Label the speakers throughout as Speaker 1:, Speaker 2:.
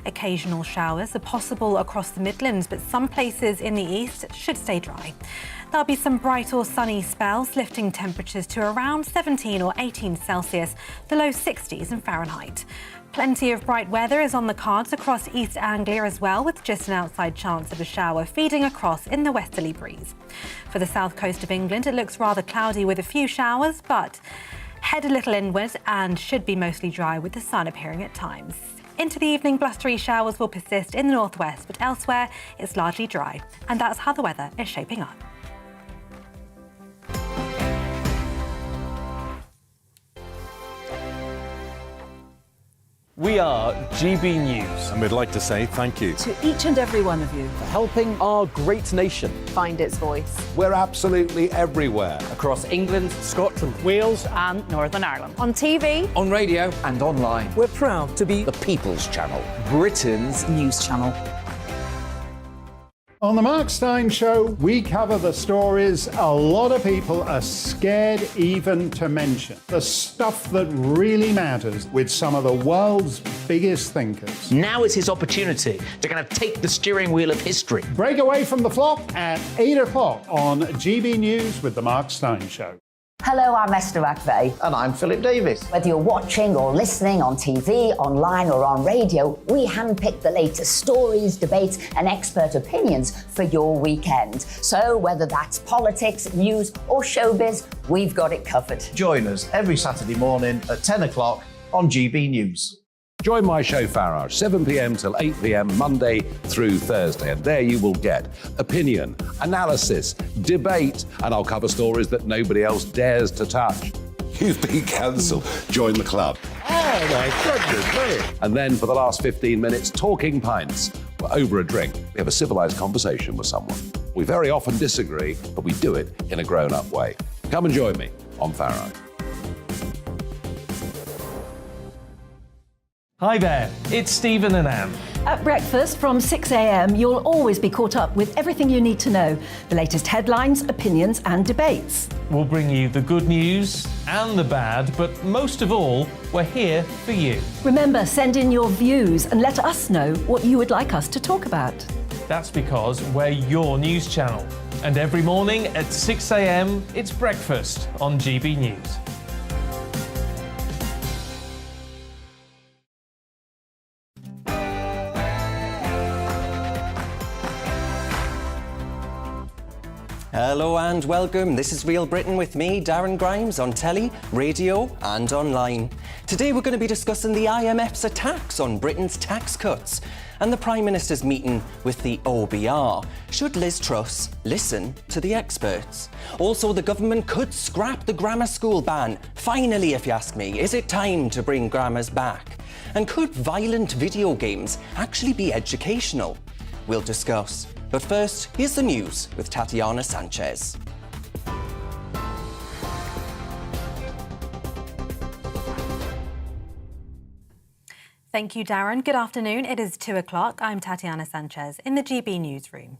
Speaker 1: Occasional showers are possible across the Midlands, but some places in the east should stay dry. There'll be some bright or sunny spells, lifting temperatures to around 17 or 18 Celsius, the low 60s in Fahrenheit. Plenty of bright weather is on the cards across East Anglia as well, with just an outside chance of a shower feeding across in the westerly breeze. For the south coast of England, it looks rather cloudy with a few showers, but head a little inward and should be mostly dry with the sun appearing at times. Into the evening, blustery showers will persist in the northwest, but elsewhere it's largely dry. And that's how the weather is shaping up.
Speaker 2: We are GB News.
Speaker 3: And we'd like to say thank you
Speaker 4: to each and every one of you
Speaker 2: for helping our great nation
Speaker 5: find its voice.
Speaker 3: We're absolutely everywhere.
Speaker 2: Across England, Scotland,
Speaker 5: Wales and Northern Ireland.
Speaker 4: on TV,
Speaker 2: on radio and online.
Speaker 6: We're proud to be
Speaker 2: The People's Channel, Britain's
Speaker 4: news channel.
Speaker 7: On the Mark Steyn Show, we cover the stories a lot of people are scared even to mention. The stuff that really matters with some of the world's biggest thinkers.
Speaker 8: Now is his opportunity to kind of take the steering wheel of history.
Speaker 7: Break away from the flop at 8 o'clock on GB News with the Mark Steyn Show.
Speaker 9: Hello, I'm Esther McVeigh.
Speaker 10: And I'm Philip Davis.
Speaker 9: Whether you're watching or listening on TV, online or on radio, we handpick the latest stories, debates and expert opinions for your weekend. So whether that's politics, news or showbiz, we've got it covered.
Speaker 10: Join us every Saturday morning at 10 o'clock on GB News.
Speaker 11: Join my show Farage, 7 p.m. till 8 p.m. Monday through Thursday, and there you will get opinion, analysis, debate, and I'll cover stories that nobody else dares to touch.
Speaker 3: You've been cancelled. Join the club.
Speaker 11: Oh my goodness, brilliant. And then for the last 15 minutes, talking pints. We're over a drink. We have a civilised conversation with someone. We very often disagree, but we do it in a grown-up way. Come and join me on Farage.
Speaker 2: Hi there, it's Stephen and Anne.
Speaker 4: At breakfast from 6 a.m, you'll always be caught up with everything you need to know, the latest headlines, opinions and debates.
Speaker 2: We'll bring you the good news and the bad, but most of all, we're here for you.
Speaker 4: Remember, send in your views and let us know what you would like us to talk about.
Speaker 2: That's because we're your news channel. And every morning at 6 a.m, it's breakfast on GB News.
Speaker 12: Hello and welcome. This is Real Britain with me, Darren Grimes, on telly, radio and online. Today we're going to be discussing the IMF's attacks on Britain's tax cuts and the Prime Minister's meeting with the OBR. Should Liz Truss listen to the experts? Also, the government could scrap the grammar school ban. Finally, if you ask me, is it time to bring grammars back? And could violent video games actually be educational? We'll discuss. But first, here's the news with Tatiana Sanchez.
Speaker 1: Thank you, Darren. Good afternoon. It is 2 o'clock. I'm Tatiana Sanchez in the GB newsroom.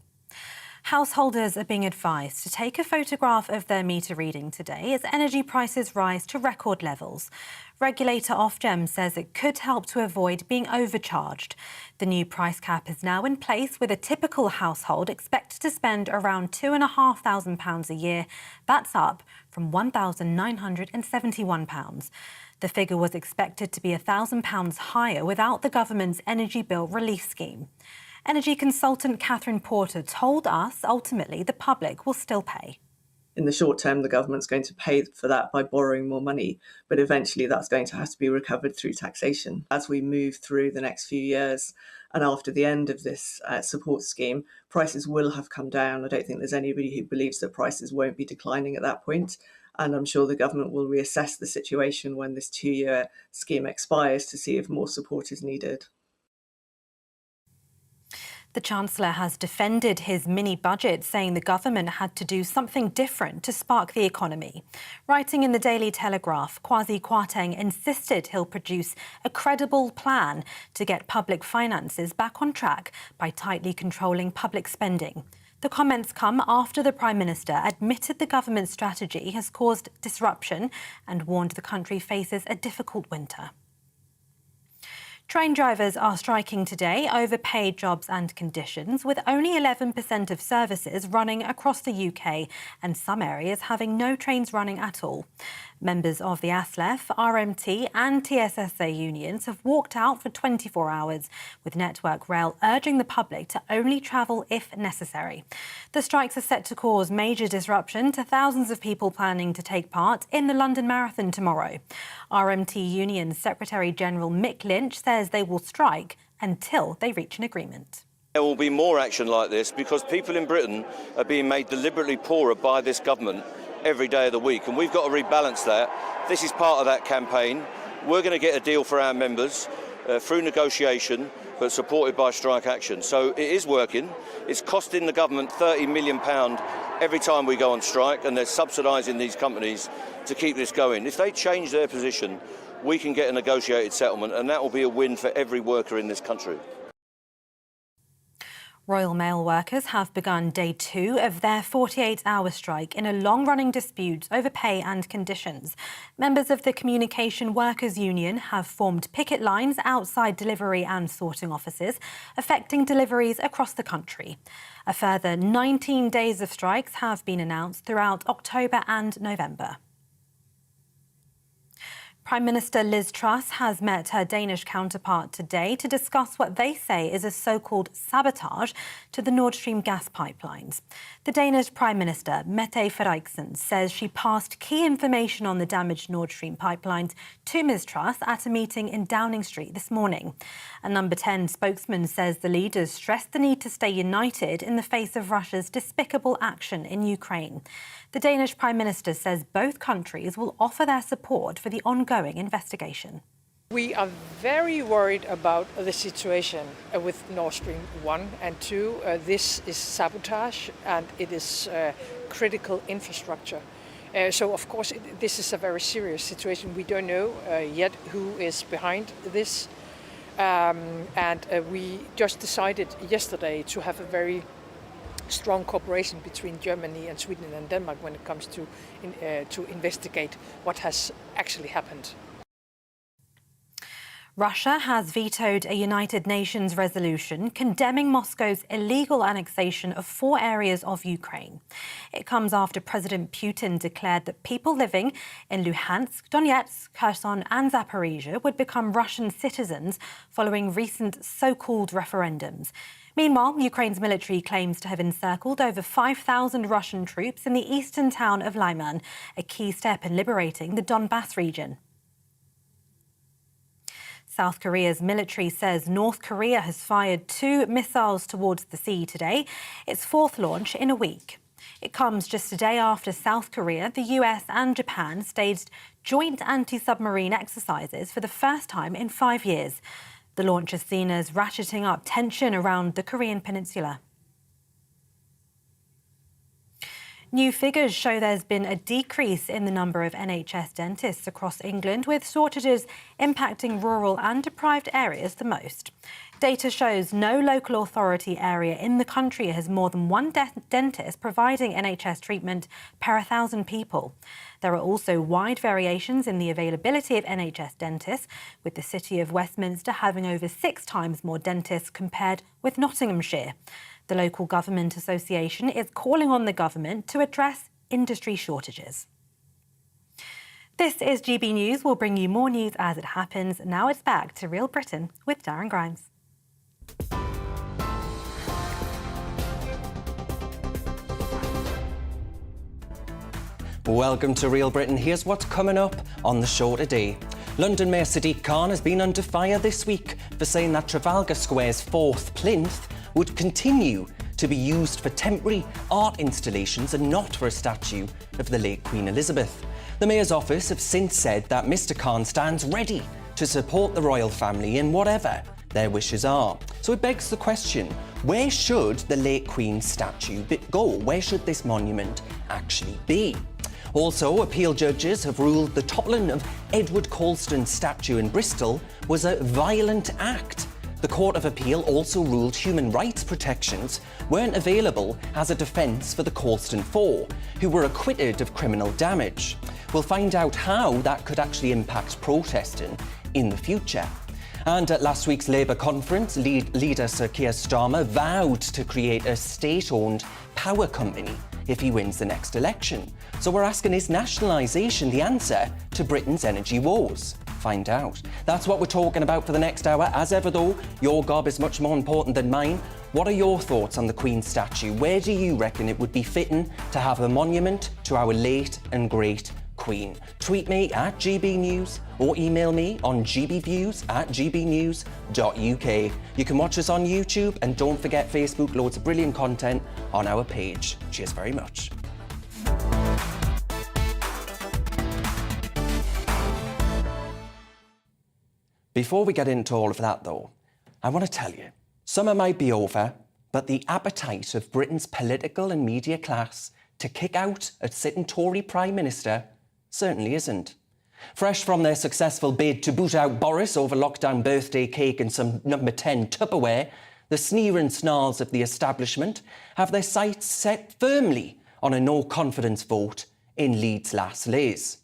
Speaker 1: Householders are being advised to take a photograph of their meter reading today as energy prices rise to record levels. Regulator Ofgem says it could help to avoid being overcharged. The new price cap is now in place, with a typical household expected to spend around £2,500 a year. That's up from £1,971. The figure was expected to be £1,000 higher without the government's energy bill relief scheme. Energy consultant Catherine Porter told us ultimately the public will still pay.
Speaker 13: In the short term, the government's going to pay for that by borrowing more money, but eventually that's going to have to be recovered through taxation. As we move through the next few years and after the end of this support scheme, prices will have come down. I don't think there's anybody who believes that prices won't be declining at that point. And I'm sure the government will reassess the situation when this 2-year scheme expires to see if more support is needed.
Speaker 1: The Chancellor has defended his mini-budget, saying the government had to do something different to spark the economy. Writing in the Daily Telegraph, Kwasi Kwarteng insisted he'll produce a credible plan to get public finances back on track by tightly controlling public spending. The comments come after the Prime Minister admitted the government's strategy has caused disruption and warned the country faces a difficult winter. Train drivers are striking today over paid jobs and conditions, with only 11% of services running across the UK and some areas having no trains running at all. Members of the ASLEF, RMT and TSSA unions have walked out for 24 hours, with Network Rail urging the public to only travel if necessary. The strikes are set to cause major disruption to thousands of people planning to take part in the London Marathon tomorrow. RMT Union Secretary General Mick Lynch says they will strike until they reach an agreement.
Speaker 6: There will be more action like this because people in Britain are being made deliberately poorer by this government every day of the week, and we've got to rebalance that. This is part of that campaign. We're going to get a deal for our members through negotiation, but supported by strike action. So it is working. It's costing the government £30 million every time we go on strike, and they're subsidising these companies to keep this going. If they change their position, we can get a negotiated settlement, and that will be a win for every worker in this country.
Speaker 1: Royal Mail workers have begun day 2 of their 48-hour strike in a long-running dispute over pay and conditions. Members of the Communication Workers Union have formed picket lines outside delivery and sorting offices, affecting deliveries across the country. A further 19 days of strikes have been announced throughout October and November. Prime Minister Liz Truss has met her Danish counterpart today to discuss what they say is a so-called sabotage to the Nord Stream gas pipelines. The Danish Prime Minister, Mette Frederiksen, says she passed key information on the damaged Nord Stream pipelines to Ms Truss at a meeting in Downing Street this morning. A Number 10 spokesman says the leaders stressed the need to stay united in the face of Russia's despicable action in Ukraine. The Danish Prime Minister says both countries will offer their support for the ongoing investigation.
Speaker 14: We are very worried about the situation with Nord Stream 1 and 2. This is sabotage and it is critical infrastructure. So, of course, this is a very serious situation. We don't know yet who is behind this. And we just decided yesterday to have a very strong cooperation between Germany and Sweden and Denmark when it comes to investigate what has actually happened.
Speaker 1: Russia has vetoed a United Nations resolution condemning Moscow's illegal annexation of 4 areas of Ukraine. It comes after President Putin declared that people living in Luhansk, Donetsk, Kherson and Zaporizhia would become Russian citizens following recent so-called referendums. Meanwhile, Ukraine's military claims to have encircled over 5,000 Russian troops in the eastern town of Lyman, a key step in liberating the Donbass region. South Korea's military says North Korea has fired 2 missiles towards the sea today, its 4th launch in a week. It comes just a day after South Korea, the US and Japan staged joint anti-submarine exercises for the first time in 5 years. The launch is seen as ratcheting up tension around the Korean peninsula. New figures show there's been a decrease in the number of NHS dentists across England, with shortages impacting rural and deprived areas the most. Data shows no local authority area in the country has more than one dentist providing NHS treatment per 1,000 people. There are also wide variations in the availability of NHS dentists, with the City of Westminster having over 6 times more dentists compared with Nottinghamshire. The local government association is calling on the government to address industry shortages. This is GB News. We'll bring you more news as it happens. Now it's back to Real Britain with Darren Grimes.
Speaker 12: Welcome to Real Britain. Here's what's coming up on the show today. London Mayor Sadiq Khan has been under fire this week for saying that Trafalgar Square's 4th plinth would continue to be used for temporary art installations and not for a statue of the late Queen Elizabeth. The Mayor's office have since said that Mr Khan stands ready to support the royal family in whatever their wishes are. So it begs the question, where should the late Queen's statue go? Where should this monument actually be? Also, appeal judges have ruled the toppling of Edward Colston's statue in Bristol was a violent act. The Court of Appeal also ruled human rights protections weren't available as a defence for the Colston 4, who were acquitted of criminal damage. We'll find out how that could actually impact protesting in the future. And at last week's Labour conference, leader Sir Keir Starmer vowed to create a state-owned power company if he wins the next election. So we're asking, is nationalisation the answer to Britain's energy woes? Find out. That's what we're talking about for the next hour. As ever though, your gob is much more important than mine. What are your thoughts on the Queen's statue? Where do you reckon it would be fitting to have a monument to our late and great Queen? Tweet me at GBNews or email me on gbviews@gbnews.uk. You can watch us on YouTube and don't forget Facebook, loads of brilliant content on our page. Cheers very much. Before we get into all of that though, I want to tell you, summer might be over, but the appetite of Britain's political and media class to kick out a sitting Tory Prime Minister certainly isn't. Fresh from their successful bid to boot out Boris over lockdown birthday cake and some number 10 Tupperware, the sneer and snarls of the establishment have their sights set firmly on a no-confidence vote in Leeds last Liz.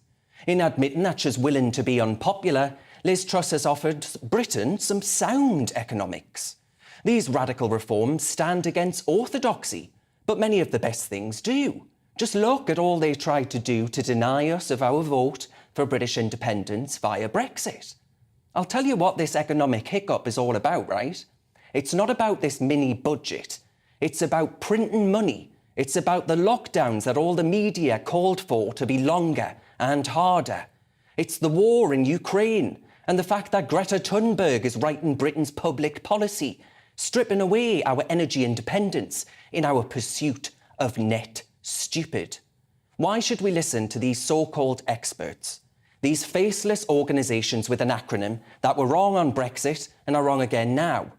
Speaker 12: In admitting that she's willing to be unpopular, Liz Truss has offered Britain some sound economics. These radical reforms stand against orthodoxy, but many of the best things do. Just look at all they tried to do to deny us of our vote for British independence via Brexit. I'll tell you what this economic hiccup is all about, right? It's not about this mini budget. It's about printing money. It's about the lockdowns that all the media called for to be longer and harder. It's the war in Ukraine and the fact that Greta Thunberg is writing Britain's public policy, stripping away our energy independence in our pursuit of net stupid. Why should we listen to these so-called experts? These faceless organisations with an acronym that were wrong on Brexit and are wrong again now.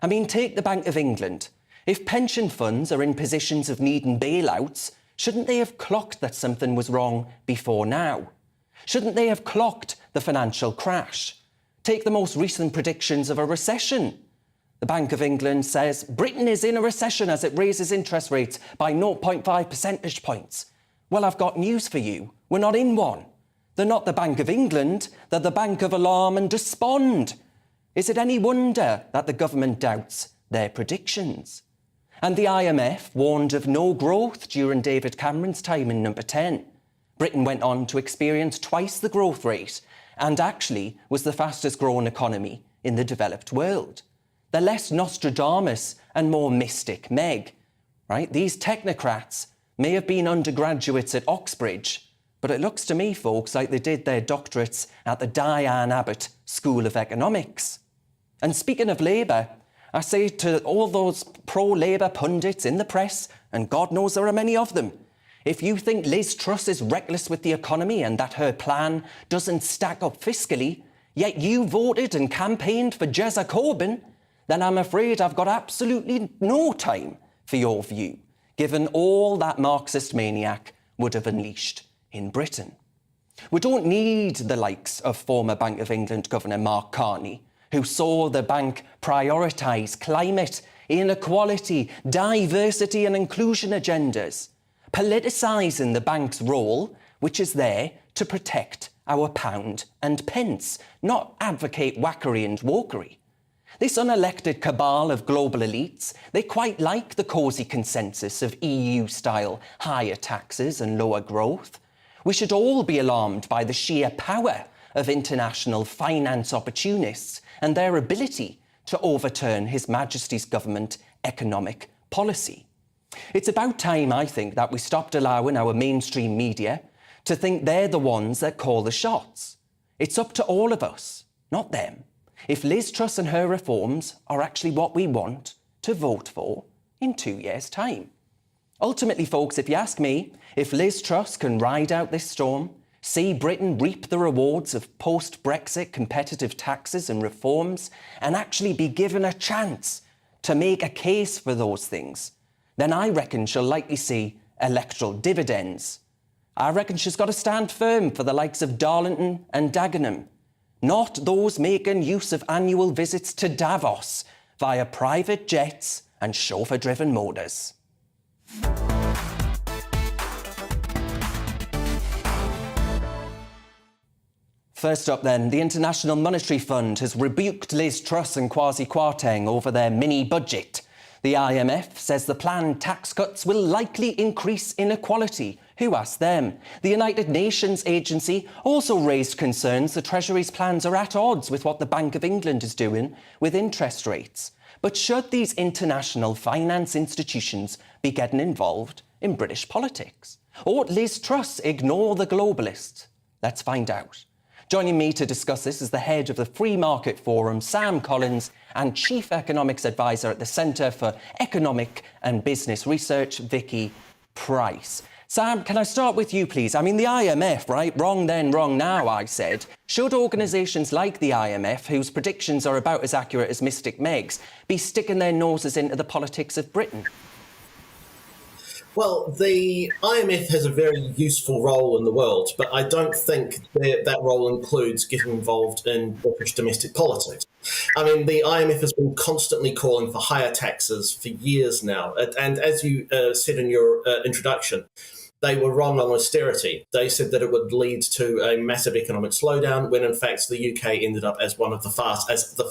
Speaker 12: I mean, take the Bank of England. If pension funds are in positions of needing bailouts, shouldn't they have clocked that something was wrong before now? Shouldn't they have clocked the financial crash? Take the most recent predictions of a recession. The Bank of England says Britain is in a recession as it raises interest rates by 0.5 percentage points. Well, I've got news for you. We're not in one. They're not the Bank of England, they're the Bank of Alarm and Despond. Is it any wonder that the government doubts their predictions? And the IMF warned of no growth during David Cameron's time in number 10. Britain went on to experience twice the growth rate and actually was the fastest growing economy in the developed world. They're less Nostradamus and more mystic Meg, right? These technocrats may have been undergraduates at Oxbridge, but it looks to me, folks, like they did their doctorates at the Diane Abbott School of Economics. And speaking of Labour, I say to all those pro-Labour pundits in the press, and God knows there are many of them, if you think Liz Truss is reckless with the economy and that her plan doesn't stack up fiscally, yet you voted and campaigned for Jezza Corbyn, then I'm afraid I've got absolutely no time for your view, given all that Marxist maniac would have unleashed in Britain. We don't need the likes of former Bank of England Governor Mark Carney, who saw the bank prioritise climate, inequality, diversity and inclusion agendas, politicising the bank's role, which is there to protect our pound and pence, not advocate whackery and wokery. This unelected cabal of global elites, they quite like the cosy consensus of EU-style higher taxes and lower growth. We should all be alarmed by the sheer power of international finance opportunists and their ability to overturn His Majesty's government economic policy. It's about time, I think, that we stopped allowing our mainstream media to think they're the ones that call the shots. It's up to all of us, not them, if Liz Truss and her reforms are actually what we want to vote for in 2 years' time. Ultimately, folks, if you ask me, if Liz Truss can ride out this storm, see Britain reap the rewards of post-Brexit competitive taxes and reforms, and actually be given a chance to make a case for those things, then I reckon she'll likely see electoral dividends. I reckon she's got to stand firm for the likes of Darlington and Dagenham, not those making use of annual visits to Davos via private jets and chauffeur-driven motors. First up then, the International Monetary Fund has rebuked Liz Truss and Kwasi Kwarteng over their mini-budget. The IMF says the planned tax cuts will likely increase inequality. Who asked them? The United Nations agency also raised concerns the Treasury's plans are at odds with what the Bank of England is doing with interest rates. But should these international finance institutions be getting involved in British politics? Or Liz Truss ignore the globalists? Let's find out. Joining me to discuss this is the head of the Free Market Forum, Sam Collins, and Chief Economics Advisor at the Centre for Economic and Business Research, Vicky Price. Sam, can I start with you, please? I mean, the IMF, right? Wrong then, wrong now, I said. Should organisations like the IMF, whose predictions are about as accurate as Mystic Meg's, be sticking their noses into the politics of Britain?
Speaker 15: Well, the IMF has a very useful role in the world, but I don't think that role includes getting involved in British domestic politics. I mean, the IMF has been constantly calling for higher taxes for years now. And as you said in your introduction, they were wrong on austerity. They said that it would lead to a massive economic slowdown, when in fact the UK ended up as one of the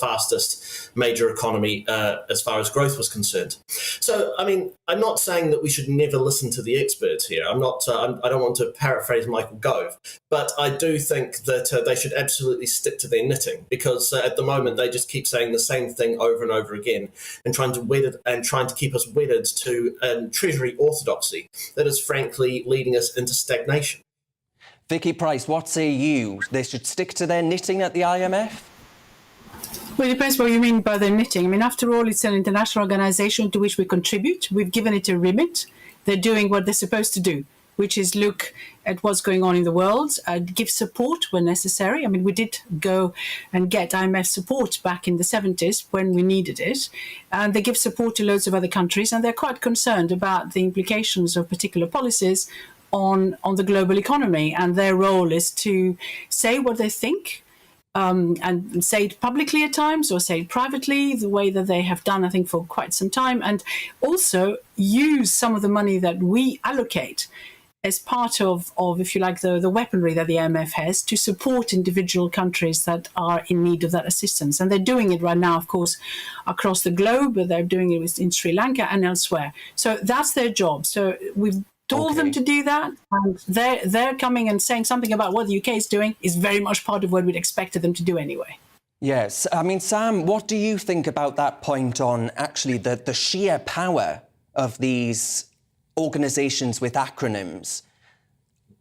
Speaker 15: fastest major economy as far as growth was concerned. So, I mean, I'm not saying that we should never listen to the experts here. I'm not. I don't want to paraphrase Michael Gove, but I do think that they should absolutely stick to their knitting, because at the moment they just keep saying the same thing over and over again, and trying to keep us wedded to Treasury orthodoxy that is frankly leading us into stagnation.
Speaker 12: Vicky Price, what say you? They should stick to their knitting at the IMF?
Speaker 16: Well, it depends what you mean by their knitting. I mean, after all, it's an international organisation to which we contribute. We've given it a remit. They're doing what they're supposed to do, which is look at what's going on in the world, give support when necessary. I mean, we did go and get IMF support back in the 70s when we needed it. And they give support to loads of other countries, and they're quite concerned about the implications of particular policies on the global economy. And their role is to say what they think, and say it publicly at times or say it privately, the way that they have done, I think, for quite some time, and also use some of the money that we allocate as part of if you like, the weaponry that the IMF has to support individual countries that are in need of that assistance. And they're doing it right now, of course, across the globe, but they're doing it in Sri Lanka and elsewhere. So that's their job. So we've told them to do that, and they're coming and saying something about what the UK is doing is very much part of what we'd expected them to do anyway.
Speaker 12: Yes. I mean, Sam, what do you think about that point on actually the sheer power of these organisations with acronyms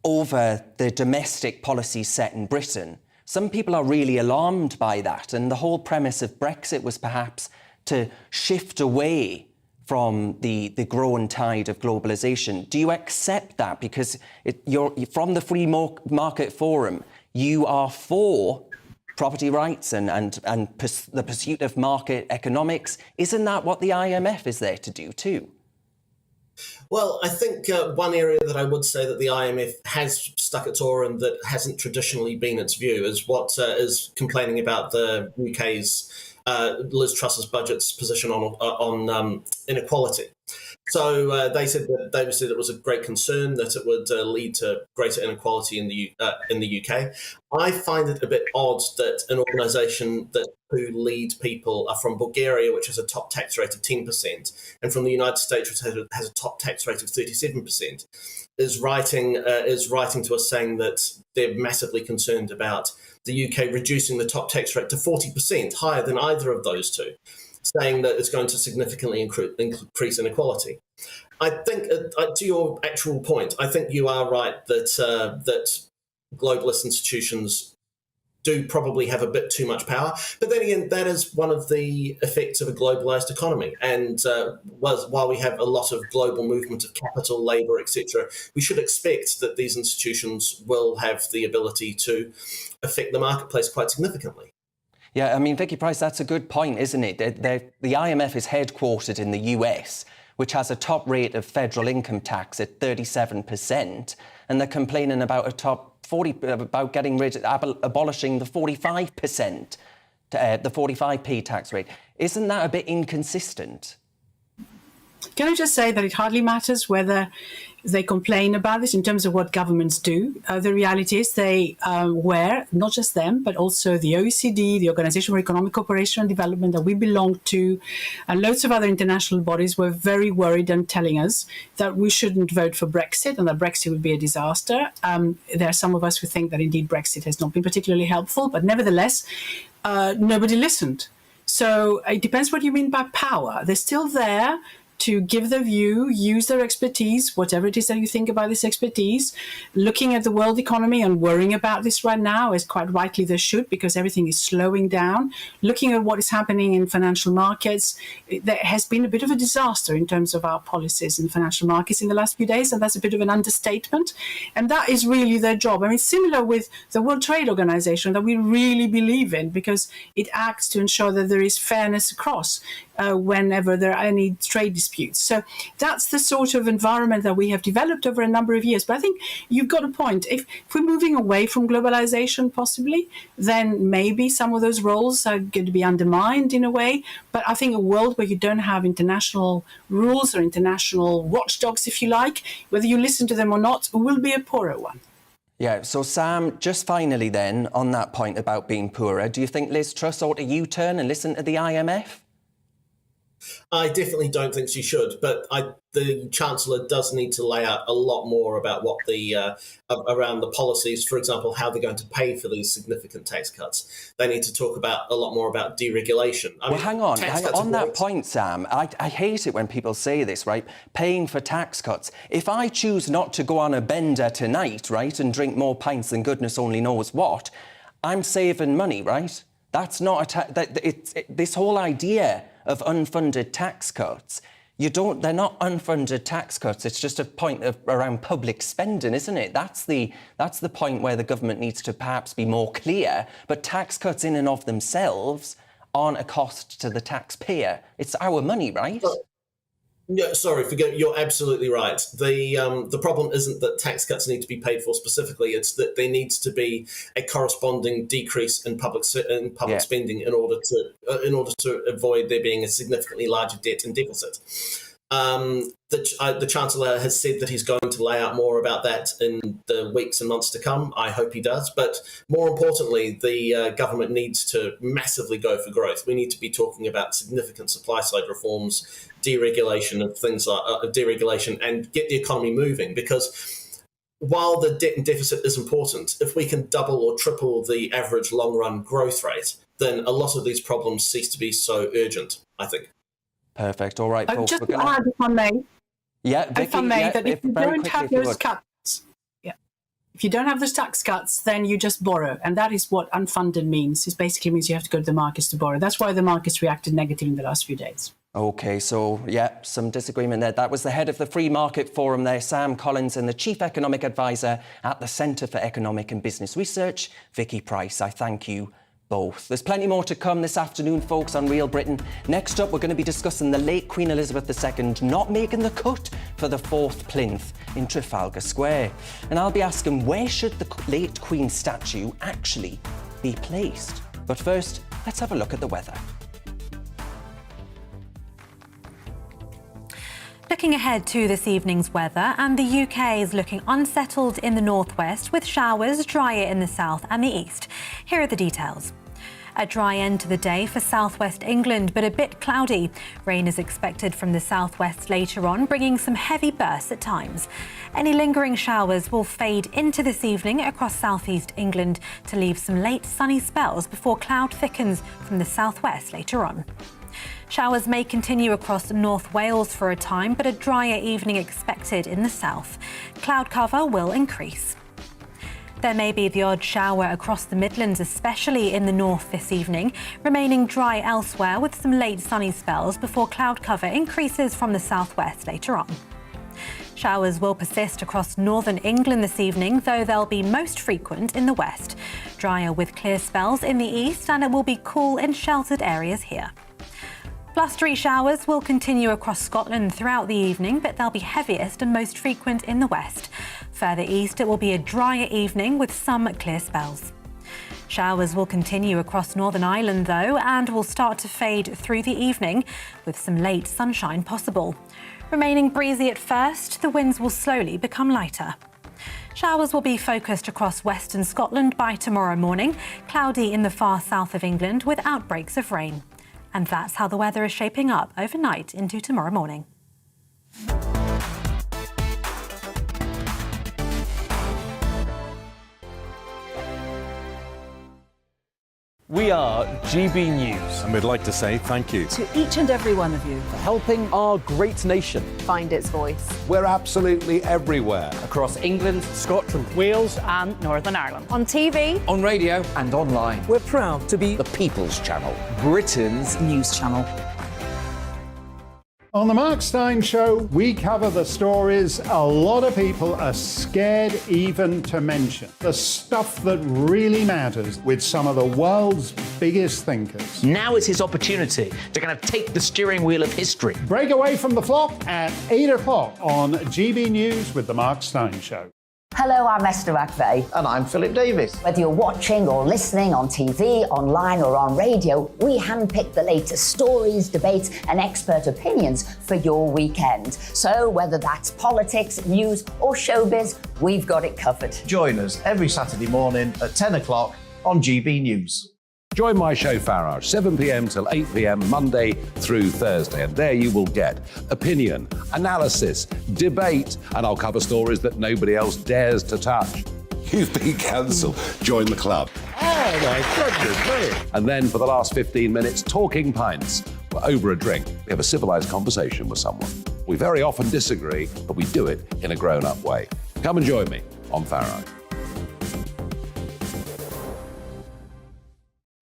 Speaker 12: over the domestic policy set in Britain? Some people are really alarmed by that, and the whole premise of Brexit was perhaps to shift away from the growing tide of globalisation. Do you accept that? Because you're from the Free Market Forum, you are for property rights and the pursuit of market economics. Isn't that what the IMF is there to do too?
Speaker 15: Well, I think one area that I would say that the IMF has stuck its oar in that hasn't traditionally been its view is what is complaining about the UK's Liz Truss's budget's position on inequality. So they said it was a great concern that it would lead to greater inequality in the UK. I find it a bit odd that an organisation who lead people are from Bulgaria, which has a top tax rate of 10%, and from the United States, which has a top tax rate of 37%, is writing to us saying that they're massively concerned about the UK reducing the top tax rate to 40%, higher than either of those two, saying that it's going to significantly increase inequality. I think, to your actual point, I think you are right that globalist institutions do probably have a bit too much power. But then again, that is one of the effects of a globalised economy. And while we have a lot of global movement of capital, labour, etc., we should expect that these institutions will have the ability to affect the marketplace quite significantly.
Speaker 12: Yeah, I mean, Vicky Price, that's a good point, isn't it? The IMF is headquartered in the US, which has a top rate of federal income tax at 37%, and they're complaining about abolishing the 45%, the 45p tax rate. Isn't that a bit inconsistent?
Speaker 16: Can I just say that it hardly matters whether They complain about this in terms of what governments do. The reality is they were, not just them, but also the OECD, the Organization for Economic Cooperation and Development that we belong to, and loads of other international bodies were very worried and telling us that we shouldn't vote for Brexit and that Brexit would be a disaster. There are some of us who think that indeed Brexit has not been particularly helpful, but nevertheless, nobody listened. So it depends what you mean by power. They're still there to give their view, use their expertise, whatever it is that you think about this expertise, looking at the world economy and worrying about this right now, as quite rightly they should, because everything is slowing down, looking at what is happening in financial markets. There has been a bit of a disaster in terms of our policies in financial markets in the last few days, and that's a bit of an understatement. And that is really their job. I mean, similar with the World Trade Organization that we really believe in, because it acts to ensure that there is fairness across whenever there are any trade disputes. So that's the sort of environment that we have developed over a number of years. But I think you've got a point. If we're moving away from globalization, possibly, then maybe some of those roles are going to be undermined in a way. But I think a world where you don't have international rules or international watchdogs, if you like, whether you listen to them or not, will be a poorer one.
Speaker 12: Yeah, so Sam, just finally then, on that point about being poorer, do you think Liz Truss ought to U-turn and listen to the IMF?
Speaker 15: I definitely don't think she should, but the Chancellor does need to lay out a lot more about what around the policies, for example, how they're going to pay for these significant tax cuts. They need to talk about a lot more about deregulation.
Speaker 12: Hang on that point, Sam. I hate it when people say this, right? Paying for tax cuts. If I choose not to go on a bender tonight, right, and drink more pints than goodness only knows what, I'm saving money, right? That's not this whole idea of unfunded tax cuts. They're not unfunded tax cuts. It's just a point around public spending, isn't it? That's the point where the government needs to perhaps be more clear. But tax cuts in and of themselves aren't a cost to the taxpayer. It's our money, right?
Speaker 15: Yeah, sorry, you're absolutely right. The problem isn't that tax cuts need to be paid for specifically. It's that there needs to be a corresponding decrease in public spending in order to avoid there being a significantly larger debt and deficit. The Chancellor has said that he's going to lay out more about that in the weeks and months to come. I hope he does. But more importantly, the government needs to massively go for growth. We need to be talking about significant supply side reforms, deregulation of things like deregulation, and get the economy moving. Because while the debt and deficit is important, if we can double or triple the average long run growth rate, then a lot of these problems cease to be so urgent, I think.
Speaker 12: Perfect. All right, folks.
Speaker 16: Just to add, if I may.
Speaker 12: Yeah, Vicky,
Speaker 16: if I may, that if you don't have those cuts, if you don't have those tax cuts, then you just borrow, and that is what unfunded means. It basically means you have to go to the markets to borrow. That's why the markets reacted negatively in the last few days.
Speaker 12: OK, so, some disagreement there. That was the head of the Free Market Forum there, Sam Collins, and the Chief Economic Advisor at the Centre for Economic and Business Research, Vicky Price. I thank you both. There's plenty more to come this afternoon, folks, on Real Britain. Next up, we're going to be discussing the late Queen Elizabeth II not making the cut for the 4th plinth in Trafalgar Square. And I'll be asking, where should the late Queen statue actually be placed? But first, let's have a look at the weather.
Speaker 1: Looking ahead to this evening's weather, and the UK is looking unsettled in the northwest with showers, drier in the south and the east. Here are the details. A dry end to the day for southwest England, but a bit cloudy. Rain is expected from the southwest later on, bringing some heavy bursts at times. Any lingering showers will fade into this evening across southeast England to leave some late sunny spells before cloud thickens from the southwest later on. Showers may continue across North Wales for a time, but a drier evening expected in the south. Cloud cover will increase. There may be the odd shower across the Midlands, especially in the north this evening, remaining dry elsewhere with some late sunny spells before cloud cover increases from the southwest later on. Showers will persist across northern England this evening, though they'll be most frequent in the west. Drier with clear spells in the east, and it will be cool in sheltered areas here. Blustery showers will continue across Scotland throughout the evening, but they'll be heaviest and most frequent in the west. Further east, it will be a drier evening with some clear spells. Showers will continue across Northern Ireland, though, and will start to fade through the evening, with some late sunshine possible. Remaining breezy at first, the winds will slowly become lighter. Showers will be focused across western Scotland by tomorrow morning, cloudy in the far south of England with outbreaks of rain. And that's how the weather is shaping up overnight into tomorrow morning.
Speaker 2: We are GB News.
Speaker 3: And we'd like to say thank you
Speaker 4: To each and every one of you.
Speaker 8: For helping our great nation.
Speaker 5: Find its voice.
Speaker 3: We're absolutely everywhere.
Speaker 8: Across England, Scotland,
Speaker 5: Wales and Northern Ireland. On TV.
Speaker 8: on radio and online. We're proud to be the People's Channel, Britain's news channel.
Speaker 7: On the Mark Steyn Show, we cover the stories a lot of people are scared even to mention. The stuff that really matters with some of the world's biggest thinkers.
Speaker 8: Now is his opportunity to kind of take the steering wheel of history.
Speaker 7: Break away from the flock at 8 o'clock on GB News with the Mark Steyn Show.
Speaker 9: Hello, I'm Esther McVeigh.
Speaker 10: And I'm Philip Davis.
Speaker 9: Whether you're watching or listening on TV, online or on radio, we handpick the latest stories, debates and expert opinions for your weekend. So whether that's politics, news or showbiz, we've got it covered.
Speaker 10: Join us every Saturday morning at 10 o'clock on GB News.
Speaker 11: Join my show Farage, 7 p.m. till 8 p.m. Monday through Thursday. And there you will get opinion, analysis, debate, and I'll cover stories that nobody else dares to touch.
Speaker 3: You've been cancelled. Join the club.
Speaker 11: Oh my goodness me. And then for the last 15 minutes, talking pints. Over a drink, we have a civilised conversation with someone. We very often disagree, but we do it in a grown-up way. Come and join me on Farage.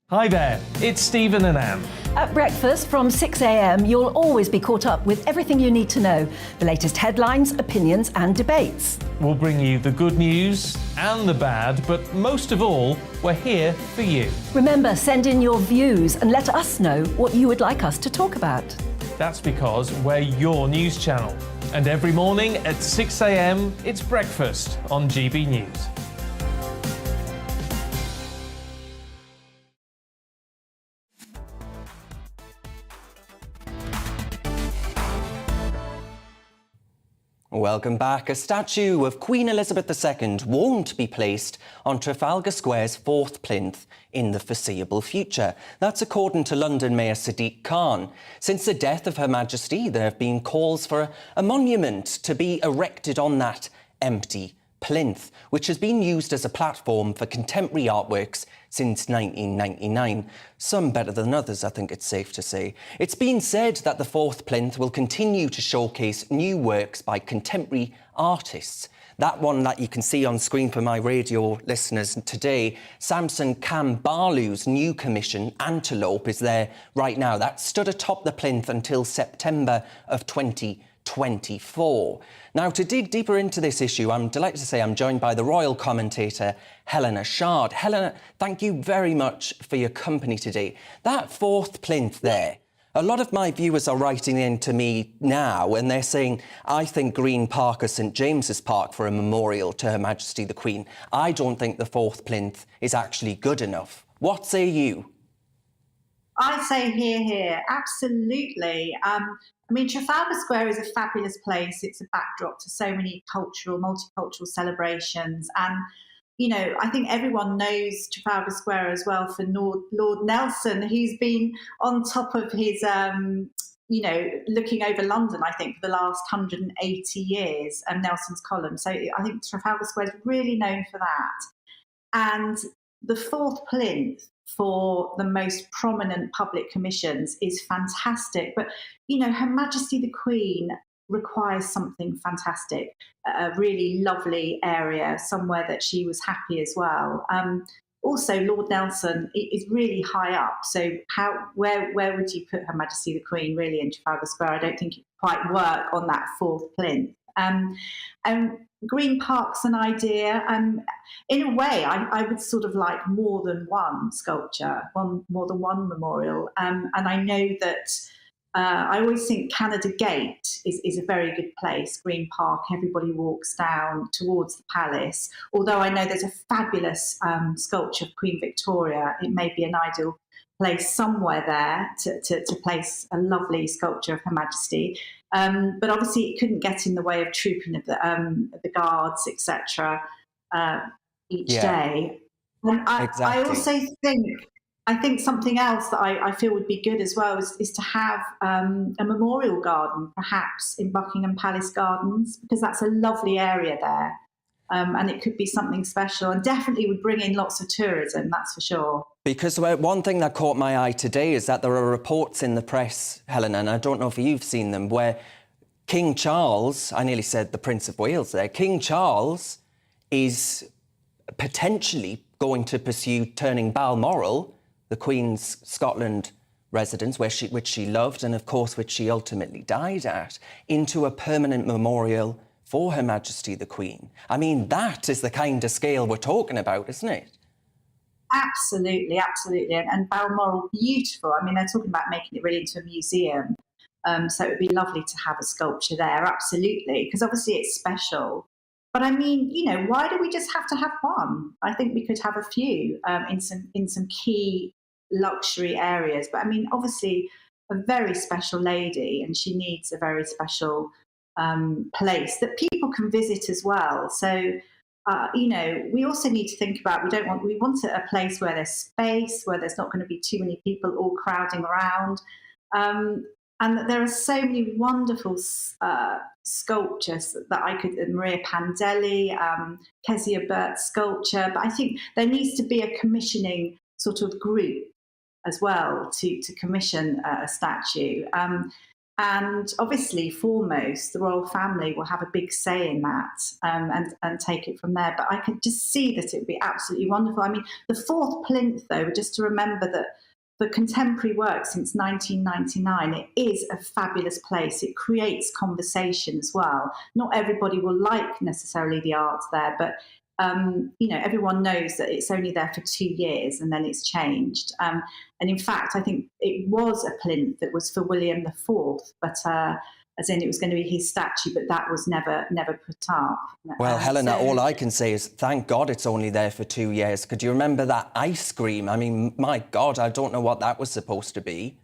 Speaker 2: Hi there, it's Stephen and Anne.
Speaker 4: At breakfast from 6 a.m, you'll always be caught up with everything you need to know, the latest headlines, opinions and debates.
Speaker 2: We'll bring you the good news and the bad, but most of all, we're here for you.
Speaker 4: Remember, send in your views and let us know what you would like us to talk about.
Speaker 2: That's because we're your news channel. And every morning at 6 a.m, it's breakfast on GB News.
Speaker 12: Welcome back. A statue of Queen Elizabeth II won't be placed on Trafalgar Square's 4th plinth in the foreseeable future. That's according to London Mayor Sadiq Khan. Since the death of Her Majesty, there have been calls for a monument to be erected on that empty plinth, which has been used as a platform for contemporary artworks since 1999. Some better than others, I think it's safe to say. It's been said that the 4th plinth will continue to showcase new works by contemporary artists. That one that you can see on screen for my radio listeners today, Samson Kambalu's new commission, Antelope, is there right now. That stood atop the plinth until September of 2024. Now, to dig deeper into this issue, I'm delighted to say I'm joined by the royal commentator, Helena Shard. Helena, thank you very much for your company today. That 4th plinth there, a lot of my viewers are writing in to me now and they're saying, I think Green Park or St James's Park for a memorial to Her Majesty the Queen. I don't think the 4th plinth is actually good enough. What say you?
Speaker 17: I say here, absolutely. I mean, Trafalgar Square is a fabulous place. It's a backdrop to so many multicultural celebrations. And, you know, I think everyone knows Trafalgar Square as well for Lord Nelson, who's been on top of his, you know, looking over London, I think, for the last 180 years, Nelson's column. So I think Trafalgar Square is really known for that. And the 4th plinth for the most prominent public commissions is fantastic. But, you know, Her Majesty the Queen requires something fantastic, a really lovely area, somewhere that she was happy as well. Also, Lord Nelson is really high up. So where would you put Her Majesty the Queen really in Trafalgar Square? I don't think it would quite work on that 4th plinth. Green Park's an idea. In a way, I would sort of like more than one sculpture, more than one memorial. And I know that I always think Canada Gate is a very good place. Green Park, everybody walks down towards the palace. Although I know there's a fabulous sculpture of Queen Victoria, it may be an ideal place somewhere there to place a lovely sculpture of Her Majesty. But obviously it couldn't get in the way of trooping of the guards, etc. Each day. And I also think something else that I feel would be good as well is to have a memorial garden, perhaps in Buckingham Palace Gardens, because that's a lovely area there. And it could be something special and definitely would bring in lots of tourism, that's for sure.
Speaker 12: Because one thing that caught my eye today is that there are reports in the press, Helen, and I don't know if you've seen them, where King Charles, I nearly said the Prince of Wales there, King Charles is potentially going to pursue turning Balmoral, the Queen's Scotland residence, which she loved and, of course, which she ultimately died at, into a permanent memorial for Her Majesty the Queen. I mean, that is the kind of scale we're talking about, isn't it?
Speaker 17: Absolutely, absolutely. And Balmoral, beautiful. I mean, they're talking about making it really into a museum. So it would be lovely to have a sculpture there, absolutely, because obviously it's special. But I mean, you know, why do we just have to have one? I think we could have a few in some key luxury areas. But I mean, obviously, a very special lady, and she needs a very special place that people can visit as well. So, you know, we also need to think about, we want a place where there's space, where there's not going to be too many people all crowding around. And that there are so many wonderful sculptures that I could, Maria Pandelli, Kezia Burt's sculpture, but I think there needs to be a commissioning sort of group as well to commission a statue. And obviously, foremost, the royal family will have a big say in that and take it from there. But I could just see that it would be absolutely wonderful. I mean, the fourth plinth, though, just to remember that the contemporary work since 1999, it is a fabulous place. It creates conversation as well. Not everybody will like necessarily the art there, but you know, everyone knows that it's only there for 2 years and then it's changed. And in fact, I think it was a plinth that was for William IV, but as in it was going to be his statue, but that was never put up.
Speaker 12: Well, Helena, all I can say is thank God it's only there for 2 years. Could you remember that ice cream? I mean, my God, I don't know what that was supposed to be.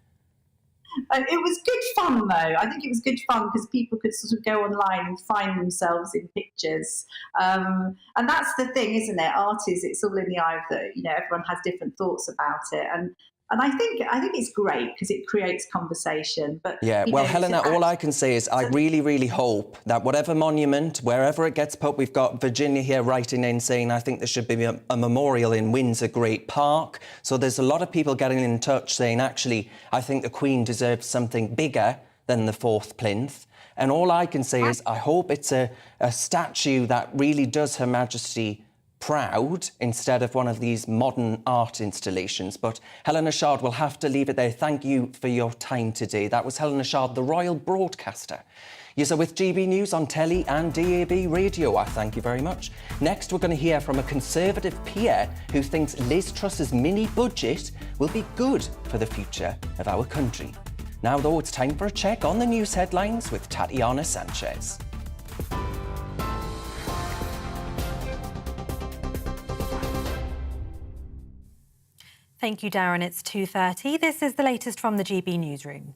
Speaker 17: It was good fun, though. I think it was good fun because people could sort of go online and find themselves in pictures. And that's the thing, isn't it? Art is, it's all in the eye of the, you know, everyone has different thoughts about it. And I think it's great because it creates conversation. But
Speaker 12: yeah, well, Helena, all I can say is I really, really hope that whatever monument, wherever it gets put, we've got Virginia here writing in saying I think there should be a memorial in Windsor Great Park. So there's a lot of people getting in touch saying, actually, I think the Queen deserves something bigger than the fourth plinth. And all I can say is I hope it's a statue that really does Her Majesty proud instead of one of these modern art installations. But Helena Shard, will have to leave it there. Thank you for your time today. That was Helena Shard, the royal broadcaster. You're with GB News on telly and DAB radio. I thank you very much. Next, we're going to hear from a Conservative peer who thinks Liz Truss's mini budget will be good for the future of our country. Now, though, it's time for a check on the news headlines with Tatiana Sanchez.
Speaker 1: Thank you, Darren. It's 2:30. This is the latest from the GB newsroom.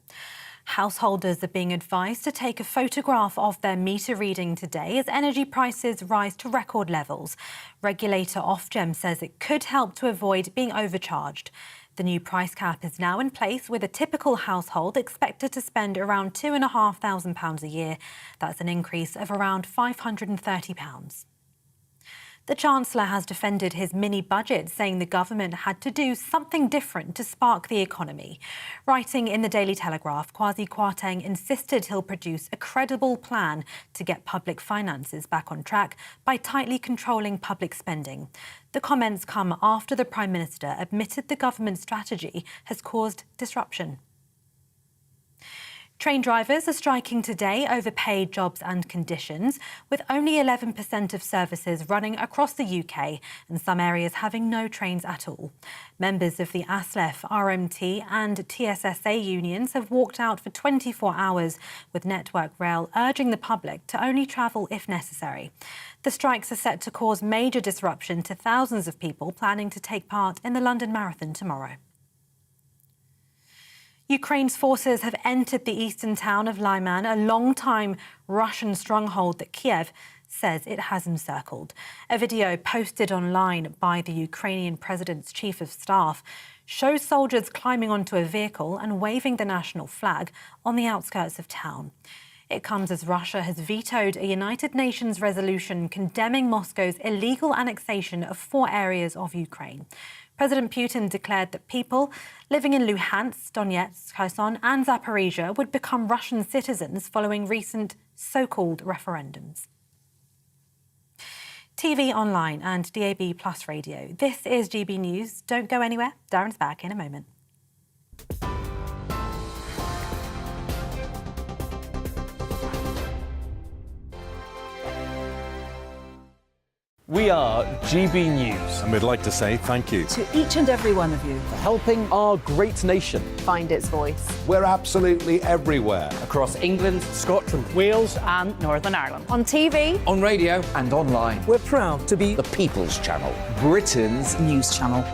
Speaker 1: Householders are being advised to take a photograph of their meter reading today as energy prices rise to record levels. Regulator Ofgem says it could help to avoid being overcharged. The new price cap is now in place, with a typical household expected to spend around £2,500 a year. That's an increase of around £530. The Chancellor has defended his mini-budget, saying the government had to do something different to spark the economy. Writing in the Daily Telegraph, Kwasi Kwarteng insisted he'll produce a credible plan to get public finances back on track by tightly controlling public spending. The comments come after the Prime Minister admitted the government's strategy has caused disruption. Train drivers are striking today over paid jobs and conditions, with only 11% of services running across the UK and some areas having no trains at all. Members of the ASLEF, RMT and TSSA unions have walked out for 24 hours, with Network Rail urging the public to only travel if necessary. The strikes are set to cause major disruption to thousands of people planning to take part in the London Marathon tomorrow. Ukraine's forces have entered the eastern town of Lyman, a long-time Russian stronghold that Kiev says it has encircled. A video posted online by the Ukrainian president's chief of staff shows soldiers climbing onto a vehicle and waving the national flag on the outskirts of town. It comes as Russia has vetoed a United Nations resolution condemning Moscow's illegal annexation of 4 areas of Ukraine. President Putin declared that people living in Luhansk, Donetsk, Kherson and Zaporizhia would become Russian citizens following recent so-called referendums. TV, online and DAB+ radio. This is GB News. Don't go anywhere. Darren's back in a moment.
Speaker 2: We are GB News.
Speaker 3: And we'd like to say thank you
Speaker 4: To each and every one of you.
Speaker 8: For helping our great nation.
Speaker 5: Find its voice.
Speaker 3: We're absolutely everywhere.
Speaker 8: Across England, Scotland,
Speaker 5: Wales and Northern Ireland. On TV,
Speaker 8: on radio and online. We're proud to be the People's Channel, Britain's news channel.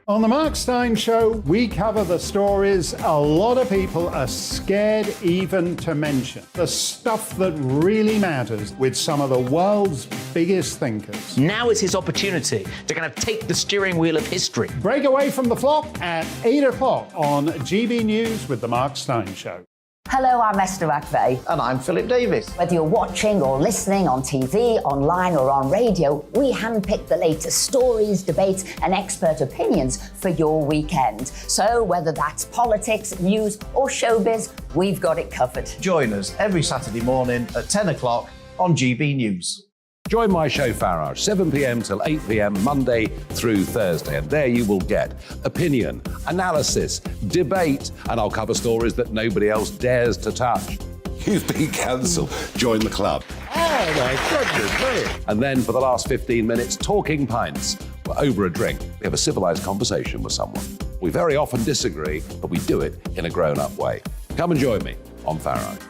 Speaker 7: On the Mark Steyn Show, we cover the stories a lot of people are scared even to mention. The stuff that really matters with some of the world's biggest thinkers.
Speaker 18: Now is his opportunity to kind of take the steering wheel of history.
Speaker 7: Break away from the flock at 8 o'clock on GB News with the Mark Steyn Show.
Speaker 9: Hello, I'm Esther McVeigh.
Speaker 10: And I'm Philip Davis.
Speaker 9: Whether you're watching or listening on TV, online or on radio, we handpick the latest stories, debates and expert opinions for your weekend. So whether that's politics, news or showbiz, we've got it covered.
Speaker 10: Join us every Saturday morning at 10 o'clock on GB News.
Speaker 11: Join my show Farage, 7 p.m. till 8 p.m. Monday through Thursday. And there you will get opinion, analysis, debate, and I'll cover stories that nobody else dares to touch.
Speaker 3: You've been cancelled. Join the club.
Speaker 11: Oh my goodness me. And then for the last 15 minutes, talking pints. Over a drink, we have a civilised conversation with someone. We very often disagree, but we do it in a grown-up way. Come and join me on Farage.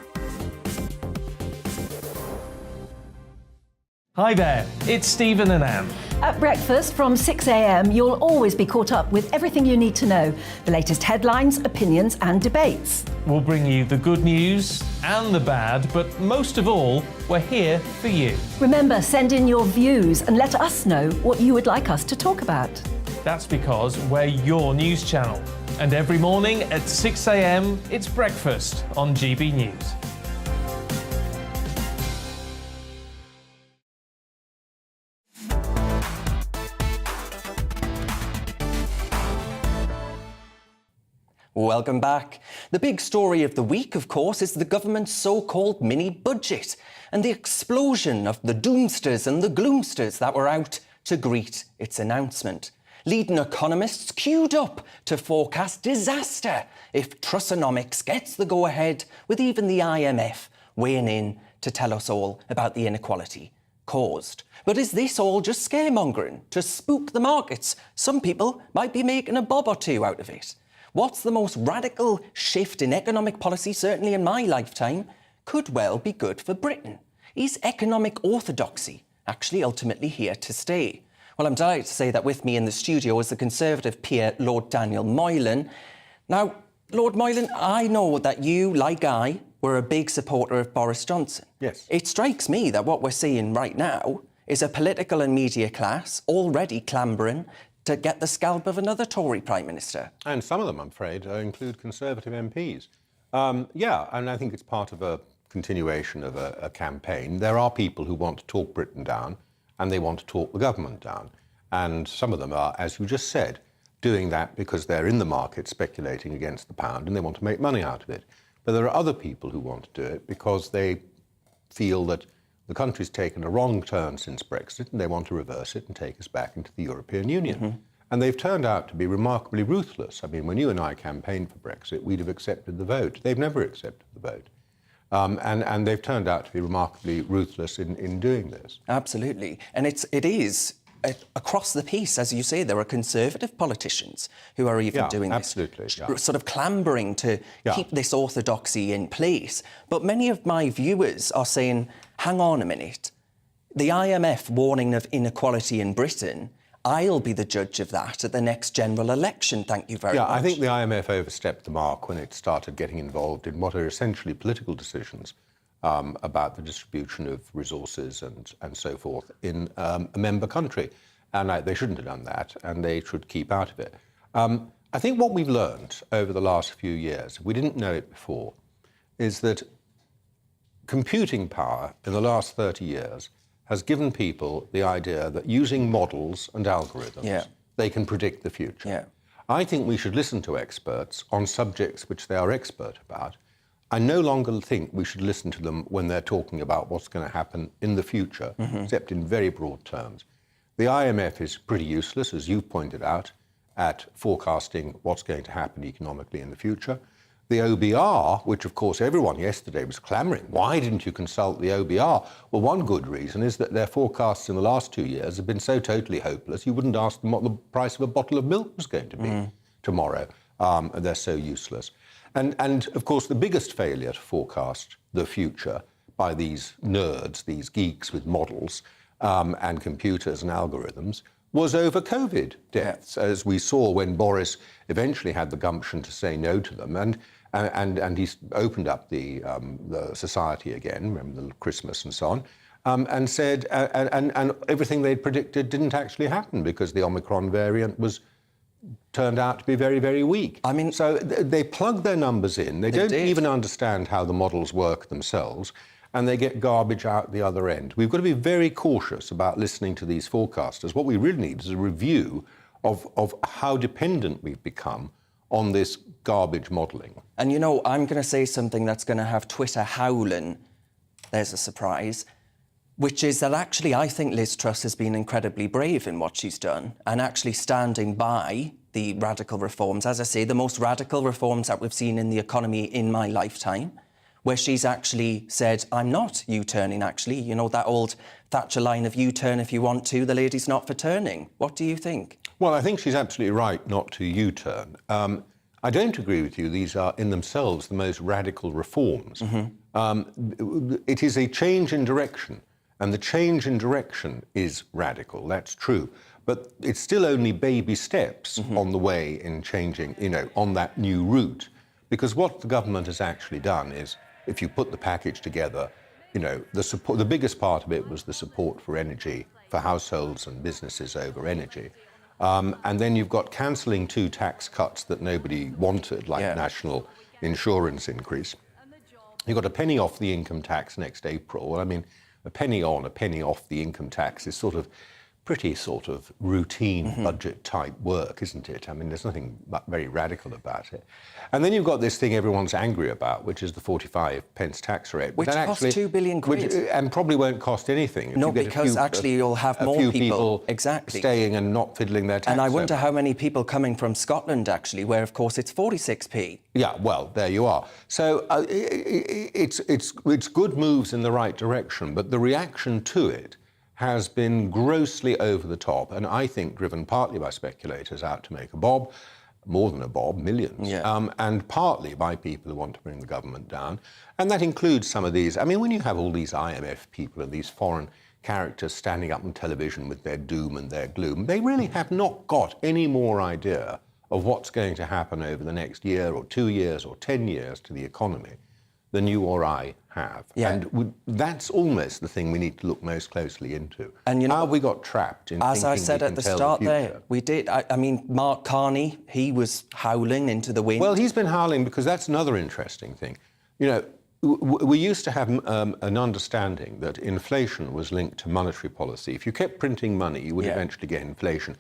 Speaker 2: Hi there, it's Stephen and Anne.
Speaker 4: At breakfast from 6 a.m, you'll always be caught up with everything you need to know, the latest headlines, opinions and debates.
Speaker 2: We'll bring you the good news and the bad, but most of all, we're here for you.
Speaker 4: Remember, send in your views and let us know what you would like us to talk about.
Speaker 2: That's because we're your news channel. And every morning at 6 a.m, it's breakfast on GB News.
Speaker 12: Welcome back. The big story of the week, of course, is the government's so-called mini-budget and the explosion of the doomsters and the gloomsters that were out to greet its announcement. Leading economists queued up to forecast disaster if Trussonomics gets the go-ahead, with even the IMF weighing in to tell us all about the inequality caused. But is this all just scaremongering to spook the markets? Some people might be making a bob or two out of it. What's the most radical shift in economic policy, certainly in my lifetime, could well be good for Britain? Is economic orthodoxy actually ultimately here to stay? Well, I'm delighted to say that with me in the studio is the Conservative peer, Lord Daniel Moylan. Now, Lord Moylan, I know that you, like I, were a big supporter of Boris Johnson.
Speaker 3: Yes.
Speaker 12: It strikes me that what we're seeing right now is a political and media class already clambering to get the scalp of another Tory Prime Minister.
Speaker 19: And some of them, I'm afraid, include Conservative MPs. Yeah, and I think it's part of a continuation of a campaign. There are people who want to talk Britain down, and they want to talk the government down. And some of them are, as you just said, doing that because they're in the market speculating against the pound and they want to make money out of it. But there are other people who want to do it because they feel that the country's taken a wrong turn since Brexit and they want to reverse it and take us back into the European Union. And they've turned out to be remarkably ruthless. I mean, when you and I campaigned for Brexit, we'd have accepted the vote. They've never accepted the vote. And they've turned out to be remarkably ruthless in doing this.
Speaker 12: Absolutely. And it is across the piece, as you say, there are Conservative politicians who are even doing this.
Speaker 19: Absolutely.
Speaker 12: Sort of clambering to keep this orthodoxy in place. But many of my viewers are saying, hang on a minute, the IMF warning of inequality in Britain, I'll be the judge of that at the next general election. Thank you very much.
Speaker 19: Yeah, I think the IMF overstepped the mark when it started getting involved in what are essentially political decisions about the distribution of resources and so forth in a member country. And they shouldn't have done that, and they should keep out of it. I think what we've learned over the last few years, we didn't know it before, is that computing power in the last 30 years has given people the idea that using models and algorithms, they can predict the future. I think we should listen to experts on subjects which they are expert about. I no longer think we should listen to them when they're talking about what's going to happen in the future, except in very broad terms. The IMF is pretty useless, as you've pointed out, at forecasting what's going to happen economically in the future. The OBR, which of course everyone yesterday was clamouring, why didn't you consult the OBR? Well, one good reason is that their forecasts in the last 2 years have been so totally hopeless, you wouldn't ask them what the price of a bottle of milk was going to be tomorrow. They're so useless. And of course, the biggest failure to forecast the future by these nerds, these geeks with models and computers and algorithms, was over COVID deaths, as we saw when Boris eventually had the gumption to say no to them. And he opened up the society again, remember the Christmas and so on, and said, and everything they'd predicted didn't actually happen because the Omicron variant turned out to be very, very weak. I mean, so they plug their numbers in. They don't even understand how the models work themselves, and they get garbage out the other end. We've got to be very cautious about listening to these forecasters. What we really need is a review of how dependent we've become on this garbage modelling.
Speaker 12: And you know, I'm going to say something that's going to have Twitter howling. There's a surprise. Which is that actually I think Liz Truss has been incredibly brave in what she's done and actually standing by the radical reforms. As I say, the most radical reforms that we've seen in the economy in my lifetime, where she's actually said, I'm not U-turning, actually. You know, that old Thatcher line of U-turn if you want to, the lady's not for turning. What do you think?
Speaker 19: Well, I think she's absolutely right not to U-turn. I don't agree with you. These are, in themselves, the most radical reforms. It is a change in direction. And the change in direction is radical, that's true. But it's still only baby steps on the way in changing, you know, on that new route. Because what the government has actually done is, if you put the package together, you know, the biggest part of it was the support for energy, for households and businesses over energy. And then you've got cancelling 2 tax cuts that nobody wanted, like national insurance increase. You've got a penny off the income tax next April. I mean, a penny on, a penny off the income tax is sort of pretty sort of routine budget type work, isn't it? I mean, there's nothing very radical about it. And then you've got this thing everyone's angry about, which is the 45p tax rate.
Speaker 12: Which costs £2 billion quid.
Speaker 19: And probably won't cost anything.
Speaker 12: No, because actually you'll have more people
Speaker 19: staying and not fiddling their tax.
Speaker 12: And I wonder how many people coming from Scotland, actually, where, of course, it's 46p.
Speaker 19: Yeah, well, there you are. So it's good moves in the right direction, but the reaction to it has been grossly over the top, and I think driven partly by speculators out to make a bob, more than a bob, millions, and partly by people who want to bring the government down. And that includes some of these. I mean, when you have all these IMF people and these foreign characters standing up on television with their doom and their gloom, they really have not got any more idea of what's going to happen over the next year or 2 years or 10 years to the economy than you or I have. And that's almost the thing we need to look most closely into.
Speaker 12: And you know,
Speaker 19: how we got trapped in
Speaker 12: as
Speaker 19: thinking
Speaker 12: I said at the start there, we did. I mean, Mark Carney, he was howling into the wind.
Speaker 19: Well, he's been howling because that's another interesting thing. You know, we used to have an understanding that inflation was linked to monetary policy. If you kept printing money, you would eventually get inflation.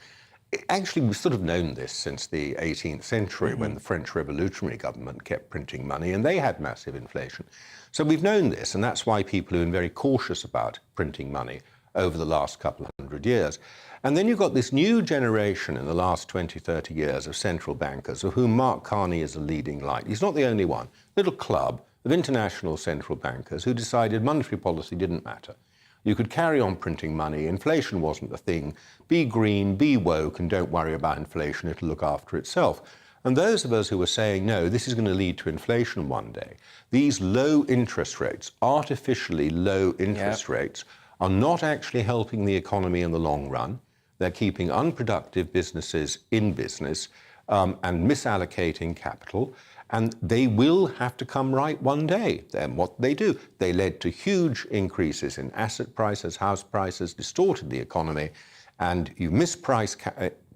Speaker 19: Actually, we've sort of known this since the 18th century when the French revolutionary government kept printing money and they had massive inflation. So we've known this, and that's why people who are very cautious about printing money over the last couple of hundred years. And then you've got this new generation in the last 20, 30 years of central bankers, of whom Mark Carney is a leading light. He's not the only one. Little club of international central bankers who decided monetary policy didn't matter. You could carry on printing money, inflation wasn't the thing, be green, be woke, and don't worry about inflation, it'll look after itself. And those of us who were saying, no, this is going to lead to inflation one day, these low interest rates, artificially low interest rates, are not actually helping the economy in the long run. They're keeping unproductive businesses in business and misallocating capital. And they will have to come right one day. And what they do, they led to huge increases in asset prices, house prices, distorted the economy, and you misprice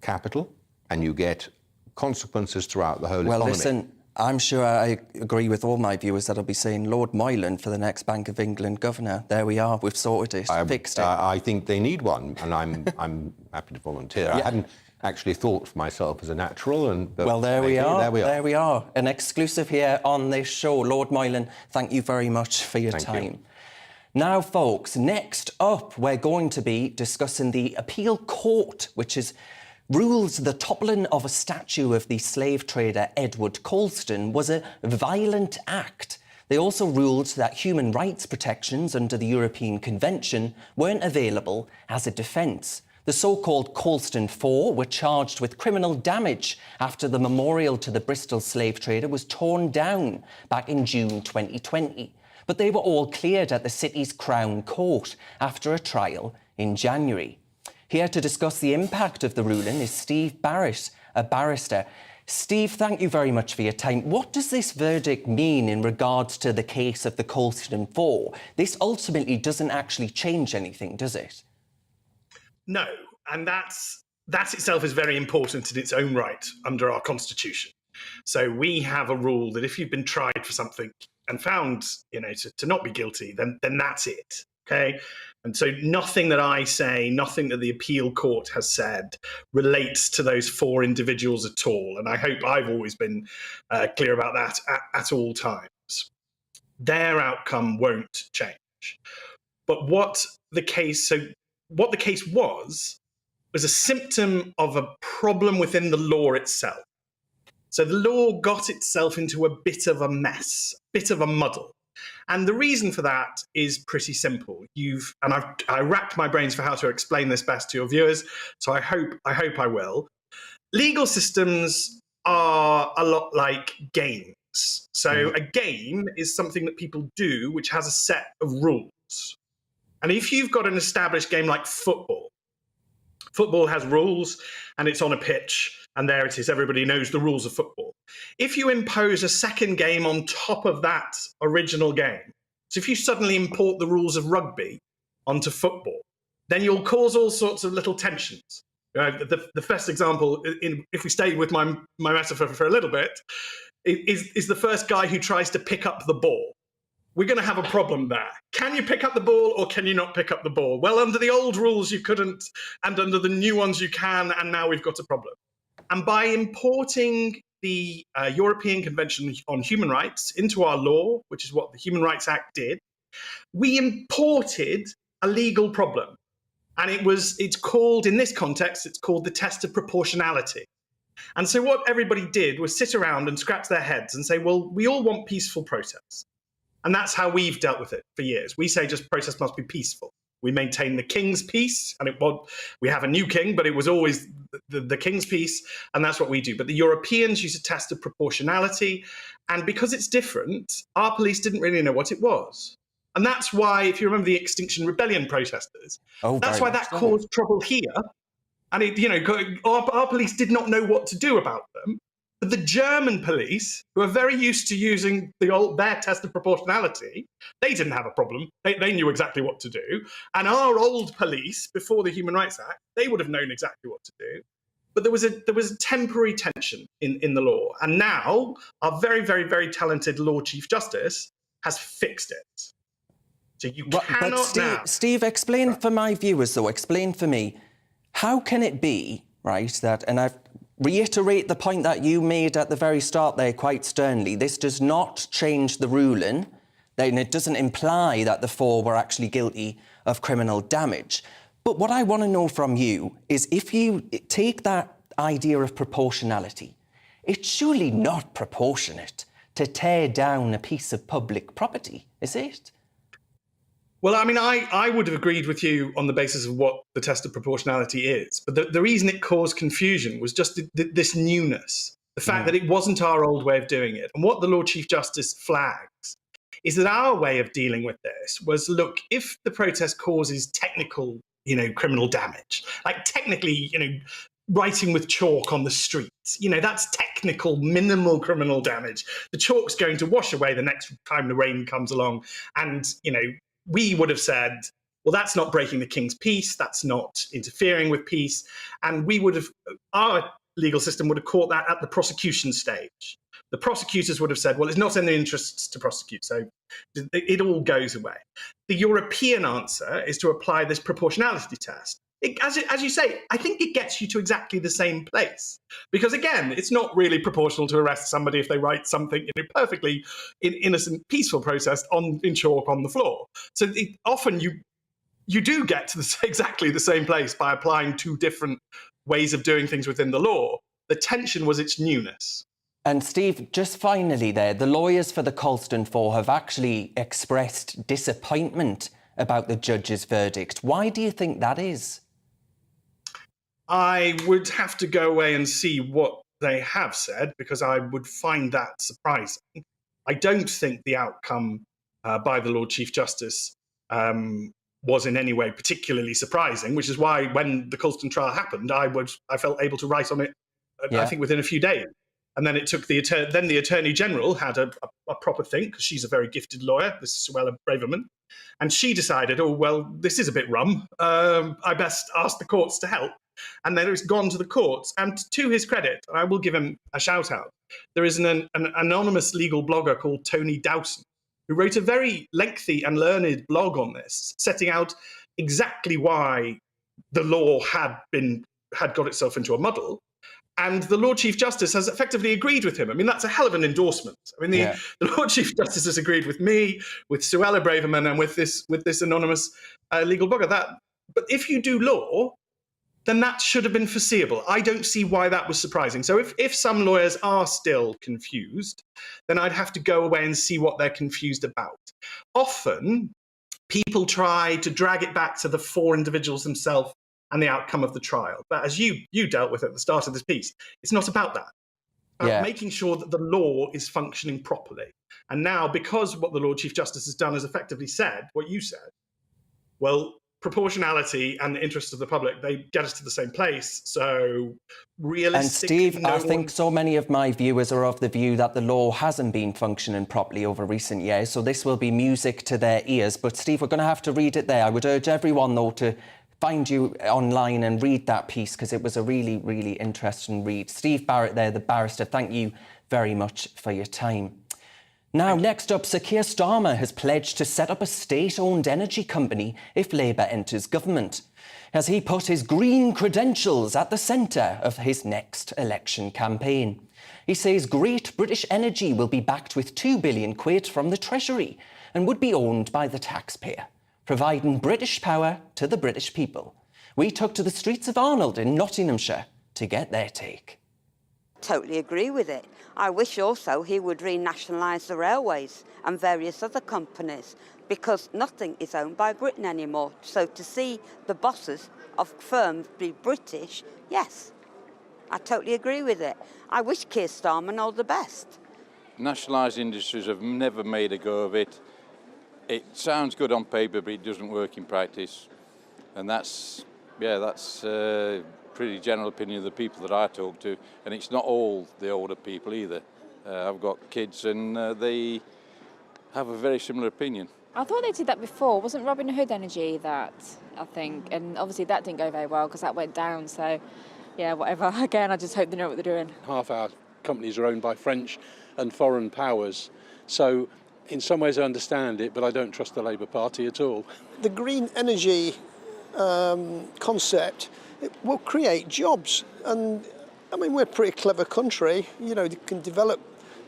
Speaker 19: capital, and you get consequences throughout the whole economy.
Speaker 12: Well, listen, I'm sure I agree with all my viewers that'll be saying Lord Moylan for the next Bank of England governor. There we are, we've sorted it, fixed it.
Speaker 19: I think they need one, and I'm happy to volunteer. I hadn't actually thought for myself as a natural.
Speaker 12: Well, there we are. An exclusive here on this show. Lord Moylan, thank you very much for your time. Now, folks, next up, we're going to be discussing the appeal court, which rules the toppling of a statue of the slave trader Edward Colston was a violent act. They also ruled that human rights protections under the European Convention weren't available as a defence. The so-called Colston Four were charged with criminal damage after the memorial to the Bristol slave trader was torn down back in June 2020. But they were all cleared at the city's Crown Court after a trial in January. Here to discuss the impact of the ruling is Steve Barrett, a barrister. Steve, thank you very much for your time. What does this verdict mean in regards to the case of the Colston Four? This ultimately doesn't actually change anything, does it?
Speaker 20: No, and that itself is very important in its own right under our constitution. So we have a rule that if you've been tried for something and found, to not be guilty, then that's it. Okay, and so nothing that I say, nothing that the appeal court has said relates to those four individuals at all. And I hope I've always been clear about that at all times. Their outcome won't change. But what the case was a symptom of a problem within the law itself. So the law got itself into a bit of a mess, a bit of a muddle. And the reason for that is pretty simple. I racked my brains for how to explain this best to your viewers, so I hope I will. Legal systems are a lot like games. So a game is something that people do which has a set of rules. And if you've got an established game like football has rules and it's on a pitch and there it is, everybody knows the rules of football. If you impose a second game on top of that original game, so if you suddenly import the rules of rugby onto football, then you'll cause all sorts of little tensions. The first example, if we stay with my metaphor for a little bit, is the first guy who tries to pick up the ball. We're going to have a problem there. Can you pick up the ball or can you not pick up the ball? Well, under the old rules, you couldn't, and under the new ones, you can, and now we've got a problem. And by importing the European Convention on Human Rights into our law, which is what the Human Rights Act did, we imported a legal problem. And it's called, in this context, it's called the test of proportionality. And so what everybody did was sit around and scratch their heads and say, well, we all want peaceful protests. And that's how we've dealt with it for years. We say just protest must be peaceful. We maintain the king's peace, and we have a new king, but it was always the king's peace, and that's what we do. But the Europeans use a test of proportionality, and because it's different, our police didn't really know what it was. And that's why, if you remember the Extinction Rebellion protesters, that's why that caused trouble here. And our police did not know what to do about them. But the German police, who are very used to using their test of proportionality, they didn't have a problem. They knew exactly what to do. And our old police, before the Human Rights Act, they would have known exactly what to do. But there was a temporary tension in the law. And now our very, very, very talented Lord Chief Justice has fixed it. So you cannot now...
Speaker 12: Steve, explain for my viewers, though, explain for me, how can it be, right, that, and I've reiterate the point that you made at the very start there quite sternly, this does not change the ruling then it doesn't imply that the 4 were actually guilty of criminal damage. But what I want to know from you is, if you take that idea of proportionality, it's surely not proportionate to tear down a piece of public property, is it?
Speaker 20: Well, I mean, I would have agreed with you on the basis of what the test of proportionality is. But the reason it caused confusion was just this newness, the fact that it wasn't our old way of doing it. And what the Lord Chief Justice flags is that our way of dealing with this was, look, if the protest causes technical, criminal damage, like technically, writing with chalk on the streets, that's technical, minimal criminal damage. The chalk's going to wash away the next time the rain comes along. And, we would have said, well, that's not breaking the king's peace. That's not interfering with peace. And our legal system would have caught that at the prosecution stage. The prosecutors would have said, well, it's not in their interests to prosecute, so it all goes away. The European answer is to apply this proportionality test. As you say, I think it gets you to exactly the same place. Because again, it's not really proportional to arrest somebody if they write something in a perfectly innocent, peaceful protest in chalk on the floor. So often you do get to exactly the same place by applying 2 different ways of doing things within the law. The tension was its newness.
Speaker 12: And Steve, just finally there, the lawyers for the Colston 4 have actually expressed disappointment about the judge's verdict. Why do you think that is?
Speaker 20: I would have to go away and see what they have said, because I would find that surprising. I don't think the outcome by the Lord Chief Justice was in any way particularly surprising, which is why when the Colston trial happened, I felt able to write on it, I think, within a few days. And then it took the Attorney General had a proper think, because she's a very gifted lawyer, this is Suella Braverman, and she decided, oh, well, this is a bit rum. I best ask the courts to help. And then it's gone to the courts. And to his credit, I will give him a shout out, there is an anonymous legal blogger called Tony Dowson, who wrote a very lengthy and learned blog on this, setting out exactly why the law had got itself into a muddle. And the Lord Chief Justice has effectively agreed with him. I mean, that's a hell of an endorsement. I mean, the Lord Chief Justice has agreed with me, with Suella Braverman, and with this anonymous legal blogger. But if you do law, then that should have been foreseeable. I don't see why that was surprising. So if some lawyers are still confused, then I'd have to go away and see what they're confused about. Often, people try to drag it back to the 4 individuals themselves and the outcome of the trial. But as you dealt with at the start of this piece, it's not about that. It's about making sure that the law is functioning properly. And now, because what the Lord Chief Justice has done is effectively said what you said, well, proportionality and the interests of the public, they get us to the same place. So realistically...
Speaker 12: And Steve, I think so many of my viewers are of the view that the law hasn't been functioning properly over recent years, so this will be music to their ears. But Steve, we're going to have to read it there. I would urge everyone, though, to find you online and read that piece, because it was a really, really interesting read. Steve Barrett there, the barrister, thank you very much for your time. Now, next up, Sir Keir Starmer has pledged to set up a state-owned energy company if Labour enters government, as he put his green credentials at the centre of his next election campaign. He says Great British Energy will be backed with £2 billion from the Treasury and would be owned by the taxpayer, providing British power to the British people. We took to the streets of Arnold in Nottinghamshire to get their take.
Speaker 21: Totally agree with it. I wish also he would renationalise the railways and various other companies, because nothing is owned by Britain anymore. So to see the bosses of firms be British, yes, I totally agree with it. I wish Keir Starmer all the best.
Speaker 22: Nationalised industries have never made a go of it. It sounds good on paper, but it doesn't work in practice. And that's pretty general opinion of the people that I talk to, and it's not all the older people either. I've got kids and they have a very similar opinion.
Speaker 23: I thought they did that before. Wasn't Robin Hood Energy that, I think, and obviously that didn't go very well because that went down, so yeah, whatever. Again, I just hope they know what they're doing.
Speaker 24: Half our companies are owned by French and foreign powers, so in some ways I understand it, but I don't trust the Labour Party at all.
Speaker 25: The green energy concept, it will create jobs, and I mean, we're a pretty clever country, you know, they can develop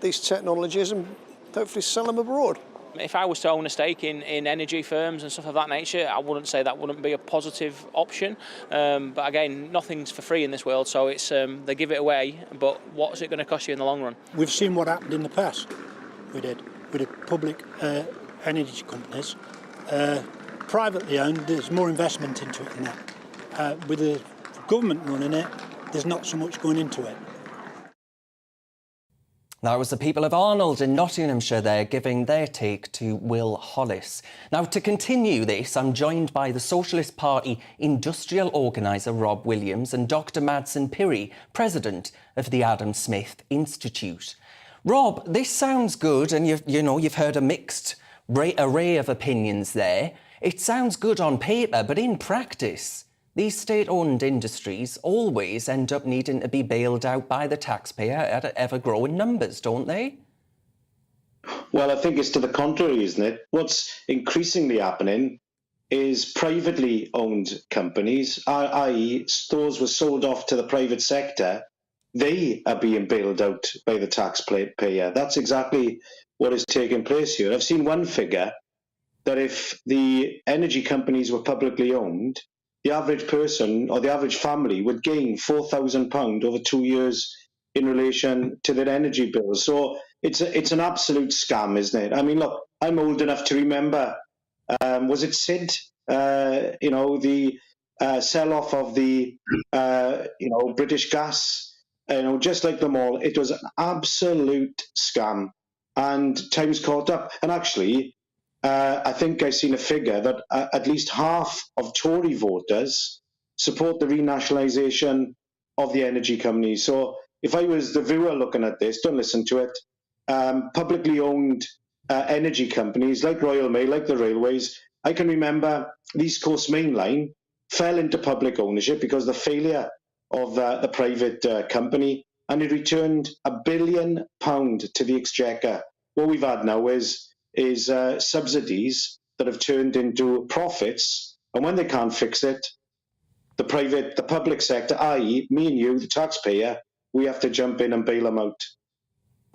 Speaker 25: these technologies and hopefully sell them abroad.
Speaker 6: If I was to own a stake in energy firms and stuff of that nature, I wouldn't say that wouldn't be a positive option. But again, nothing's for free in this world, so it's they give it away, but what's it going to cost you in the long run?
Speaker 13: We've seen what happened in the past with the public energy companies. Privately owned, there's more investment into it than that. With the government running it, there's not so much going into it.
Speaker 12: That was the people of Arnold in Nottinghamshire there giving their take to Will Hollis. Now, to continue this, I'm joined by the Socialist Party industrial organiser Rob Williams and Dr Madsen Pirri, president of the Adam Smith Institute. Rob, this sounds good, and you've heard a mixed array of opinions there. It sounds good on paper, but in practice, these state-owned industries always end up needing to be bailed out by the taxpayer at ever-growing numbers, don't they?
Speaker 14: Well, I think it's to the contrary, isn't it? What's increasingly happening is privately owned companies, i.e. stores were sold off to the private sector, they are being bailed out by the taxpayer. That's exactly what is taking place here. I've seen one figure that if the energy companies were publicly owned, the average person or the average family would gain £4,000 over 2 years in relation to their energy bills. So it's an absolute scam, isn't it? I mean, look, I'm old enough to remember, was it Sid? The sell-off of the, British Gas, just like them all. It was an absolute scam. And time's caught up. And actually, I think I've seen a figure that at least half of Tory voters support the renationalisation of the energy companies. So if I was the viewer looking at this, don't listen to it. Publicly owned energy companies like Royal Mail, like the railways, I can remember the East Coast Main Line fell into public ownership because of the failure of the private company, and it returned £1 billion to the exchequer. What we've had now is subsidies that have turned into profits, and when they can't fix it, the public sector, i.e. me and you, the taxpayer, we have to jump in and bail them out.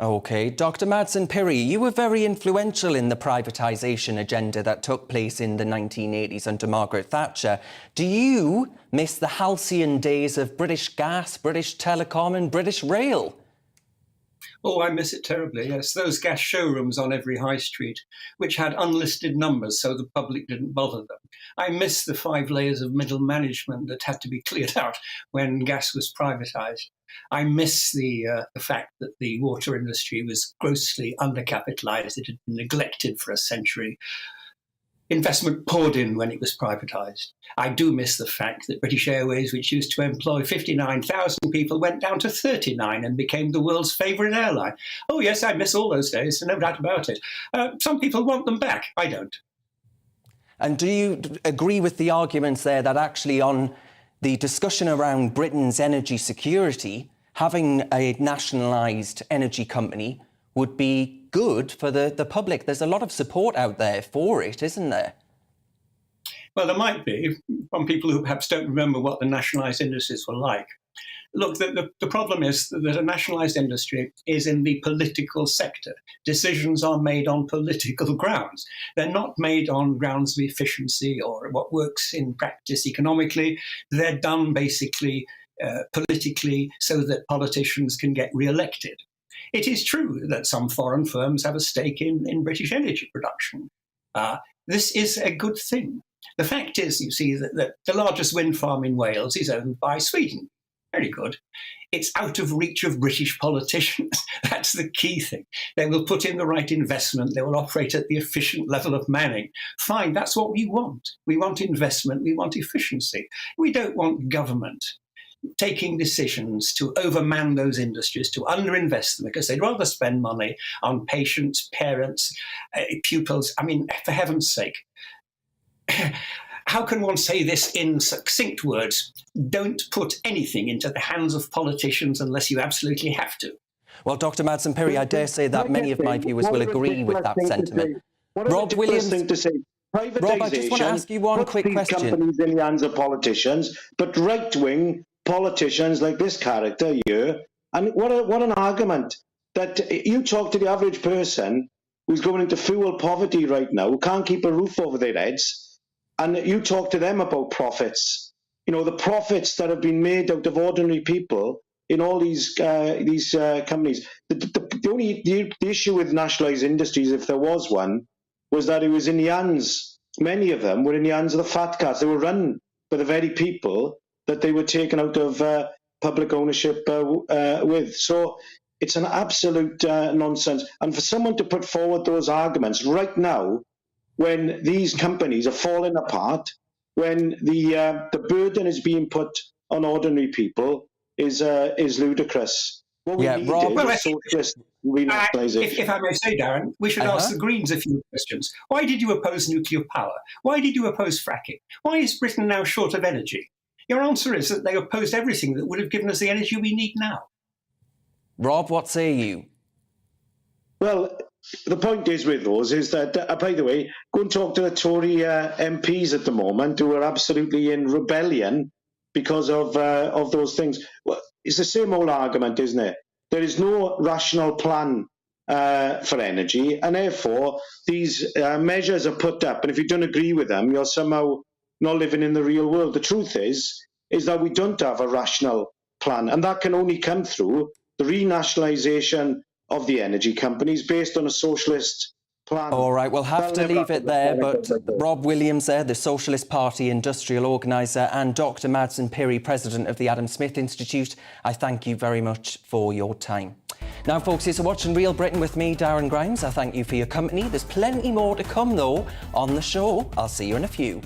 Speaker 12: OK. Dr Madsen Pirri, you were very influential in the privatisation agenda that took place in the 1980s under Margaret Thatcher. Do you miss the halcyon days of British Gas, British Telecom and British Rail?
Speaker 15: Oh, I miss it terribly, yes. Those gas showrooms on every high street, which had unlisted numbers so the public didn't bother them. I miss the 5 layers of middle management that had to be cleared out when gas was privatised. I miss the fact that the water industry was grossly undercapitalised. It had been neglected for a century. Investment poured in when it was privatised. I do miss the fact that British Airways, which used to employ 59,000 people, went down to 39 and became the world's favourite airline. Oh, yes, I miss all those days, no doubt about it. Some people want them back. I don't.
Speaker 12: And do you agree with the arguments there that actually on the discussion around Britain's energy security, having a nationalised energy company would be good for the public? There's a lot of support out there for it, isn't there?
Speaker 15: Well, there might be, from people who perhaps don't remember what the nationalised industries were like. Look, the problem is that a nationalised industry is in the political sector. Decisions are made on political grounds. They're not made on grounds of efficiency or what works in practice economically. They're done basically politically so that politicians can get re-elected. It is true that some foreign firms have a stake in British energy production. This is a good thing. The fact is, you see, that the largest wind farm in Wales is owned by Sweden. Very good. It's out of reach of British politicians. That's the key thing. They will put in the right investment. They will operate at the efficient level of manning. Fine, that's what we want. We want investment. We want efficiency. We don't want government taking decisions to overman those industries, to underinvest them, because they'd rather spend money on patients, parents, pupils. I mean, for heaven's sake. How can one say this in succinct words? Don't put anything into the hands of politicians unless you absolutely have to.
Speaker 12: Well, Dr Madsen Pirri, I dare say that many of my viewers will agree with that sentiment.
Speaker 14: Rob Williams, thing to say.
Speaker 12: Rob, I just want to ask you one quick question.
Speaker 14: Companies in the hands of politicians, but right-wing politicians like this character here, and what an argument that you talk to the average person, who's going into fuel poverty right now, who can't keep a roof over their heads, and you talk to them about profits. You know, the profits that have been made out of ordinary people in all these companies. The issue with nationalised industries, if there was one, was that it was in the hands, many of them were in the hands of the fat cats. They were run by the very people that they were taken out of public ownership with. So it's an absolute nonsense. And for someone to put forward those arguments right now, when these companies are falling apart, when the burden is being put on ordinary people, is ludicrous. What we need is socialist renationalisation.
Speaker 15: If I may say, Darren, we should ask the Greens a few questions. Why did you oppose nuclear power? Why did you oppose fracking? Why is Britain now short of energy? Your answer is that they opposed everything that would have given us the energy we need now.
Speaker 12: Rob, what say you?
Speaker 14: Well, the point is with those is that, by the way, go and talk to the Tory MPs at the moment who are absolutely in rebellion because of those things. Well, it's the same old argument, isn't it? There is no rational plan for energy, and therefore these measures are put up. And if you don't agree with them, you're somehow not living in the real world. The truth is that we don't have a rational plan, and that can only come through the renationalisation of the energy companies based on a socialist plan.
Speaker 12: All right, we'll have to leave it there, but Rob Williams there, the Socialist Party industrial organiser, and Dr Madsen Piri, President of the Adam Smith Institute, I thank you very much for your time. Now, folks, you're watching Real Britain with me, Darren Grimes. I thank you for your company. There's plenty more to come, though, on the show. I'll see you in a few.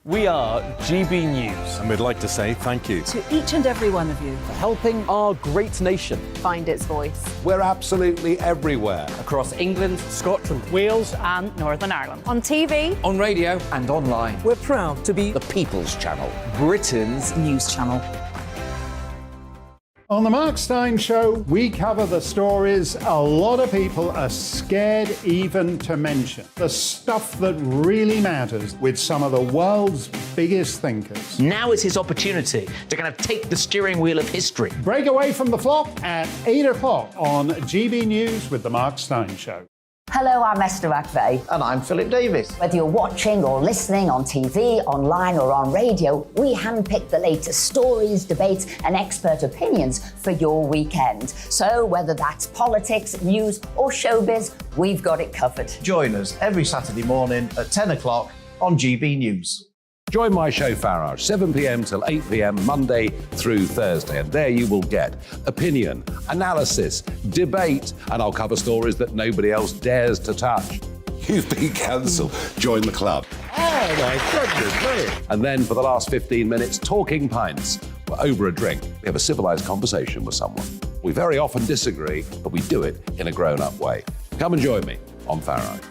Speaker 2: We are GB News.
Speaker 3: And we'd like to say thank you
Speaker 4: To each and every one of you.
Speaker 1: for helping our great nation
Speaker 5: find its voice.
Speaker 3: We're absolutely everywhere.
Speaker 1: across England, Scotland,
Speaker 5: Wales and Northern Ireland. On TV,
Speaker 18: On radio and online.
Speaker 1: we're proud to be
Speaker 18: The People's Channel.
Speaker 1: Britain's
Speaker 5: news channel.
Speaker 7: On the Mark Steyn Show, we cover the stories a lot of people are scared even to mention. The stuff that really matters with some of the world's biggest thinkers.
Speaker 18: Now is his opportunity to kind of take the steering wheel of history.
Speaker 7: Break away from the flock at 8 o'clock on GB News with the Mark Steyn Show.
Speaker 9: Hello, I'm Esther McVeigh.
Speaker 10: And I'm Philip Davis.
Speaker 9: Whether you're watching or listening on TV, online or on radio, we handpick the latest stories, debates and expert opinions for your weekend. So whether that's politics, news or showbiz, we've got it covered.
Speaker 10: Join us every Saturday morning at 10 o'clock on GB News.
Speaker 11: Join my show Farage, 7 p.m. till 8 p.m. Monday through Thursday, and there you will get opinion, analysis, debate, and I'll cover stories that nobody else dares to touch.
Speaker 3: You've been cancelled. Join the club.
Speaker 11: Oh my goodness me! And then for the last 15 minutes, talking pints over a drink. We have a civilised conversation with someone. We very often disagree, but we do it in a grown-up way. Come and join me on Farage.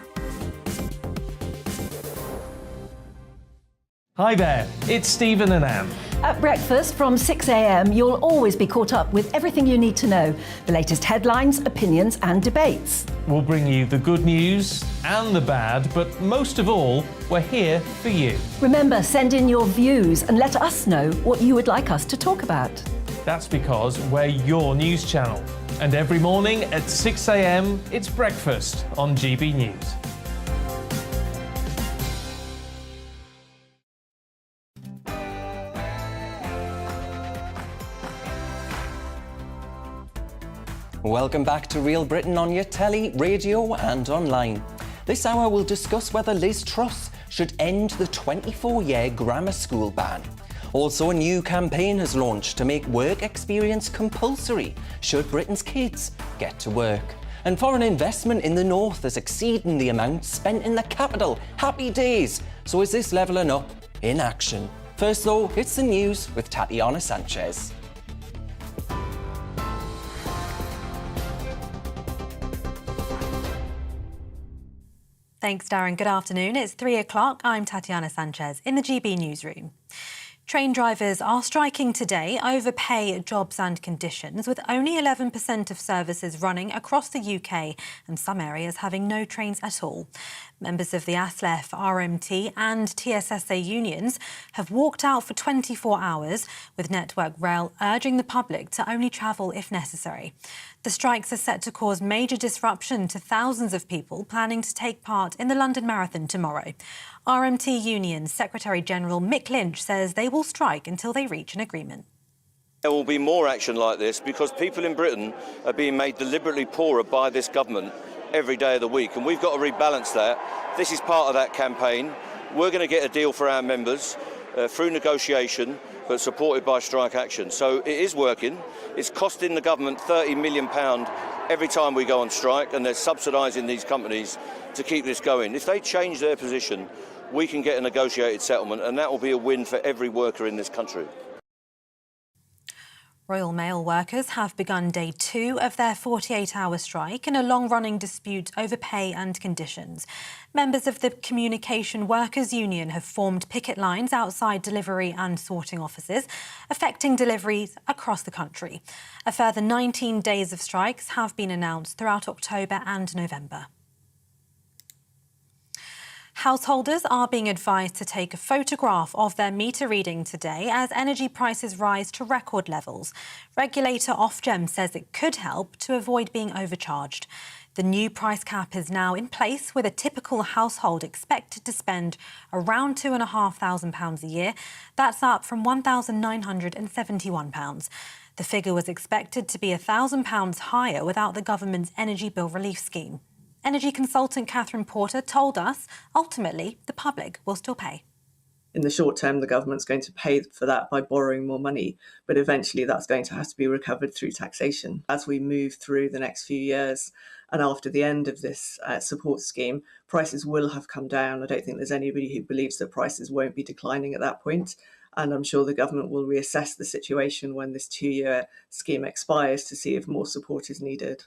Speaker 2: Hi there, it's Stephen and Anne.
Speaker 4: At breakfast from 6 a.m, you'll always be caught up with everything you need to know, the latest headlines, opinions and debates.
Speaker 2: We'll bring you the good news and the bad, but most of all, we're here for you.
Speaker 4: Remember, send in your views and let us know what you would like us to talk about.
Speaker 2: That's because we're your news channel. And every morning at 6 a.m, it's breakfast on GB News.
Speaker 12: Welcome back to Real Britain on your telly, radio and online. This hour we'll discuss whether Liz Truss should end the 24-year grammar school ban. Also, a new campaign has launched to make work experience compulsory should Britain's kids get to work. And foreign investment in the north is exceeding the amount spent in the capital. Happy days! So is this levelling up in action? First though, it's the news with Tatiana Sanchez.
Speaker 8: Thanks, Darren. Good afternoon. It's 3 o'clock. I'm Tatiana Sanchez in the GB newsroom. Train drivers are striking today over pay, jobs and conditions, with only 11% of services running across the UK and some areas having no trains at all. Members of the ASLEF, RMT and TSSA unions have walked out for 24 hours, with Network Rail urging the public to only travel if necessary. The strikes are set to cause major disruption to thousands of people planning to take part in the London Marathon tomorrow. RMT Union Secretary-General Mick Lynch says they will strike until they reach an agreement.
Speaker 16: There will be more action like this because people in Britain are being made deliberately poorer by this government every day of the week, and we've got to rebalance that. This is part of that campaign. We're going to get a deal for our members through negotiation, but supported by strike action. So it is working. It's costing the government £30 million every time we go on strike, and they're subsidising these companies to keep this going. If they change their position, we can get a negotiated settlement, and that will be a win for every worker in this country.
Speaker 8: Royal Mail workers have begun day 2 of their 48-hour strike in a long-running dispute over pay and conditions. Members of the Communication Workers Union have formed picket lines outside delivery and sorting offices, affecting deliveries across the country. A further 19 days of strikes have been announced throughout October and November. Householders are being advised to take a photograph of their meter reading today as energy prices rise to record levels. Regulator Ofgem says it could help to avoid being overcharged. The new price cap is now in place, with a typical household expected to spend around £2,500 a year. That's up from £1,971. The figure was expected to be £1,000 higher without the government's energy bill relief scheme. Energy consultant Catherine Porter told us, ultimately, the public will still pay.
Speaker 17: In the short term, the government's going to pay for that by borrowing more money, but eventually that's going to have to be recovered through taxation. As we move through the next few years and after the end of this support scheme, prices will have come down. I don't think there's anybody who believes that prices won't be declining at that point. And I'm sure the government will reassess the situation when this 2-year scheme expires to see if more support is needed.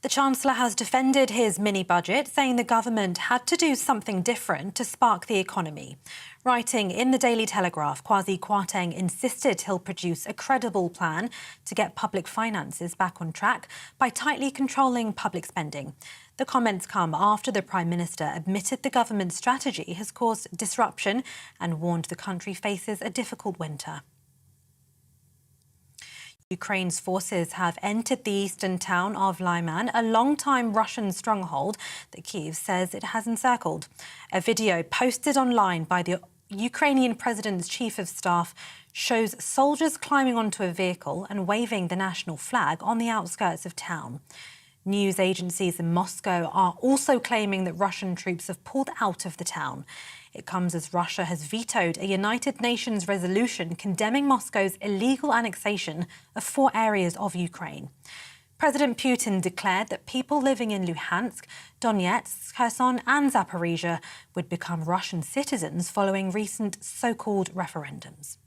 Speaker 8: The Chancellor has defended his mini-budget, saying the government had to do something different to spark the economy. Writing in the Daily Telegraph, Kwasi Kwarteng insisted he'll produce a credible plan to get public finances back on track by tightly controlling public spending. The comments come after the Prime Minister admitted the government's strategy has caused disruption and warned the country faces a difficult winter. Ukraine's forces have entered the eastern town of Lyman, a long-time Russian stronghold that Kyiv says it has encircled. A video posted online by the Ukrainian president's chief of staff shows soldiers climbing onto a vehicle and waving the national flag on the outskirts of town. News agencies in Moscow are also claiming that Russian troops have pulled out of the town. It comes as Russia has vetoed a United Nations resolution condemning Moscow's illegal annexation of 4 areas of Ukraine. President Putin declared that people living in Luhansk, Donetsk, Kherson and Zaporizhia would become Russian citizens following recent so-called referendums.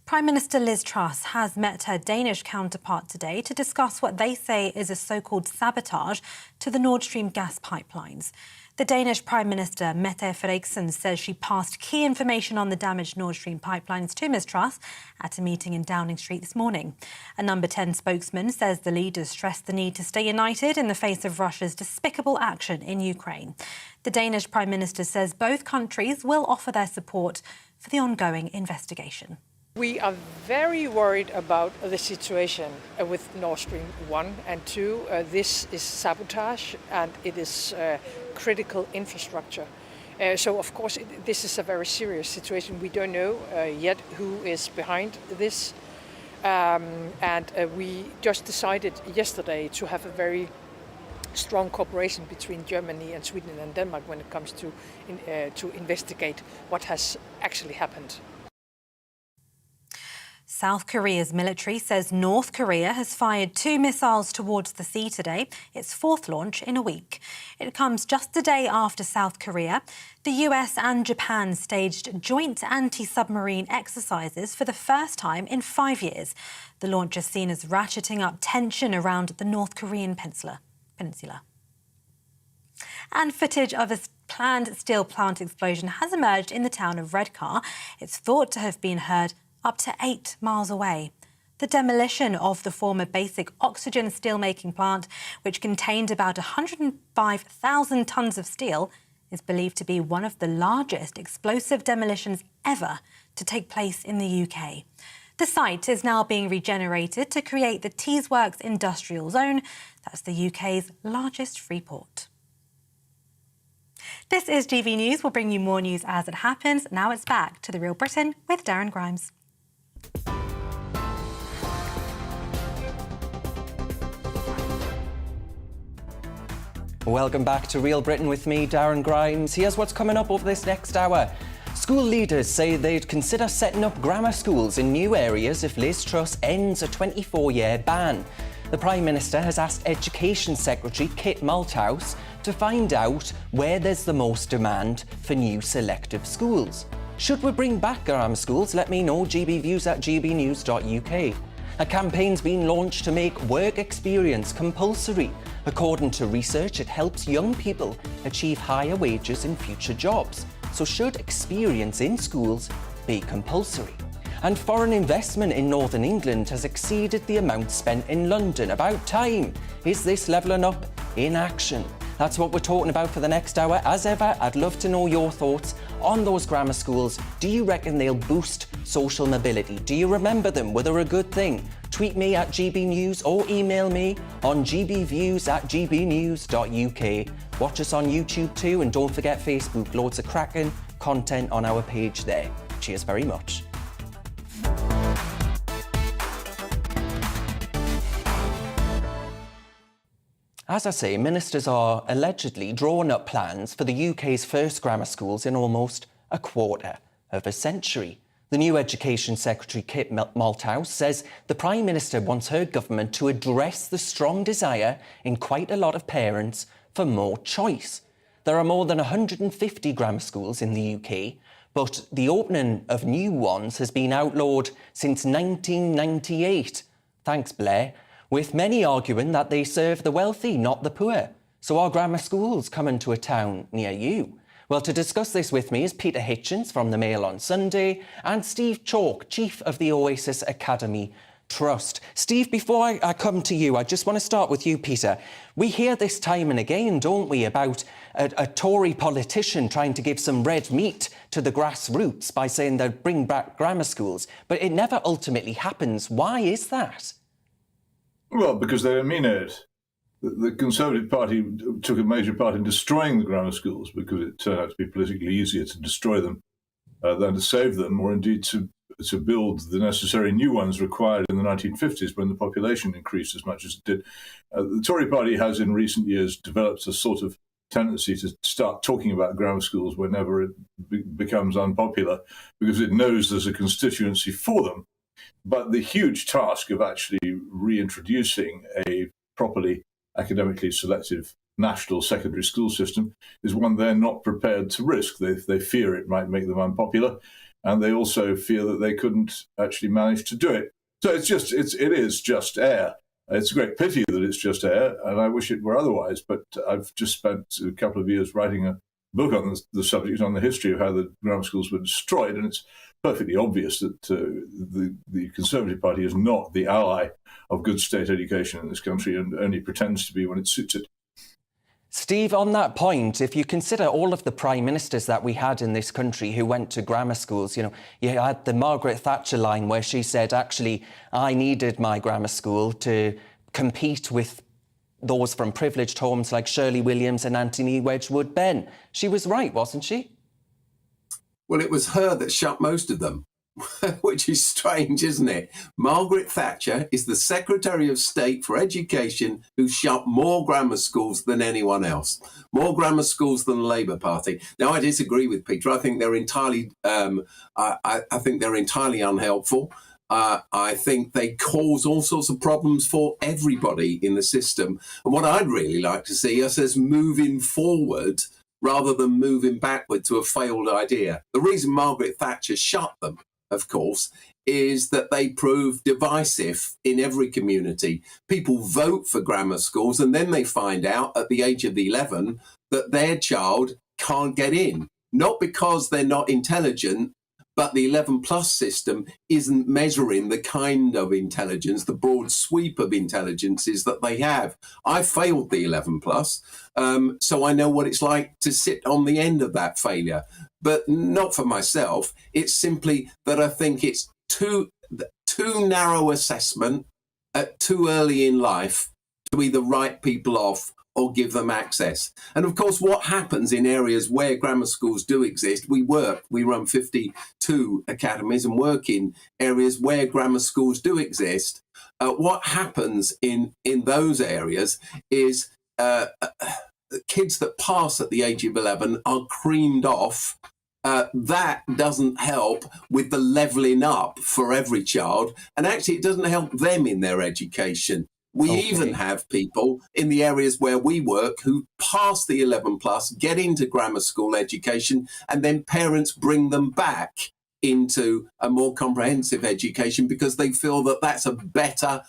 Speaker 8: Prime Minister Liz Truss has met her Danish counterpart today to discuss what they say is a so-called sabotage to the Nord Stream gas pipelines. The Danish Prime Minister, Mette Frederiksen, says she passed key information on the damaged Nord Stream pipelines to Ms Truss at a meeting in Downing Street this morning. A Number 10 spokesman says the leaders stressed the need to stay united in the face of Russia's despicable action in Ukraine. The Danish Prime Minister says both countries will offer their support for the ongoing investigation.
Speaker 19: We are very worried about the situation with Nord Stream 1 and 2. This is sabotage and it is critical infrastructure. So, of course, this is a very serious situation. We don't know yet who is behind this. And we just decided yesterday to have a very strong cooperation between Germany and Sweden and Denmark when it comes to investigate what has actually happened.
Speaker 8: South Korea's military says North Korea has fired 2 missiles towards the sea today, its 4th launch in a week. It comes just a day after South Korea. The US and Japan staged joint anti-submarine exercises for the first time in 5 years. The launch is seen as ratcheting up tension around the North Korean peninsula. And footage of a planned steel plant explosion has emerged in the town of Redcar. It's thought to have been heard up to 8 miles away. The demolition of the former Basic Oxygen steelmaking plant, which contained about 105,000 tonnes of steel, is believed to be one of the largest explosive demolitions ever to take place in the UK. The site is now being regenerated to create the Teesworks Industrial Zone. That's the UK's largest free port. This is GB News. We'll bring you more news as it happens. Now it's back to The Real Britain with Darren Grimes.
Speaker 12: Welcome back to Real Britain with me, Darren Grimes. Here's what's coming up over this next hour. School leaders say they'd consider setting up grammar schools in new areas if Liz Truss ends a 24-year ban. The Prime Minister has asked Education Secretary Kit Malthouse to find out where there's the most demand for new selective schools. Should we bring back grammar schools? Let me know, gbviews@gbnews.uk. A campaign's been launched to make work experience compulsory. According to research, it helps young people achieve higher wages in future jobs. So should experience in schools be compulsory? And foreign investment in Northern England has exceeded the amount spent in London. About time. Is this levelling up in action? That's what we're talking about for the next hour. As ever, I'd love to know your thoughts on those grammar schools. Do you reckon they'll boost social mobility? Do you remember them? Were they a good thing? Tweet me at GBNews or email me on gbviews@gbnews.uk. Watch us on YouTube too, and don't forget Facebook. Loads of cracking content on our page there. Cheers very much. As I say, ministers are allegedly drawing up plans for the UK's first grammar schools in almost a quarter of a century. The new Education Secretary, Kit Malthouse, says the Prime Minister wants her government to address the strong desire in quite a lot of parents for more choice. There are more than 150 grammar schools in the UK, but the opening of new ones has been outlawed since 1998. Thanks, Blair. With many arguing that they serve the wealthy, not the poor. So are grammar schools coming to a town near you? Well, to discuss this with me is Peter Hitchens from the Mail on Sunday and Steve Chalk, Chief of the Oasis Academy Trust. Steve, before I come to you, I just want to start with you, Peter. We hear this time and again, don't we, about a Tory politician trying to give some red meat to the grassroots by saying they'll bring back grammar schools, but it never ultimately happens. Why is that?
Speaker 20: Well, because they don't mean it. The Conservative Party took a major part in destroying the grammar schools because it turned out to be politically easier to destroy them than to save them, or indeed to build the necessary new ones required in the 1950s when the population increased as much as it did. The Tory Party has in recent years developed a sort of tendency to start talking about grammar schools whenever it becomes unpopular because it knows there's a constituency for them. But the huge task of actually reintroducing a properly academically selective national secondary school system is one they're not prepared to risk. They fear it might make them unpopular, and they also fear that they couldn't actually manage to do it. So it is just air. It's a great pity that it's just air, and I wish it were otherwise. But I've just spent a couple of years writing a book on the subject, on the history of how the grammar schools were destroyed, and it's perfectly obvious that the Conservative Party is not the ally of good state education in this country and only pretends to be when it suits it.
Speaker 12: Steve, on that point, if you consider all of the prime ministers that we had in this country who went to grammar schools, you had the Margaret Thatcher line where she said, actually, I needed my grammar school to compete with those from privileged homes like Shirley Williams and Anthony Wedgwood Benn. She was right, wasn't she?
Speaker 21: Well, it was her that shut most of them, which is strange, isn't it? Margaret Thatcher is the Secretary of State for Education who shut more grammar schools than anyone else, more grammar schools than the Labour Party. Now, I disagree with Peter. I think they're entirely, I think they're entirely unhelpful. I think they cause all sorts of problems for everybody in the system. And what I'd really like to see us as moving forward rather than moving backward to a failed idea. The reason Margaret Thatcher shut them, of course, is that they prove divisive in every community. People vote for grammar schools and then they find out at the age of 11 that their child can't get in. Not because they're not intelligent, but the 11 plus system isn't measuring the kind of intelligence, the broad sweep of intelligences that they have. I failed the 11 plus, so I know what it's like to sit on the end of that failure, but not for myself. It's simply that I think it's too narrow assessment at too early in life to either write people off or give them access. And of course, what happens in areas where grammar schools do exist, we run 52 academies and work in areas where grammar schools do exist. What happens in those areas is kids that pass at the age of 11 are creamed off. That doesn't help with the levelling up for every child. And actually, it doesn't help them in their education. We even have people in the areas where we work who pass the 11 plus, get into grammar school education, and then parents bring them back into a more comprehensive education because they feel that that's a better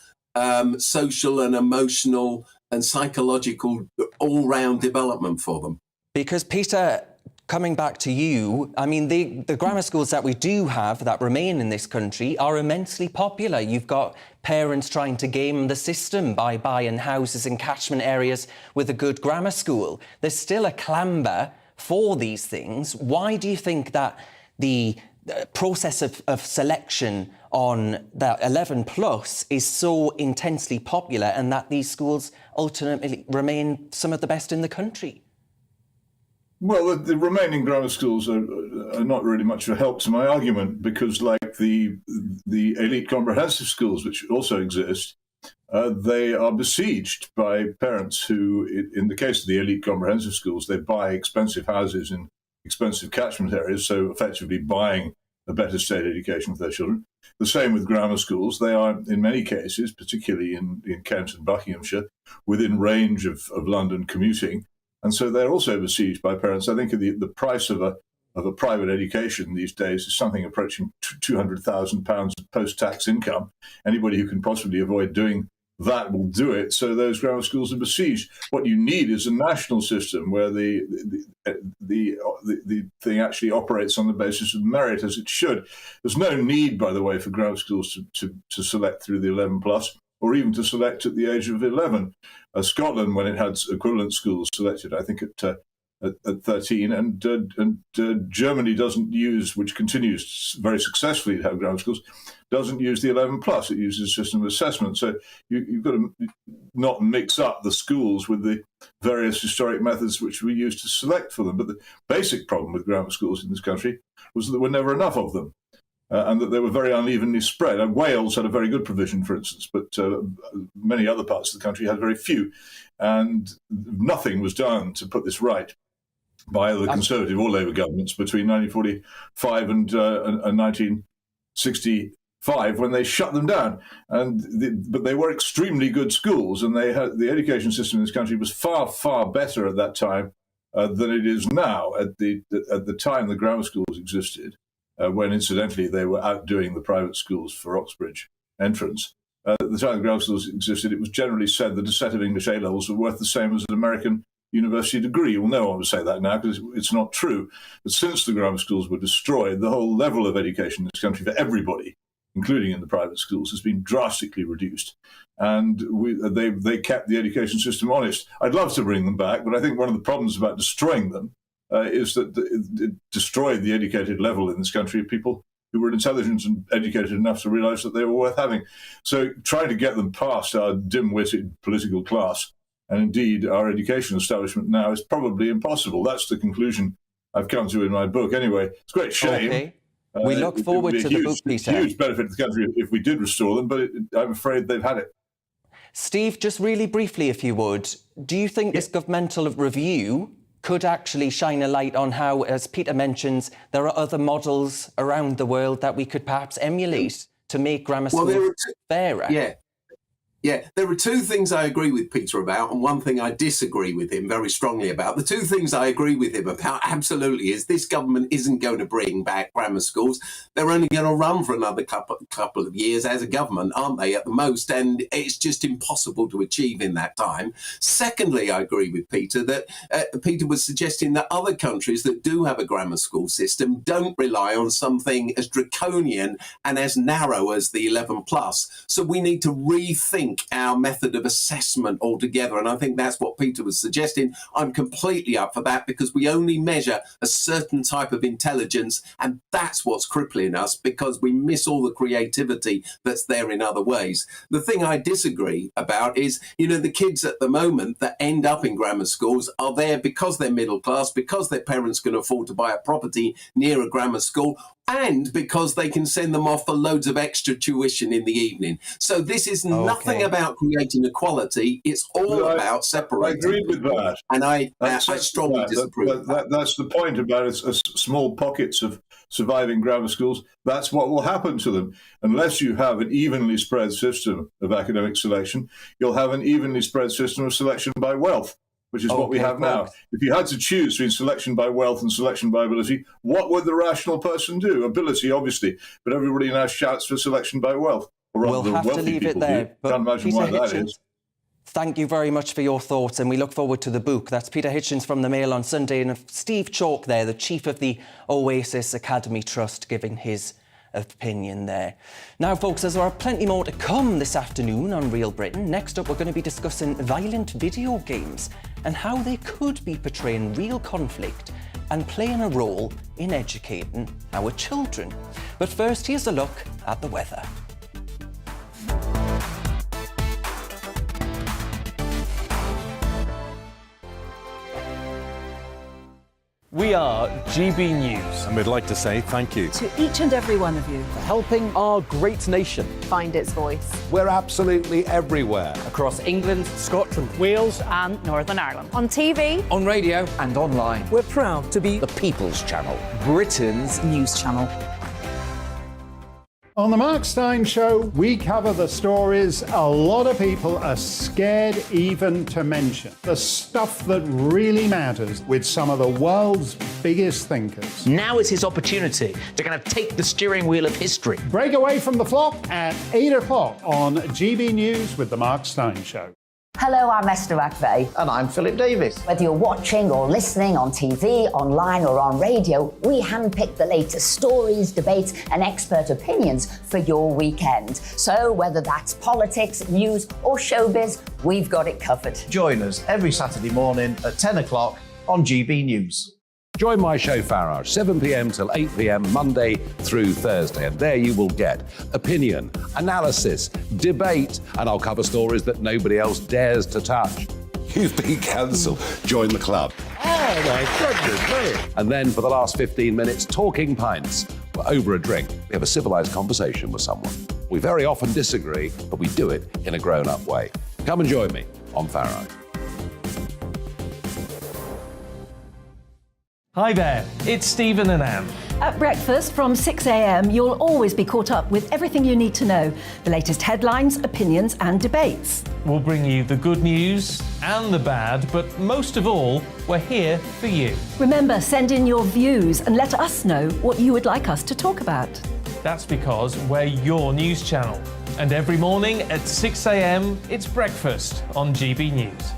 Speaker 21: social and emotional and psychological all-round development for them.
Speaker 12: Because, Peter, coming back to you, I mean, the grammar schools that we do have that remain in this country are immensely popular. You've got parents trying to game the system by buying houses in catchment areas with a good grammar school. There's still a clamber for these things. Why do you think that the process of selection on that 11 plus is so intensely popular and that these schools ultimately remain some of the best in the country?
Speaker 20: Well, the remaining grammar schools are not really much of a help to my argument because, like the elite comprehensive schools, which also exist, they are besieged by parents who, in the case of the elite comprehensive schools, they buy expensive houses in expensive catchment areas, so effectively buying a better state education for their children. The same with grammar schools. They are, in many cases, particularly in Kent and Buckinghamshire, within range of London commuting. And so they're also besieged by parents. I think the price of a private education these days is something approaching £200,000 post-tax income. Anybody who can possibly avoid doing that will do it. So those grammar schools are besieged. What you need is a national system where the thing actually operates on the basis of merit, as it should. There's no need, by the way, for grammar schools to select through the 11 plus. Or even to select at the age of 11. Scotland, when it had equivalent schools, selected, I think, at 13, and Germany doesn't use, which continues very successfully to have grammar schools, doesn't use the 11 plus. It uses a system of assessment. So you've got to not mix up the schools with the various historic methods which we use to select for them. But the basic problem with grammar schools in this country was that there were never enough of them. And that they were very unevenly spread. And Wales had a very good provision, for instance, but many other parts of the country had very few. And nothing was done to put this right by the Conservative or Labour governments between 1945 and 1965, when they shut them down. But they were extremely good schools, and they had the education system in this country was far, far better at that time than it is now. At the time the grammar schools existed, when incidentally they were outdoing the private schools for Oxbridge entrance. At the time the grammar schools existed, it was generally said that a set of English A-levels were worth the same as an American university degree. Well, no one would say that now because it's not true. But since the grammar schools were destroyed, the whole level of education in this country for everybody, including in the private schools, has been drastically reduced. And they kept the education system honest. I'd love to bring them back, but I think one of the problems about destroying them is that it destroyed the educated level in this country of people who were intelligent and educated enough to realise that they were worth having. So trying to get them past our dim-witted political class, and indeed our education establishment now, is probably impossible. That's the conclusion I've come to in my book. Anyway, it's a great shame.
Speaker 12: Okay. We look forward to the book, Peter.
Speaker 20: Huge benefit to the country if we did restore them, but I'm afraid they've had it.
Speaker 12: Steve, just really briefly, if you would, do you think this governmental review could actually shine a light on how, as Peter mentions, there are other models around the world that we could perhaps emulate to make grammar schools fairer?
Speaker 21: Yeah, there are two things I agree with Peter about and one thing I disagree with him very strongly about. The two things I agree with him about absolutely is this government isn't going to bring back grammar schools. They're only going to run for another couple of years as a government, aren't they, at the most? And it's just impossible to achieve in that time. Secondly, I agree with Peter that Peter was suggesting that other countries that do have a grammar school system don't rely on something as draconian and as narrow as the 11 plus. So we need to rethink our method of assessment altogether. And I think that's what Peter was suggesting. I'm completely up for that because we only measure a certain type of intelligence, and that's what's crippling us because we miss all the creativity that's there in other ways. The thing I disagree about is, the kids at the moment that end up in grammar schools are there because they're middle class, because their parents can afford to buy a property near a grammar school, and because they can send them off for loads of extra tuition in the evening. So this is nothing about creating equality. It's all about separating.
Speaker 20: I agree with that.
Speaker 21: And I strongly disapprove.
Speaker 20: That's the point about it's small pockets of surviving grammar schools. That's what will happen to them. Unless you have an evenly spread system of academic selection, you'll have an evenly spread system of selection by wealth, which is what we have now. If you had to choose between selection by wealth and selection by ability, what would the rational person do? Ability, obviously, but everybody now shouts for selection by wealth. Or rather,
Speaker 12: we'll have to leave it there.
Speaker 20: Can't imagine why that is.
Speaker 12: Thank you very much for your thoughts, and we look forward to the book. That's Peter Hitchens from the Mail on Sunday, and Steve Chalk there, the chief of the Oasis Academy Trust, giving his opinion there. Now, folks, as there are plenty more to come this afternoon on Real Britain, next up we're going to be discussing violent video games and how they could be portraying real conflict and playing a role in educating our children. But first, here's a look at the weather.
Speaker 2: We are GB News.
Speaker 3: And we'd like to say thank you
Speaker 4: To each and every one of you.
Speaker 1: For helping our great nation.
Speaker 5: Find its voice.
Speaker 3: We're absolutely everywhere.
Speaker 1: Across England, Scotland,
Speaker 5: Wales and Northern Ireland. On TV,
Speaker 1: on radio
Speaker 18: And online.
Speaker 1: we're proud to be
Speaker 18: The People's Channel.
Speaker 1: Britain's
Speaker 5: news channel.
Speaker 7: On the Mark Steyn Show, we cover the stories a lot of people are scared even to mention. The stuff that really matters with some of the world's biggest thinkers.
Speaker 18: Now is his opportunity to kind of take the steering wheel of history.
Speaker 7: Break away from the flop at 8 o'clock on GB News with the Mark Steyn Show.
Speaker 9: Hello, I'm Esther McVeigh.
Speaker 10: And I'm Philip Davis.
Speaker 9: Whether you're watching or listening on TV, online or on radio, we handpick the latest stories, debates and expert opinions for your weekend. So whether that's politics, news or showbiz, we've got it covered.
Speaker 10: Join us every Saturday morning at 10 o'clock on GB News.
Speaker 11: Join my show Farage, 7 p.m. till 8 p.m. Monday through Thursday. And there you will get opinion, analysis, debate, and I'll cover stories that nobody else dares to touch.
Speaker 3: You've been cancelled. Join the club.
Speaker 11: Oh, my goodness me. And then for the last 15 minutes, talking pints. Over a drink, we have a civilised conversation with someone. We very often disagree, but we do it in a grown-up way. Come and join me on Farage.
Speaker 2: Hi there, it's Stephen and Anne.
Speaker 4: At breakfast from 6 a.m, you'll always be caught up with everything you need to know, the latest headlines, opinions and debates.
Speaker 2: We'll bring you the good news and the bad, but most of all, we're here for you.
Speaker 4: Remember, send in your views and let us know what you would like us to talk about.
Speaker 2: That's because we're your news channel. And every morning at 6 a.m, it's breakfast on GB News.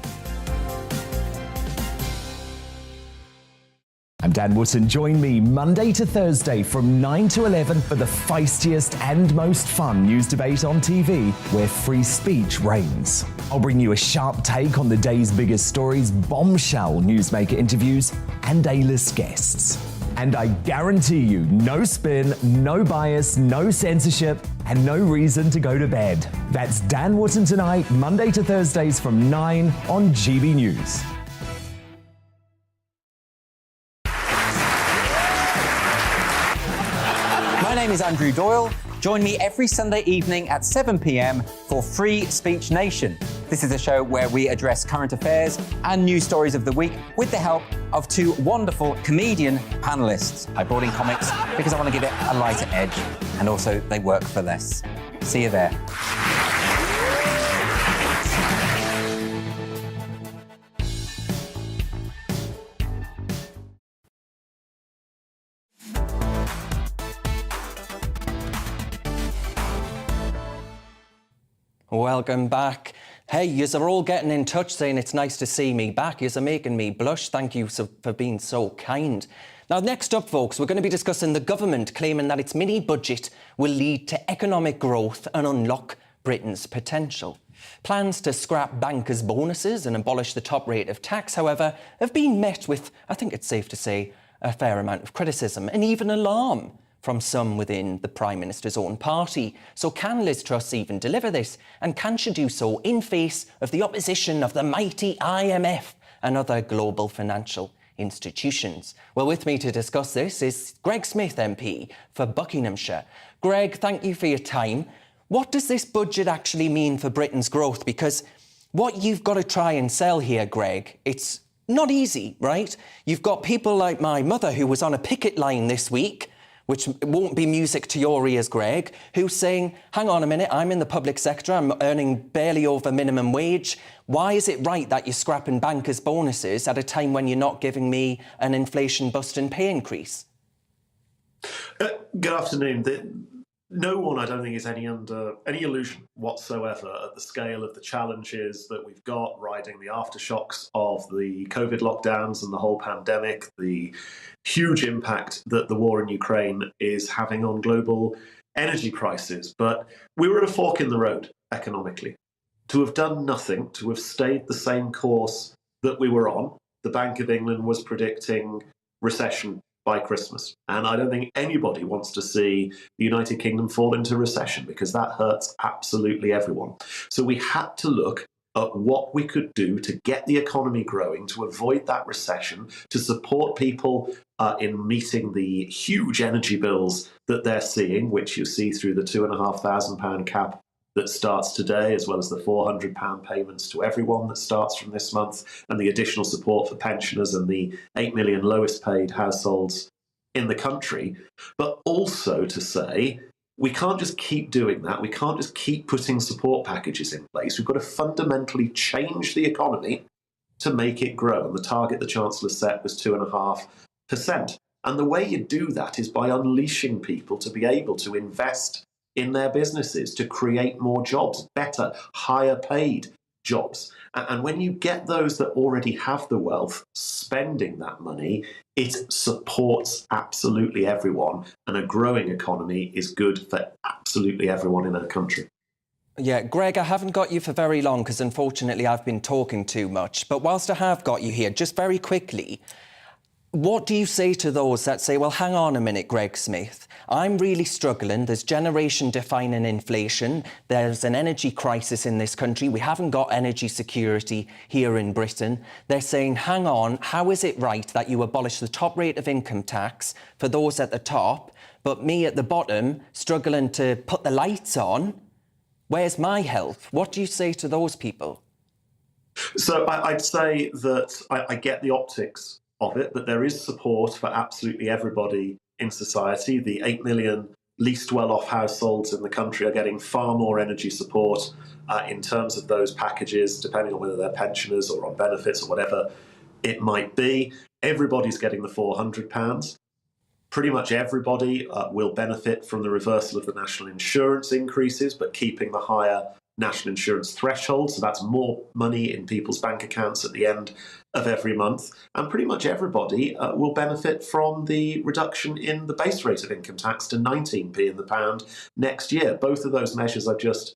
Speaker 6: I'm Dan Wootton. Join me Monday to Thursday from 9 to 11 for the feistiest and most fun news debate on TV, where free speech reigns. I'll bring you a sharp take on the day's biggest stories, bombshell newsmaker interviews, and A-list guests. And I guarantee you, no spin, no bias, no censorship, and no reason to go to bed. That's Dan Wootton tonight, Monday to Thursdays from 9 on GB News.
Speaker 22: My name is Andrew Doyle. Join me every Sunday evening at 7 p.m. for Free Speech Nation. This is a show where we address current affairs and news stories of the week with the help of two wonderful comedian panellists. I brought in comics because I want to give it a lighter edge, and also they work for less. See you there.
Speaker 12: Welcome back. Hey, yous are all getting in touch saying it's nice to see me back. Yous are making me blush. Thank you for being so kind. Now, next up, folks, we're going to be discussing the government claiming that its mini-budget will lead to economic growth and unlock Britain's potential. Plans to scrap bankers' bonuses and abolish the top rate of tax, however, have been met with, I think it's safe to say, a fair amount of criticism and even alarm from some within the Prime Minister's own party. So can Liz Truss even deliver this? And can she do so in face of the opposition of the mighty IMF and other global financial institutions? Well, with me to discuss this is Greg Smith MP for Buckinghamshire. Greg, thank you for your time. What does this budget actually mean for Britain's growth? Because what you've got to try and sell here, Greg, it's not easy, right? You've got people like my mother who was on a picket line this week, which won't be music to your ears, Greg, who's saying, hang on a minute, I'm in the public sector, I'm earning barely over minimum wage. Why is it right that you're scrapping bankers' bonuses at a time when you're not giving me an inflation-busting pay increase?
Speaker 13: Good afternoon. No one, I don't think, is under any illusion whatsoever at the scale of the challenges that we've got riding the aftershocks of the COVID lockdowns and the whole pandemic, the huge impact that the war in Ukraine is having on global energy prices. But we were at a fork in the road economically. To have done nothing, to have stayed the same course that we were on, the Bank of England was predicting recession by Christmas. And I don't think anybody wants to see the United Kingdom fall into recession because that hurts absolutely everyone. So we had to look at what we could do to get the economy growing, to avoid that recession, to support people in meeting the huge energy bills that they're seeing, which you see through the £2,500 cap that starts today, as well as the £400 payments to everyone that starts from this month, and the additional support for pensioners and the 8 million lowest paid households in the country. But also to say, we can't just keep doing that. We can't just keep putting support packages in place. We've got to fundamentally change the economy to make it grow. And the target the Chancellor set was 2.5%. And the way you do that is by unleashing people to be able to invest in their businesses, to create more jobs, better, higher paid jobs. And when you get those that already have the wealth spending that money, it supports absolutely everyone. And a growing economy is good for absolutely everyone in our country.
Speaker 12: Yeah, Greg, I haven't got you for very long because unfortunately I've been talking too much. But whilst I have got you here, just very quickly, what do you say to those that say, well, hang on a minute, Greg Smith, I'm really struggling. There's generation-defining inflation. There's an energy crisis in this country. We haven't got energy security here in Britain. They're saying, hang on, how is it right that you abolish the top rate of income tax for those at the top, but me at the bottom struggling to put the lights on? Where's my help? What do you say to those people?
Speaker 13: So I'd say that I get the optics of it, but there is support for absolutely everybody in society. The 8 million least well-off households in the country are getting far more energy support in terms of those packages, depending on whether they're pensioners or on benefits or whatever it might be. Everybody's getting the £400. Pretty much everybody will benefit from the reversal of the national insurance increases, but keeping the higher national insurance threshold. So that's more money in people's bank accounts at the end of every month. And pretty much everybody will benefit from the reduction in the base rate of income tax to 19p in the pound next year. Both of those measures I've just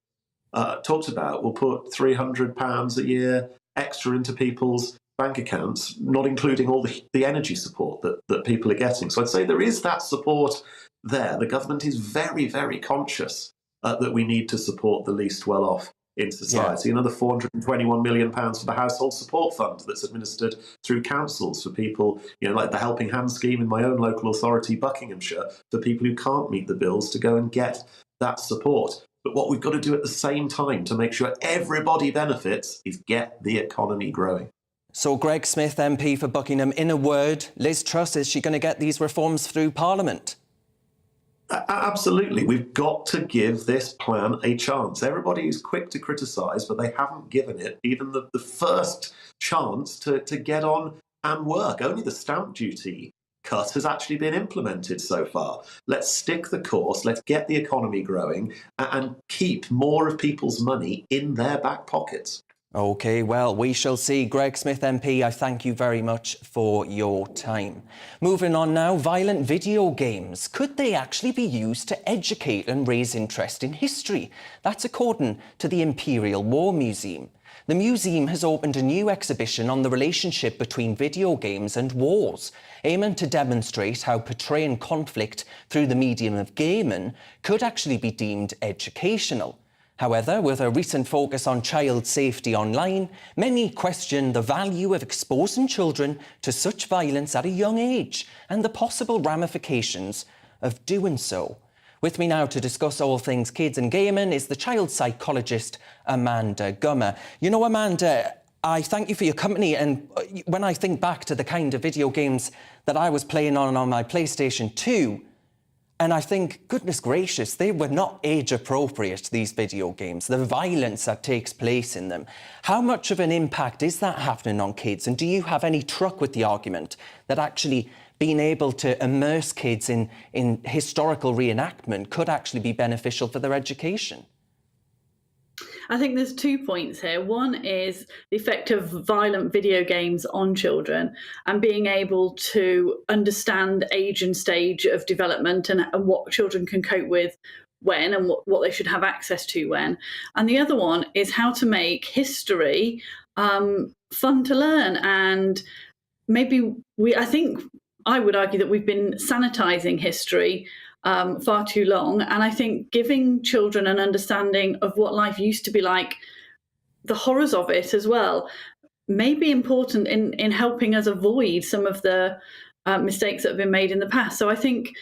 Speaker 13: talked about will put £300 a year extra into people's bank accounts, not including all the energy support that people are getting. So I'd say there is that support there. The government is very, very conscious that we need to support the least well-off in society. Yeah. Another £421 million for the Household Support Fund that's administered through councils for people, like the Helping Hand scheme in my own local authority, Buckinghamshire, for people who can't meet the bills to go and get that support. But what we've got to do at the same time to make sure everybody benefits is get the economy growing.
Speaker 12: So Greg Smith, MP for Buckingham, in a word, Liz Truss, is she going to get these reforms through Parliament?
Speaker 13: Absolutely. We've got to give this plan a chance. Everybody is quick to criticise, but they haven't given it even the first chance to get on and work. Only the stamp duty cut has actually been implemented so far. Let's stick the course, let's get the economy growing, and keep more of people's money in their back pockets.
Speaker 12: OK, well, we shall see. Greg Smith MP, I thank you very much for your time. Moving on now, violent video games. Could they actually be used to educate and raise interest in history? That's according to the Imperial War Museum. The museum has opened a new exhibition on the relationship between video games and wars, aiming to demonstrate how portraying conflict through the medium of gaming could actually be deemed educational. However, with a recent focus on child safety online, many question the value of exposing children to such violence at a young age and the possible ramifications of doing so. With me now to discuss all things kids and gaming is the child psychologist Amanda Gummer. You know, Amanda, I thank you for your company, and when I think back to the kind of video games that I was playing on my PlayStation 2, and I think, goodness gracious, they were not age-appropriate, these video games, the violence that takes place in them. How much of an impact is that happening on kids? And do you have any truck with the argument that actually being able to immerse kids in historical reenactment could actually be beneficial for their education?
Speaker 14: I think there's 2 points here. One is the effect of violent video games on children and being able to understand age and stage of development and what children can cope with when and what they should have access to when. And the other one is how to make history fun to learn. And maybe I would argue that we've been sanitizing history far too long. And I think giving children an understanding of what life used to be like, the horrors of it as well, may be important in helping us avoid some of the mistakes that have been made in the past. So I think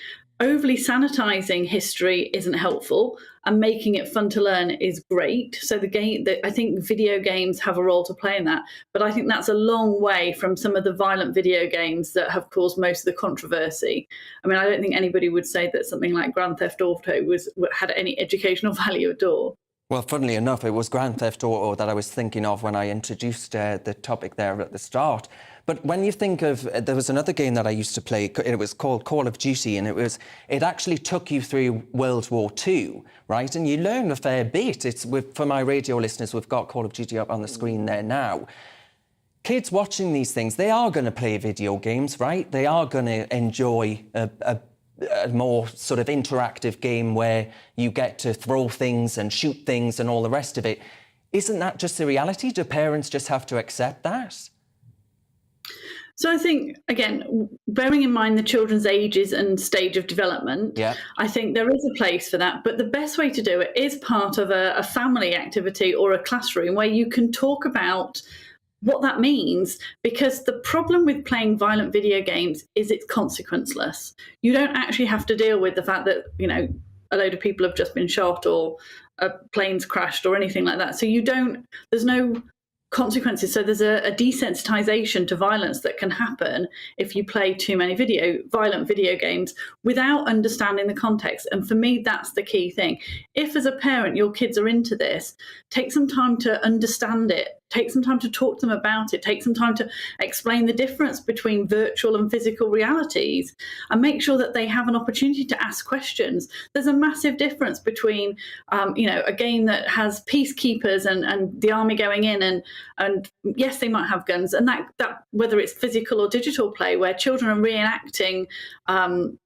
Speaker 14: overly sanitizing history isn't helpful, and making it fun to learn is great. So I think video games have a role to play in that, but I think that's a long way from some of the violent video games that have caused most of the controversy. I mean, I don't think anybody would say that something like Grand Theft Auto had any educational value at all.
Speaker 12: Well, funnily enough, it was Grand Theft Auto that I was thinking of when I introduced the topic there at the start. But when you think of, there was another game that I used to play, it was called Call of Duty, and it actually took you through World War II, right? And you learn a fair bit. For my radio listeners, we've got Call of Duty up on the screen there now. Kids watching these things, they are going to play video games, right? They are going to enjoy a more sort of interactive game where you get to throw things and shoot things and all the rest of it. Isn't that just the reality? Do parents just have to accept that?
Speaker 14: So I think, again, bearing in mind the children's ages and stage of development, I think there is a place for that. But the best way to do it is part of a family activity or a classroom where you can talk about what that means, because the problem with playing violent video games is it's consequenceless. You don't actually have to deal with the fact that, you know, a load of people have just been shot or a plane's crashed or anything like that. So there's no consequences. So there's a desensitization to violence that can happen if you play too many violent video games without understanding the context. And for me, that's the key thing. If as a parent your kids are into this, take some time to understand it. Take some time to talk to them about it. Take some time to explain the difference between virtual and physical realities, and make sure that they have an opportunity to ask questions. There's a massive difference between, a game that has peacekeepers and the army going in, and yes, they might have guns, and that whether it's physical or digital play, where children are reenacting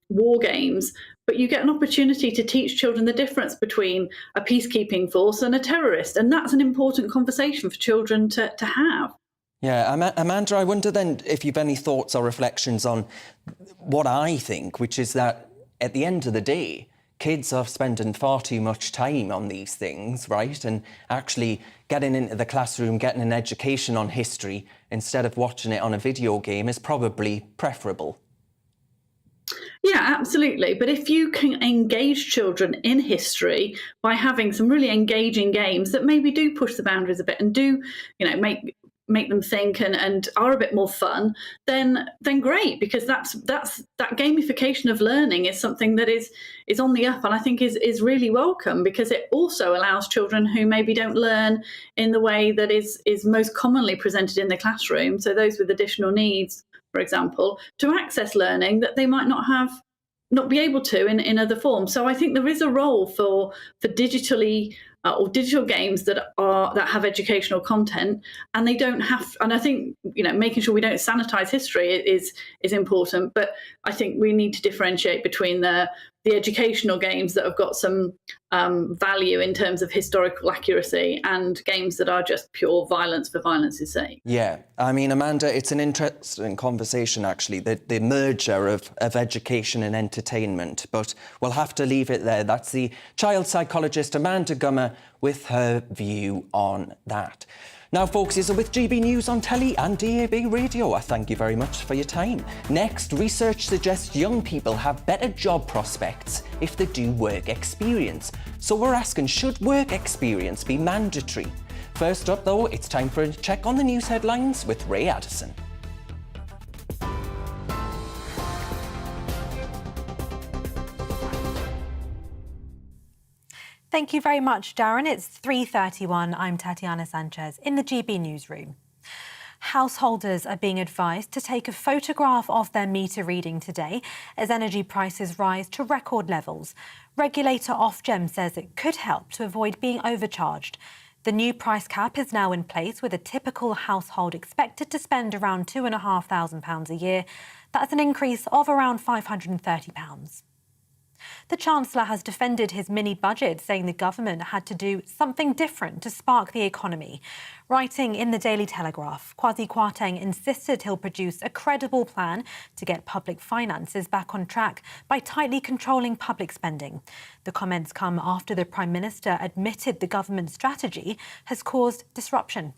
Speaker 14: war games. But you get an opportunity to teach children the difference between a peacekeeping force and a terrorist. And that's an important conversation for children to have.
Speaker 12: Yeah, Amanda, I wonder then if you've any thoughts or reflections on what I think, which is that at the end of the day, kids are spending far too much time on these things, right? And actually getting into the classroom, getting an education on history instead of watching it on a video game is probably preferable.
Speaker 14: Yeah, absolutely. But if you can engage children in history by having some really engaging games that maybe do push the boundaries a bit and do, make them think and are a bit more fun, then great, because that gamification of learning is something that is on the up, and I think is really welcome, because it also allows children who maybe don't learn in the way that is most commonly presented in the classroom, so those with additional needs for example, to access learning that they might not be able to in other forms. So I think there is a role for digitally or digital games that have educational content, and they don't have. And I think making sure we don't sanitize history is important. But I think we need to differentiate between the educational games that have got some value in terms of historical accuracy and games that are just pure violence for violence's sake.
Speaker 12: Yeah, I mean, Amanda, it's an interesting conversation, actually, the merger of education and entertainment, but we'll have to leave it there. That's the child psychologist Amanda Gummer with her view on that. Now, folks, you're with GB News on telly and DAB radio. I thank you very much for your time. Next, research suggests young people have better job prospects if they do work experience. So we're asking, should work experience be mandatory? First up, though, it's time for a check on the news headlines with Ray Addison.
Speaker 8: Thank you very much, Darren. It's 3:31. I'm Tatiana Sanchez in the GB newsroom. Householders are being advised to take a photograph of their meter reading today as energy prices rise to record levels. Regulator Ofgem says it could help to avoid being overcharged. The new price cap is now in place, with a typical household expected to spend around £2,500 a year. That's an increase of around £530. The Chancellor has defended his mini-budget, saying the government had to do something different to spark the economy. Writing in the Daily Telegraph, Kwasi Kwarteng insisted he'll produce a credible plan to get public finances back on track by tightly controlling public spending. The comments come after the Prime Minister admitted the government's strategy has caused disruption.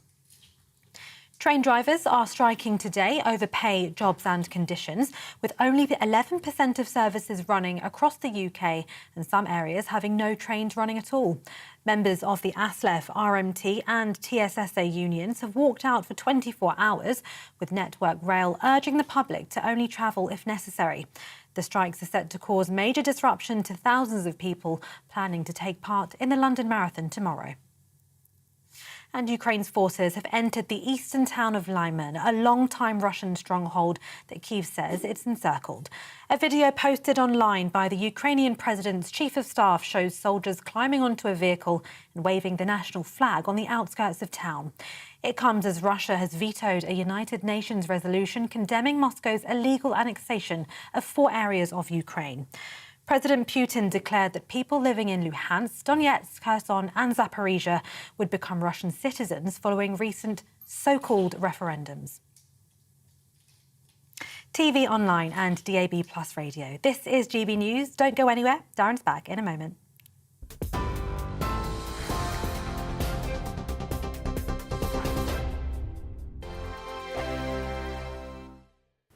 Speaker 8: Train drivers are striking today over pay, jobs and conditions, with only 11% of services running across the UK and some areas having no trains running at all. Members of the ASLEF, RMT and TSSA unions have walked out for 24 hours, with Network Rail urging the public to only travel if necessary. The strikes are set to cause major disruption to thousands of people planning to take part in the London Marathon tomorrow. And Ukraine's forces have entered the eastern town of Lyman, a long-time Russian stronghold that Kyiv says it's encircled. A video posted online by the Ukrainian president's chief of staff shows soldiers climbing onto a vehicle and waving the national flag on the outskirts of town. It comes as Russia has vetoed a United Nations resolution condemning Moscow's illegal annexation of 4 areas of Ukraine. President Putin declared that people living in Luhansk, Donetsk, Kherson and Zaporizhia would become Russian citizens following recent so-called referendums. TV, online and DAB+ radio. This is GB News. Don't go anywhere. Darren's back in a moment.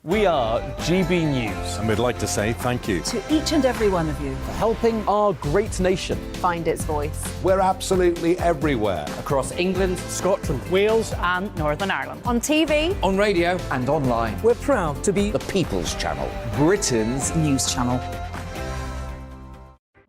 Speaker 2: We are GB News.
Speaker 3: And we'd like to say thank you
Speaker 4: To each and every one of you.
Speaker 1: for helping our great nation
Speaker 5: Find its voice.
Speaker 3: We're absolutely everywhere.
Speaker 1: across England, Scotland,
Speaker 5: Wales and Northern Ireland. On TV,
Speaker 18: On radio and online.
Speaker 1: We're proud to be
Speaker 18: The People's Channel.
Speaker 1: Britain's news channel.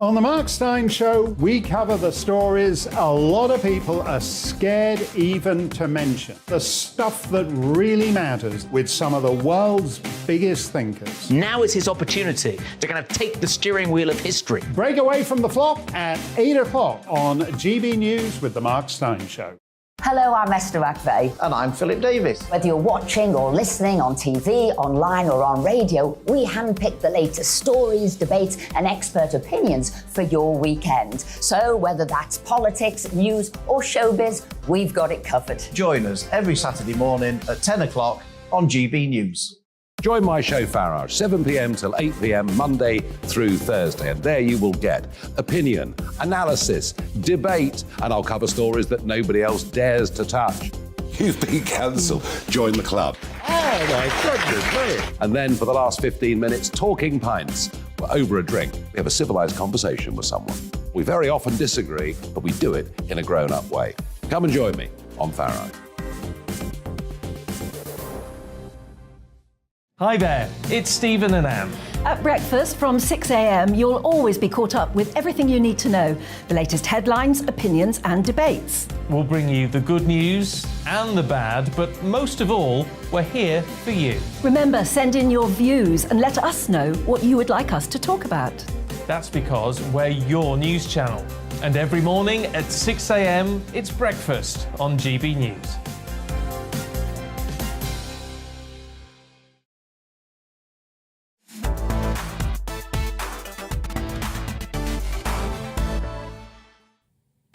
Speaker 7: On the Mark Steyn Show, we cover the stories a lot of people are scared even to mention. The stuff that really matters with some of the world's biggest thinkers.
Speaker 18: Now is his opportunity to kind of take the steering wheel of history.
Speaker 7: Break away from the flock at 8 o'clock on GB News with the Mark Steyn Show.
Speaker 9: Hello, I'm Esther McVeigh.
Speaker 10: And I'm Philip Davis.
Speaker 9: Whether you're watching or listening on TV, online or on radio, we handpick the latest stories, debates and expert opinions for your weekend. So whether that's politics, news or showbiz, we've got it covered.
Speaker 10: Join us every Saturday morning at 10 o'clock on GB News.
Speaker 11: Join my show Farage, 7 p.m. till 8 p.m. Monday through Thursday. And there you will get opinion, analysis, debate, and I'll cover stories that nobody else dares to touch.
Speaker 3: You've been cancelled. Join the club.
Speaker 11: Oh my goodness me. And then for the last 15 minutes, talking pints. Over a drink, we have a civilised conversation with someone. We very often disagree, but we do it in a grown-up way. Come and join me on Farage.
Speaker 2: Hi there, it's Stephen and Anne.
Speaker 4: At breakfast from 6 a.m, you'll always be caught up with everything you need to know, the latest headlines, opinions and debates.
Speaker 2: We'll bring you the good news and the bad, but most of all, we're here for you.
Speaker 4: Remember, send in your views and let us know what you would like us to talk about.
Speaker 2: That's because we're your news channel. And every morning at 6 a.m, it's breakfast on GB News.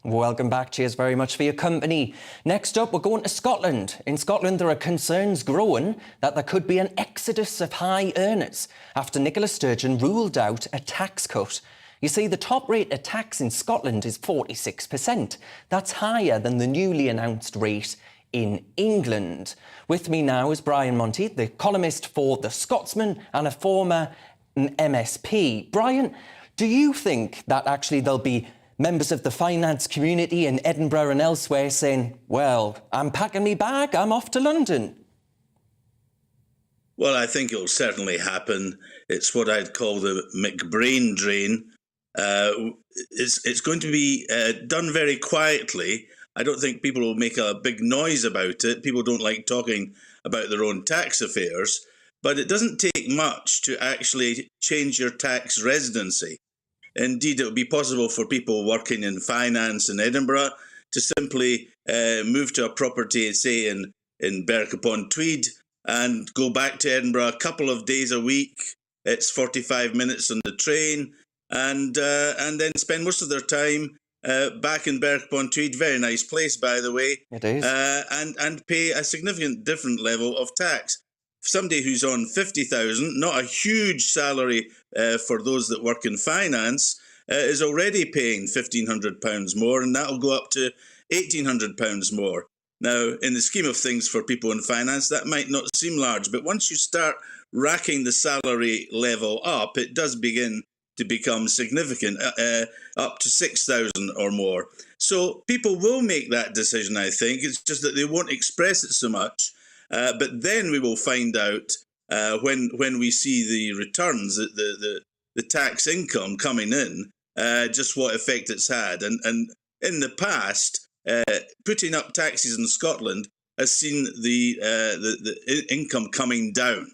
Speaker 12: Welcome back. Cheers very much for your company. Next up, we're going to Scotland. In Scotland, there are concerns growing that there could be an exodus of high earners after Nicola Sturgeon ruled out a tax cut. You see, the top rate of tax in Scotland is 46%. That's higher than the newly announced rate in England. With me now is Brian Monteith, the columnist for The Scotsman and a former MSP. Brian, do you think that actually there'll be members of the finance community in Edinburgh and elsewhere saying, well, I'm packing me bag, I'm off to London?
Speaker 15: Well, I think it'll certainly happen. It's what I'd call the McBrain drain. It's going to be done very quietly. I don't think people will make a big noise about it. People don't like talking about their own tax affairs. But it doesn't take much to actually change your tax residency. Indeed, it would be possible for people working in finance in Edinburgh to simply move to a property, say, in Berwick-upon-Tweed, and go back to Edinburgh a couple of days a week. It's 45 minutes on the train, and then spend most of their time back in Berwick-upon-Tweed. Very nice place, by the way.
Speaker 12: It is.
Speaker 15: And pay a significant different level of tax. Somebody who's on 50,000, not a huge salary for those that work in finance, is already paying £1,500 more, and that'll go up to £1,800 more. Now, in the scheme of things for people in finance, that might not seem large, but once you start racking the salary level up, it does begin to become significant, up to 6,000 or more. So people will make that decision, I think. It's just that they won't express it so much. But then we will find out when we see the returns, the tax income coming in, just what effect it's had. And in the past, putting up taxes in Scotland has seen the income coming down.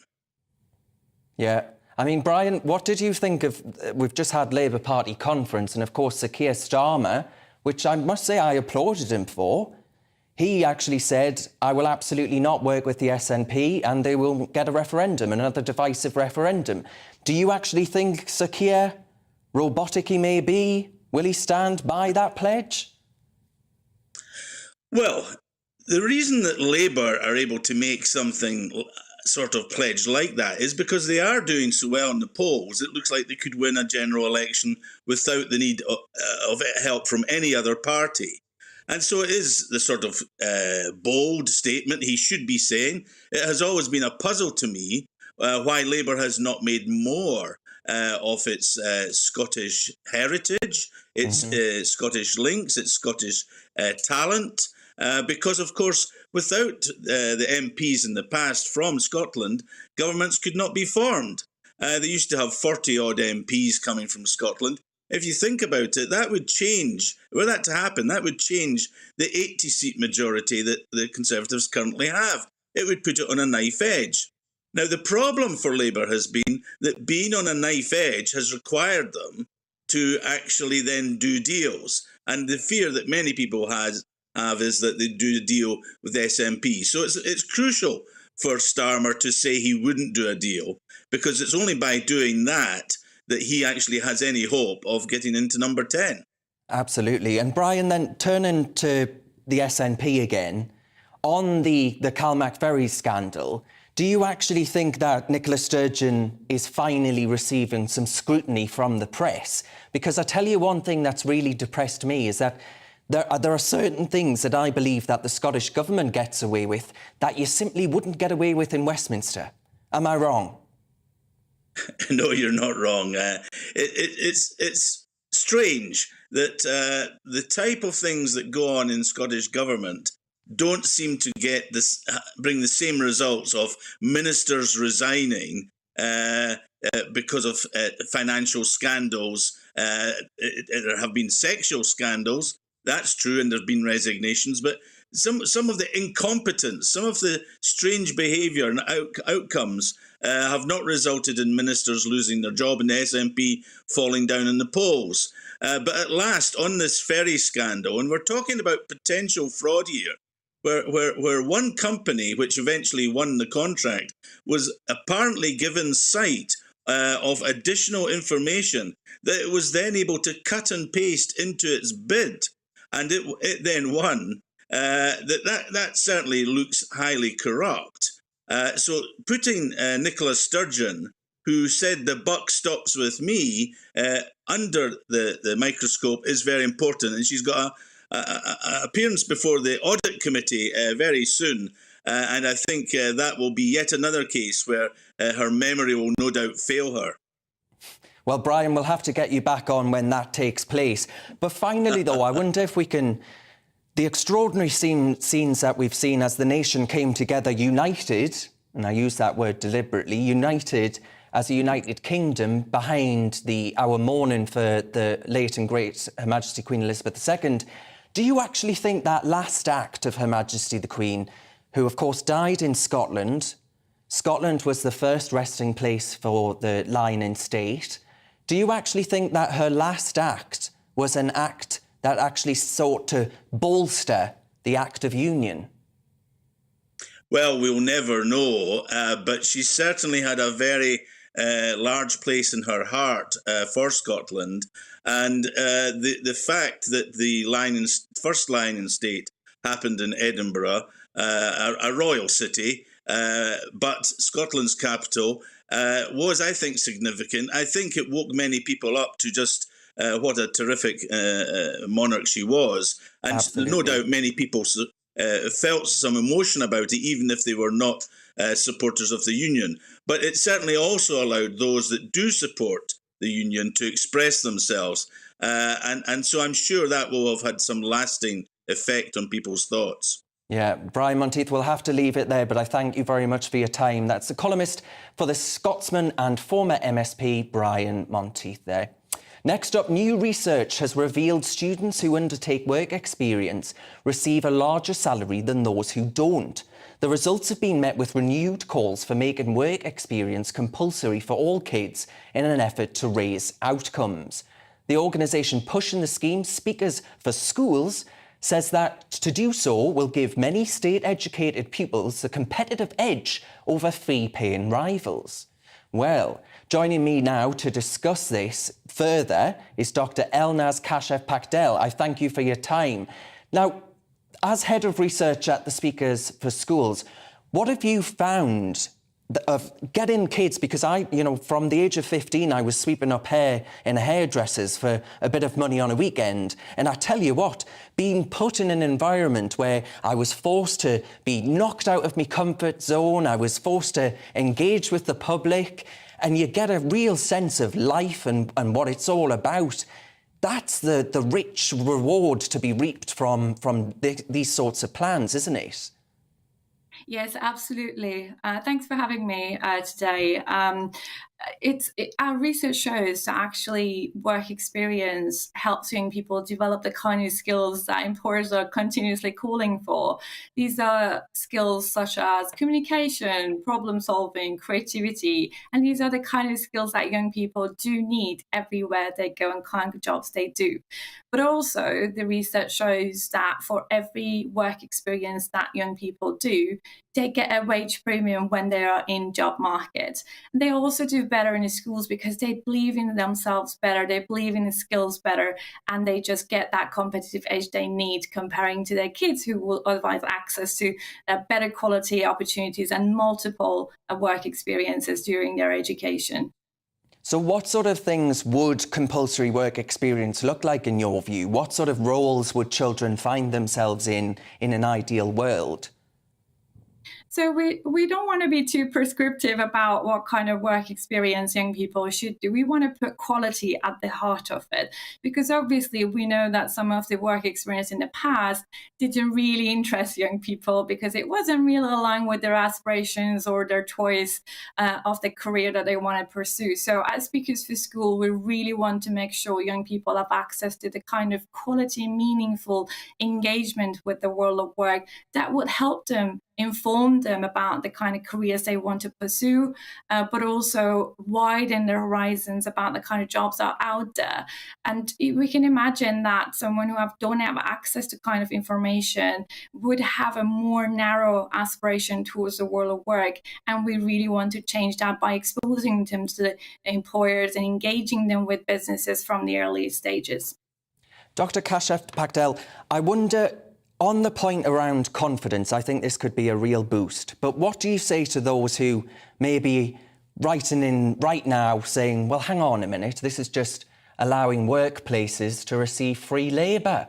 Speaker 12: Yeah. I mean, Brian, what did you think of... We've just had Labour Party conference, and of course Sir Keir Starmer, which I must say I applauded him for. He actually said, I will absolutely not work with the SNP and they will get a referendum, another divisive referendum. Do you actually think Sir Keir, robotic he may be, will he stand by that pledge?
Speaker 15: Well, the reason that Labour are able to make something sort of pledge like that is because they are doing so well in the polls. It looks like they could win a general election without the need of help from any other party. And so it is the sort of bold statement he should be saying. It has always been a puzzle to me why Labour has not made more of its Scottish heritage, its Scottish links, its Scottish talent. Because, of course, without the MPs in the past from Scotland, governments could not be formed. They used to have 40-odd MPs coming from Scotland. If you think about it, that would change. Were that to happen, that would change the 80-seat majority that the Conservatives currently have. It would put it on a knife edge. Now, the problem for Labour has been that being on a knife edge has required them to actually then do deals. And the fear that many people have is that they do a deal with SNP. So it's crucial for Starmer to say he wouldn't do a deal, because it's only by doing that that he actually has any hope of getting into number 10.
Speaker 12: Absolutely. And Brian, then turning to the SNP again, on the Calmac Ferry scandal, do you actually think that Nicola Sturgeon is finally receiving some scrutiny from the press? Because I tell you one thing that's really depressed me is that there are certain things that I believe that the Scottish Government gets away with that you simply wouldn't get away with in Westminster. Am I wrong?
Speaker 15: No, you're not wrong. It's strange that the type of things that go on in Scottish Government don't seem to bring the same results of ministers resigning because of financial scandals. There have been sexual scandals, that's true, and there have been resignations, but some of the incompetence, some of the strange behaviour and outcomes have not resulted in ministers losing their job and the SNP falling down in the polls. But at last, on this ferry scandal, and we're talking about potential fraud here, where one company, which eventually won the contract, was apparently given sight of additional information that it was then able to cut and paste into its bid, and it then won. That certainly looks highly corrupt. So putting Nicola Sturgeon, who said the buck stops with me, under the microscope is very important, and she's got an appearance before the audit committee very soon, and I think that will be yet another case where her memory will no doubt fail her.
Speaker 12: Well, Brian, we'll have to get you back on when that takes place. But finally, though, I wonder if we can... The extraordinary scenes that we've seen as the nation came together united, and I use that word deliberately, united as a United Kingdom behind our mourning for the late and great Her Majesty Queen Elizabeth II. Do you actually think that last act of Her Majesty the Queen, who of course died in Scotland, Scotland was the first resting place for the line in state, do you actually think that her last act was an act that actually sought to bolster the Act of Union?
Speaker 15: Well, we'll never know, but she certainly had a very large place in her heart for Scotland. And the fact that the first line in state happened in Edinburgh, a royal city, but Scotland's capital, was, I think, significant. I think it woke many people up to just what a terrific monarch she was. And no doubt many people felt some emotion about it, even if they were not supporters of the Union. But it certainly also allowed those that do support the Union to express themselves. And so I'm sure that will have had some lasting effect on people's thoughts.
Speaker 12: Yeah, Brian Monteith, we'll have to leave it there, but I thank you very much for your time. That's the columnist for The Scotsman and former MSP, Brian Monteith there. Next up, new research has revealed students who undertake work experience receive a larger salary than those who don't. The results have been met with renewed calls for making work experience compulsory for all kids in an effort to raise outcomes. The organisation pushing the scheme, Speakers for Schools, says that to do so will give many state-educated pupils a competitive edge over fee-paying rivals. Well, joining me now to discuss this further is Dr. Elnaz Kashev-Pakdel. I thank you for your time. Now, as head of research at the Speakers for Schools, what have you found of getting kids, because from the age of 15, I was sweeping up hair in hairdressers for a bit of money on a weekend. And I tell you what, being put in an environment where I was forced to be knocked out of my comfort zone, I was forced to engage with the public, and you get a real sense of life and what it's all about. That's the rich reward to be reaped from these sorts of plans, isn't it?
Speaker 16: Yes, absolutely. Thanks for having me today. Our research shows that actually work experience helps young people develop the kind of skills that employers are continuously calling for. These are skills such as communication, problem solving, creativity, and these are the kind of skills that young people do need everywhere they go and kind of jobs they do. But also the research shows that for every work experience that young people do, they get a wage premium when they are in job market. And they also do better in the schools because they believe in themselves better, they believe in the skills better, and they just get that competitive edge they need comparing to their kids who will otherwise have access to better quality opportunities and multiple work experiences during their education.
Speaker 12: So what sort of things would compulsory work experience look like in your view? What sort of roles would children find themselves in an ideal world?
Speaker 16: So we don't want to be too prescriptive about what kind of work experience young people should do. We want to put quality at the heart of it, because obviously we know that some of the work experience in the past didn't really interest young people because it wasn't really aligned with their aspirations or their choice of the career that they want to pursue. So at Speakers for School, we really want to make sure young people have access to the kind of quality, meaningful engagement with the world of work that would help them, inform them about the kind of careers they want to pursue, but also widen their horizons about the kind of jobs that are out there. And we can imagine that someone who don't have access to kind of information would have a more narrow aspiration towards the world of work. And we really want to change that by exposing them to the employers and engaging them with businesses from the early stages.
Speaker 12: Dr. Kashaf Pakdel, I wonder, on the point around confidence, I think this could be a real boost. But what do you say to those who may be writing in right now saying, well, hang on a minute, this is just allowing workplaces to receive free labour?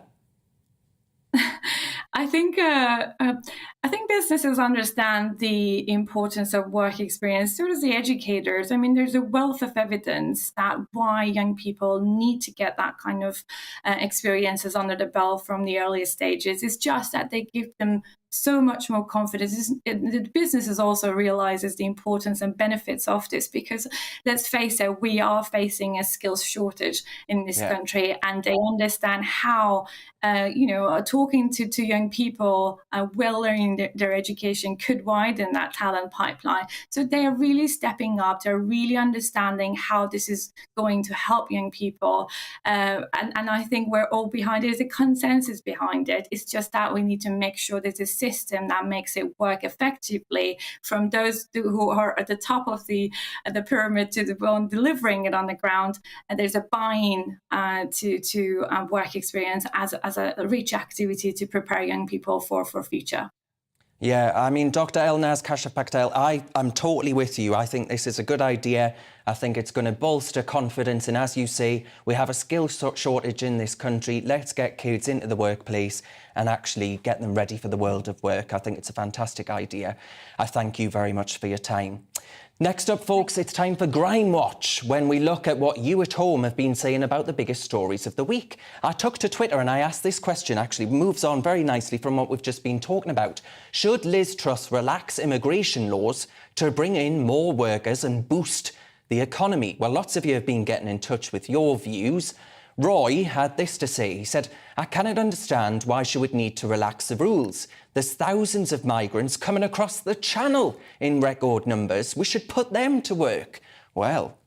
Speaker 16: I think businesses understand the importance of work experience, so does the educators. I mean, there's a wealth of evidence that why young people need to get that kind of experiences under the belt from the earliest stages. It's just that they give them so much more confidence. The businesses also realizes the importance and benefits of this, because let's face it, we are facing a skills shortage in this country, and they understand how, talking to young people, well learning their education could widen that talent pipeline. So they are really stepping up. They're really understanding how this is going to help young people. And I think we're all behind it. There's a consensus behind it. It's just that we need to make sure there's a system that makes it work effectively, from those who are at the top of the pyramid to the one delivering it on the ground. And there's a buy-in to work experience as a rich activity to prepare young people for future.
Speaker 12: Yeah, I mean, Dr. Elnaz Kashaf Pakdel, I'm totally with you. I think this is a good idea. I think it's going to bolster confidence. And as you say, we have a skills shortage in this country. Let's get kids into the workplace and actually get them ready for the world of work. I think it's a fantastic idea. I thank you very much for your time. Next up, folks, it's time for Grime Watch, when we look at what you at home have been saying about the biggest stories of the week. I took to Twitter and I asked this question, actually moves on very nicely from what we've just been talking about. Should Liz Truss relax immigration laws to bring in more workers and boost the economy? Well, lots of you have been getting in touch with your views. Roy had this to say. He said, I cannot understand why she would need to relax the rules. There's thousands of migrants coming across the channel in record numbers. We should put them to work. Well,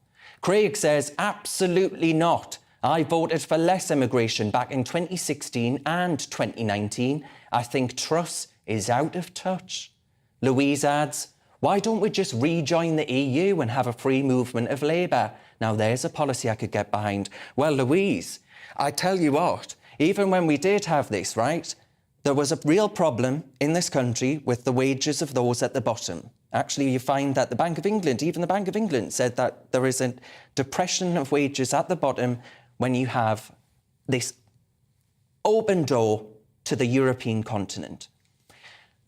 Speaker 12: Craig says, absolutely not. I voted for less immigration back in 2016 and 2019. I think Truss is out of touch. Louise adds, why don't we just rejoin the EU and have a free movement of labour? Now, there's a policy I could get behind. Well, Louise, I tell you what, even when we did have this, right, there was a real problem in this country with the wages of those at the bottom. Actually, you find that the Bank of England, even the Bank of England, said that there is a depression of wages at the bottom when you have this open door to the European continent.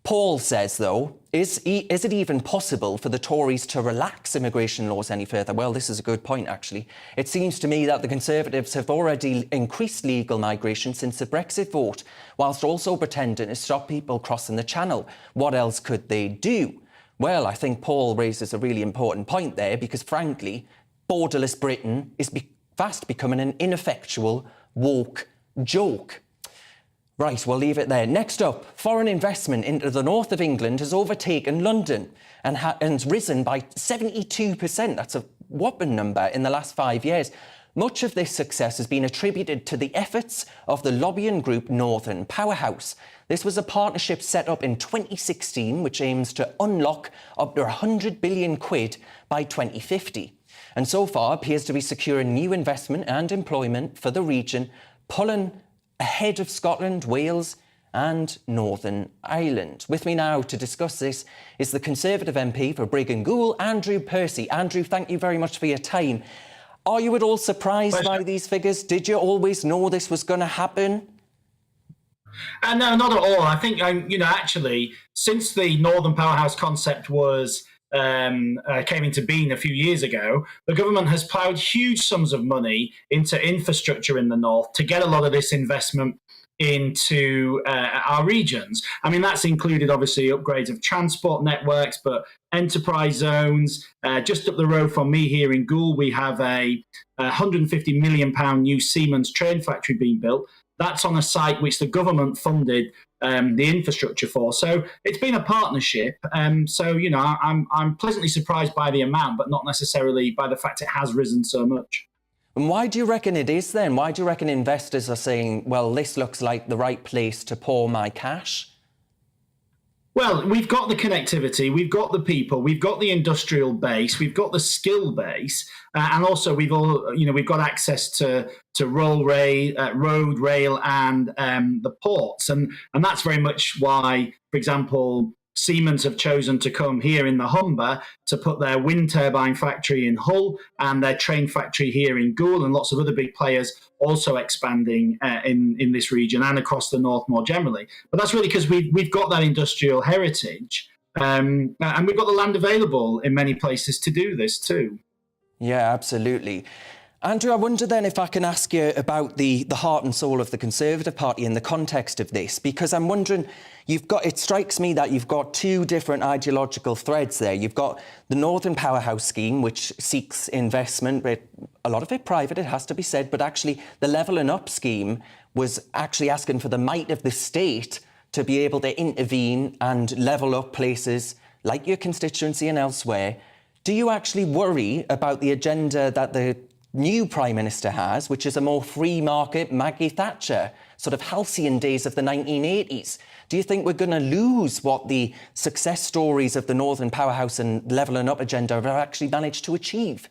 Speaker 12: Paul says, though, is it even possible for the Tories to relax immigration laws any further? Well, this is a good point, actually. It seems to me that the Conservatives have already increased legal migration since the Brexit vote, whilst also pretending to stop people crossing the Channel. What else could they do? Well, I think Paul raises a really important point there, because, frankly, borderless Britain is fast becoming an ineffectual, woke joke. Right, we'll leave it there. Next up, foreign investment into the north of England has overtaken London and risen by 72%. That's a whopping number in the last 5 years. Much of this success has been attributed to the efforts of the lobbying group Northern Powerhouse. This was a partnership set up in 2016, which aims to unlock up to 100 billion quid by 2050. And so far appears to be securing new investment and employment for the region, pulling ahead of Scotland, Wales and Northern Ireland. With me now to discuss this is the Conservative MP for Brigg and Goole, Andrew Percy. Andrew, thank you very much for your time. Are you at all surprised by these figures? Did you always know this was going to happen?
Speaker 17: No, not at all. I think, actually, since the Northern Powerhouse concept was came into being a few years ago, the government has ploughed huge sums of money into infrastructure in the north to get a lot of this investment into our regions. I mean, that's included, obviously, upgrades of transport networks, but enterprise zones. Just up the road from me here in Goole, we have a £150 million new Siemens train factory being built. That's on a site which the government funded the infrastructure for. So it's been a partnership. I'm pleasantly surprised by the amount, but not necessarily by the fact it has risen so much.
Speaker 12: And why do you reckon it is then? Why do you reckon investors are saying, well, this looks like the right place to pour my cash?
Speaker 17: Well, we've got the connectivity, we've got the people, we've got the industrial base, we've got the skill base, and also we've got access to road, rail, and the ports, and that's very much why, for example, Siemens have chosen to come here in the Humber to put their wind turbine factory in Hull and their train factory here in Goole, and lots of other big players also expanding in this region and across the north more generally. But that's really because we've got that industrial heritage, and we've got the land available in many places to do this too. Yeah, absolutely. Andrew, I wonder then if I can ask you about the heart and soul of the Conservative Party in the context of this, because I'm wondering, it strikes me that you've got two different ideological threads there. You've got the Northern Powerhouse scheme, which seeks investment, but a lot of it private, it has to be said, but actually the Levelling Up scheme was actually asking for the might of the state to be able to intervene and level up places like your constituency and elsewhere. Do you actually worry about the agenda that the new Prime Minister has, which is a more free market Maggie Thatcher, sort of halcyon days of the 1980s? Do you think we're going to lose what the success stories of the Northern Powerhouse and Levelling Up agenda have actually managed to achieve?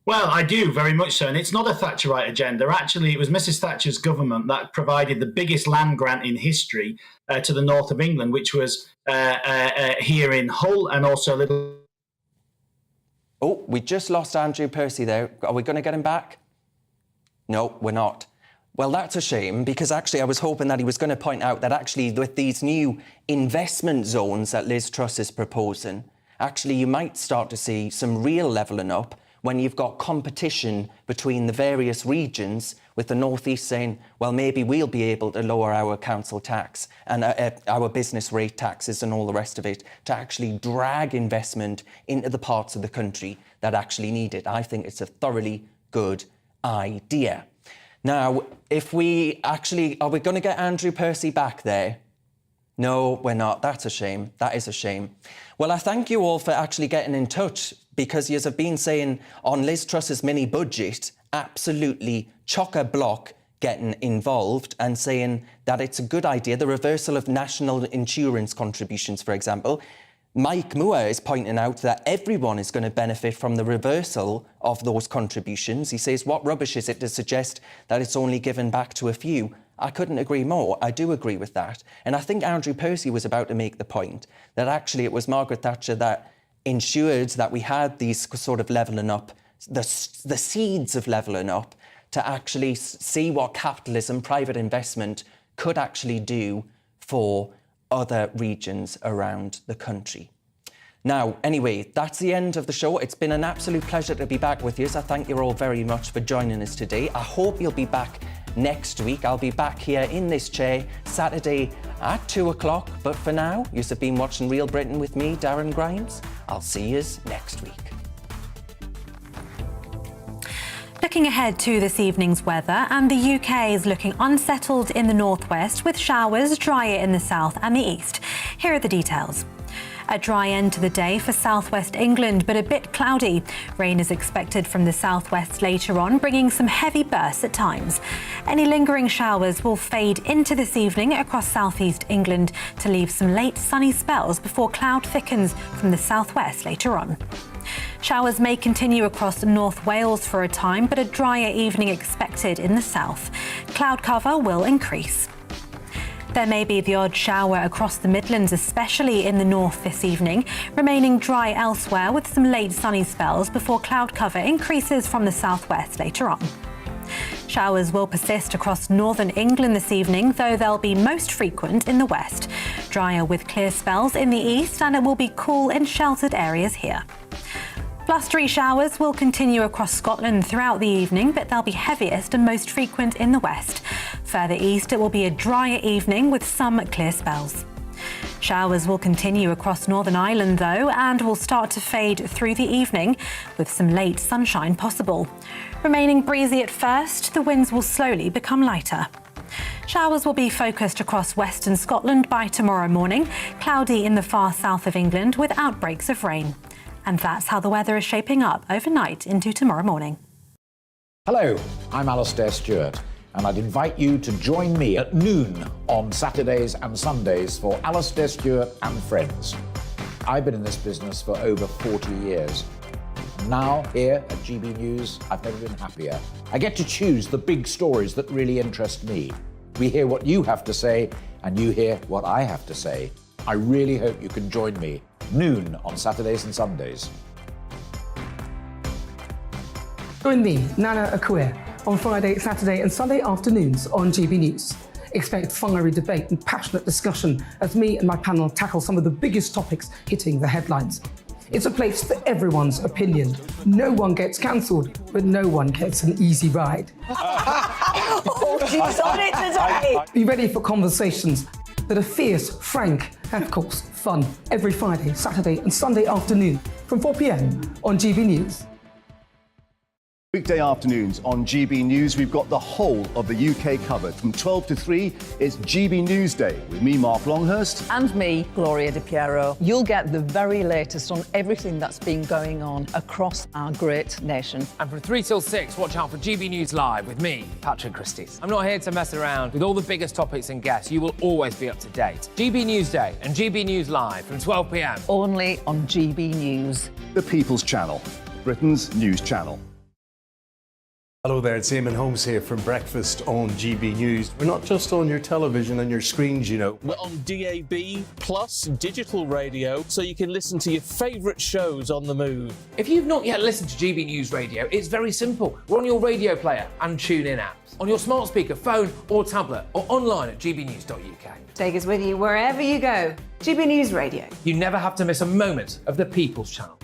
Speaker 17: Well, I do, very much so. And it's not a Thatcherite agenda. Actually, it was Mrs. Thatcher's government that provided the biggest land grant in history to the north of England, which was here in Hull and also a little...
Speaker 12: Oh, we just lost Andrew Percy there. Are we going to get him back? No, we're not. Well, that's a shame, because actually I was hoping that he was going to point out that actually with these new investment zones that Liz Truss is proposing, actually you might start to see some real levelling up when you've got competition between the various regions, with the North East saying, well, maybe we'll be able to lower our council tax and our business rate taxes and all the rest of it to actually drag investment into the parts of the country that actually need it. I think it's a thoroughly good idea. Now, if we actually... Are we going to get Andrew Percy back there? No, we're not. That's a shame. That is a shame. Well, I thank you all for actually getting in touch, because you have been saying on Liz Truss's mini budget, absolutely chock-a-block getting involved and saying that it's a good idea. The reversal of national insurance contributions, for example. Mike Moore is pointing out that everyone is going to benefit from the reversal of those contributions. He says, what rubbish is it to suggest that it's only given back to a few? I couldn't agree more. I do agree with that. And I think Andrew Percy was about to make the point that actually it was Margaret Thatcher that ensured that we had these sort of levelling up, the seeds of levelling up, to actually see what capitalism, private investment could actually do for other regions around the country. Now, anyway, that's the end of the show. It's been an absolute pleasure to be back with you. So I thank you all very much for joining us today. I hope you'll be back next week. I'll be back here in this chair Saturday at 2 o'clock. But for now, you've been watching Real Britain with me, Darren Grimes. I'll see you next week.
Speaker 8: Looking ahead to this evening's weather, and the UK is looking unsettled in the northwest, with showers drier in the south and the east. Here are the details. A dry end to the day for southwest England, but a bit cloudy. Rain is expected from the southwest later on, bringing some heavy bursts at times. Any lingering showers will fade into this evening across southeast England to leave some late sunny spells before cloud thickens from the southwest later on. Showers may continue across North Wales for a time, but a drier evening expected in the south. Cloud cover will increase. There may be the odd shower across the Midlands, especially in the north this evening, remaining dry elsewhere with some late sunny spells before cloud cover increases from the southwest later on. Showers will persist across northern England this evening, though they'll be most frequent in the west. Drier with clear spells in the east, and it will be cool in sheltered areas here. Blustery showers will continue across Scotland throughout the evening, but they'll be heaviest and most frequent in the west. Further east, it will be a drier evening with some clear spells. Showers will continue across Northern Ireland, though, and will start to fade through the evening, with some late sunshine possible. Remaining breezy at first, the winds will slowly become lighter. Showers will be focused across western Scotland by tomorrow morning, cloudy in the far south of England with outbreaks of rain. And that's how the weather is shaping up overnight into tomorrow morning.
Speaker 18: Hello, I'm Alastair Stewart, and I'd invite you to join me at noon on Saturdays and Sundays for Alastair Stewart and Friends. I've been in this business for over 40 years. Now, here at GB News, I've never been happier. I get to choose the big stories that really interest me. We hear what you have to say, and you hear what I have to say. I really hope you can join me. Noon on Saturdays and Sundays.
Speaker 19: Join me, Nana Akue, on Friday, Saturday and Sunday afternoons on GB News. Expect fiery debate and passionate discussion as me and my panel tackle some of the biggest topics hitting the headlines. It's a place for everyone's opinion. No one gets cancelled, but no one gets an easy ride.
Speaker 9: Oh, she's on it today!
Speaker 19: Be ready for conversations that are fierce, frank, and of course, fun. Every Friday, Saturday and Sunday afternoon from 4 p.m. on GB News.
Speaker 21: Weekday afternoons on GB News, we've got the whole of the UK covered. From 12 to 3, it's GB News Day with me, Mark Longhurst.
Speaker 23: And me, Gloria Di Piero. You'll get the very latest on everything that's been going on across our great nation.
Speaker 24: And from 3 till 6, watch out for GB News Live with me, Patrick Christys. I'm not here to mess around. With all the biggest topics and guests, you will always be up to date. GB News Day and GB News Live from 12 p.m.
Speaker 23: Only on GB News.
Speaker 21: The People's Channel, Britain's news channel.
Speaker 25: Hello there, it's Eamon Holmes here from Breakfast on GB News. We're not just on your television and your screens, you know.
Speaker 2: We're on DAB plus digital radio, so you can listen to your favourite shows on the move.
Speaker 18: If you've not yet listened to GB News Radio, it's very simple. We're on your radio player and tune-in apps, on your smart speaker, phone or tablet, or online at gbnews.uk.
Speaker 5: Take us with you wherever you go. GB News Radio.
Speaker 18: You never have to miss a moment of the People's Channel.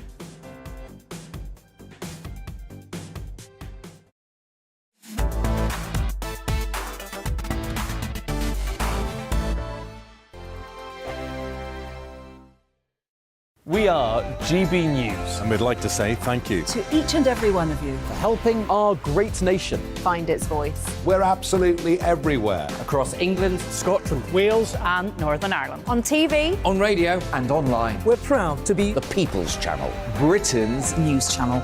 Speaker 2: We are GB News.
Speaker 3: And we'd like to say thank you
Speaker 4: To each and every one of you.
Speaker 1: For helping our great nation.
Speaker 5: Find its voice.
Speaker 3: We're absolutely everywhere.
Speaker 1: Across England, Scotland,
Speaker 5: Wales and Northern Ireland. On TV.
Speaker 1: on radio,
Speaker 22: And online.
Speaker 1: we're proud to be
Speaker 22: The People's Channel.
Speaker 1: Britain's news channel.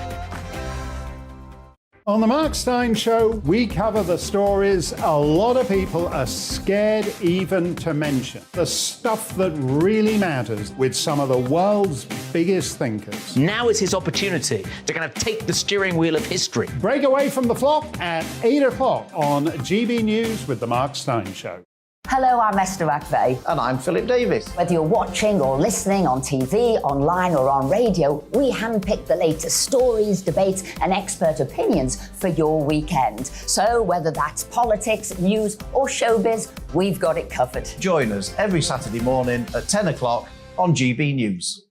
Speaker 7: On the Mark Steyn Show, we cover the stories a lot of people are scared even to mention. The stuff that really matters with some of the world's biggest thinkers.
Speaker 18: Now is his opportunity to kind of take the steering wheel of history.
Speaker 7: Break away from the flock at 8 o'clock on GB News with the Mark Steyn Show.
Speaker 9: Hello, I'm Esther McVeigh.
Speaker 10: And I'm Philip Davis.
Speaker 9: Whether you're watching or listening on TV, online or on radio, we handpick the latest stories, debates and expert opinions for your weekend. So whether that's politics, news or showbiz, we've got it covered.
Speaker 10: Join us every Saturday morning at 10 o'clock on GB News.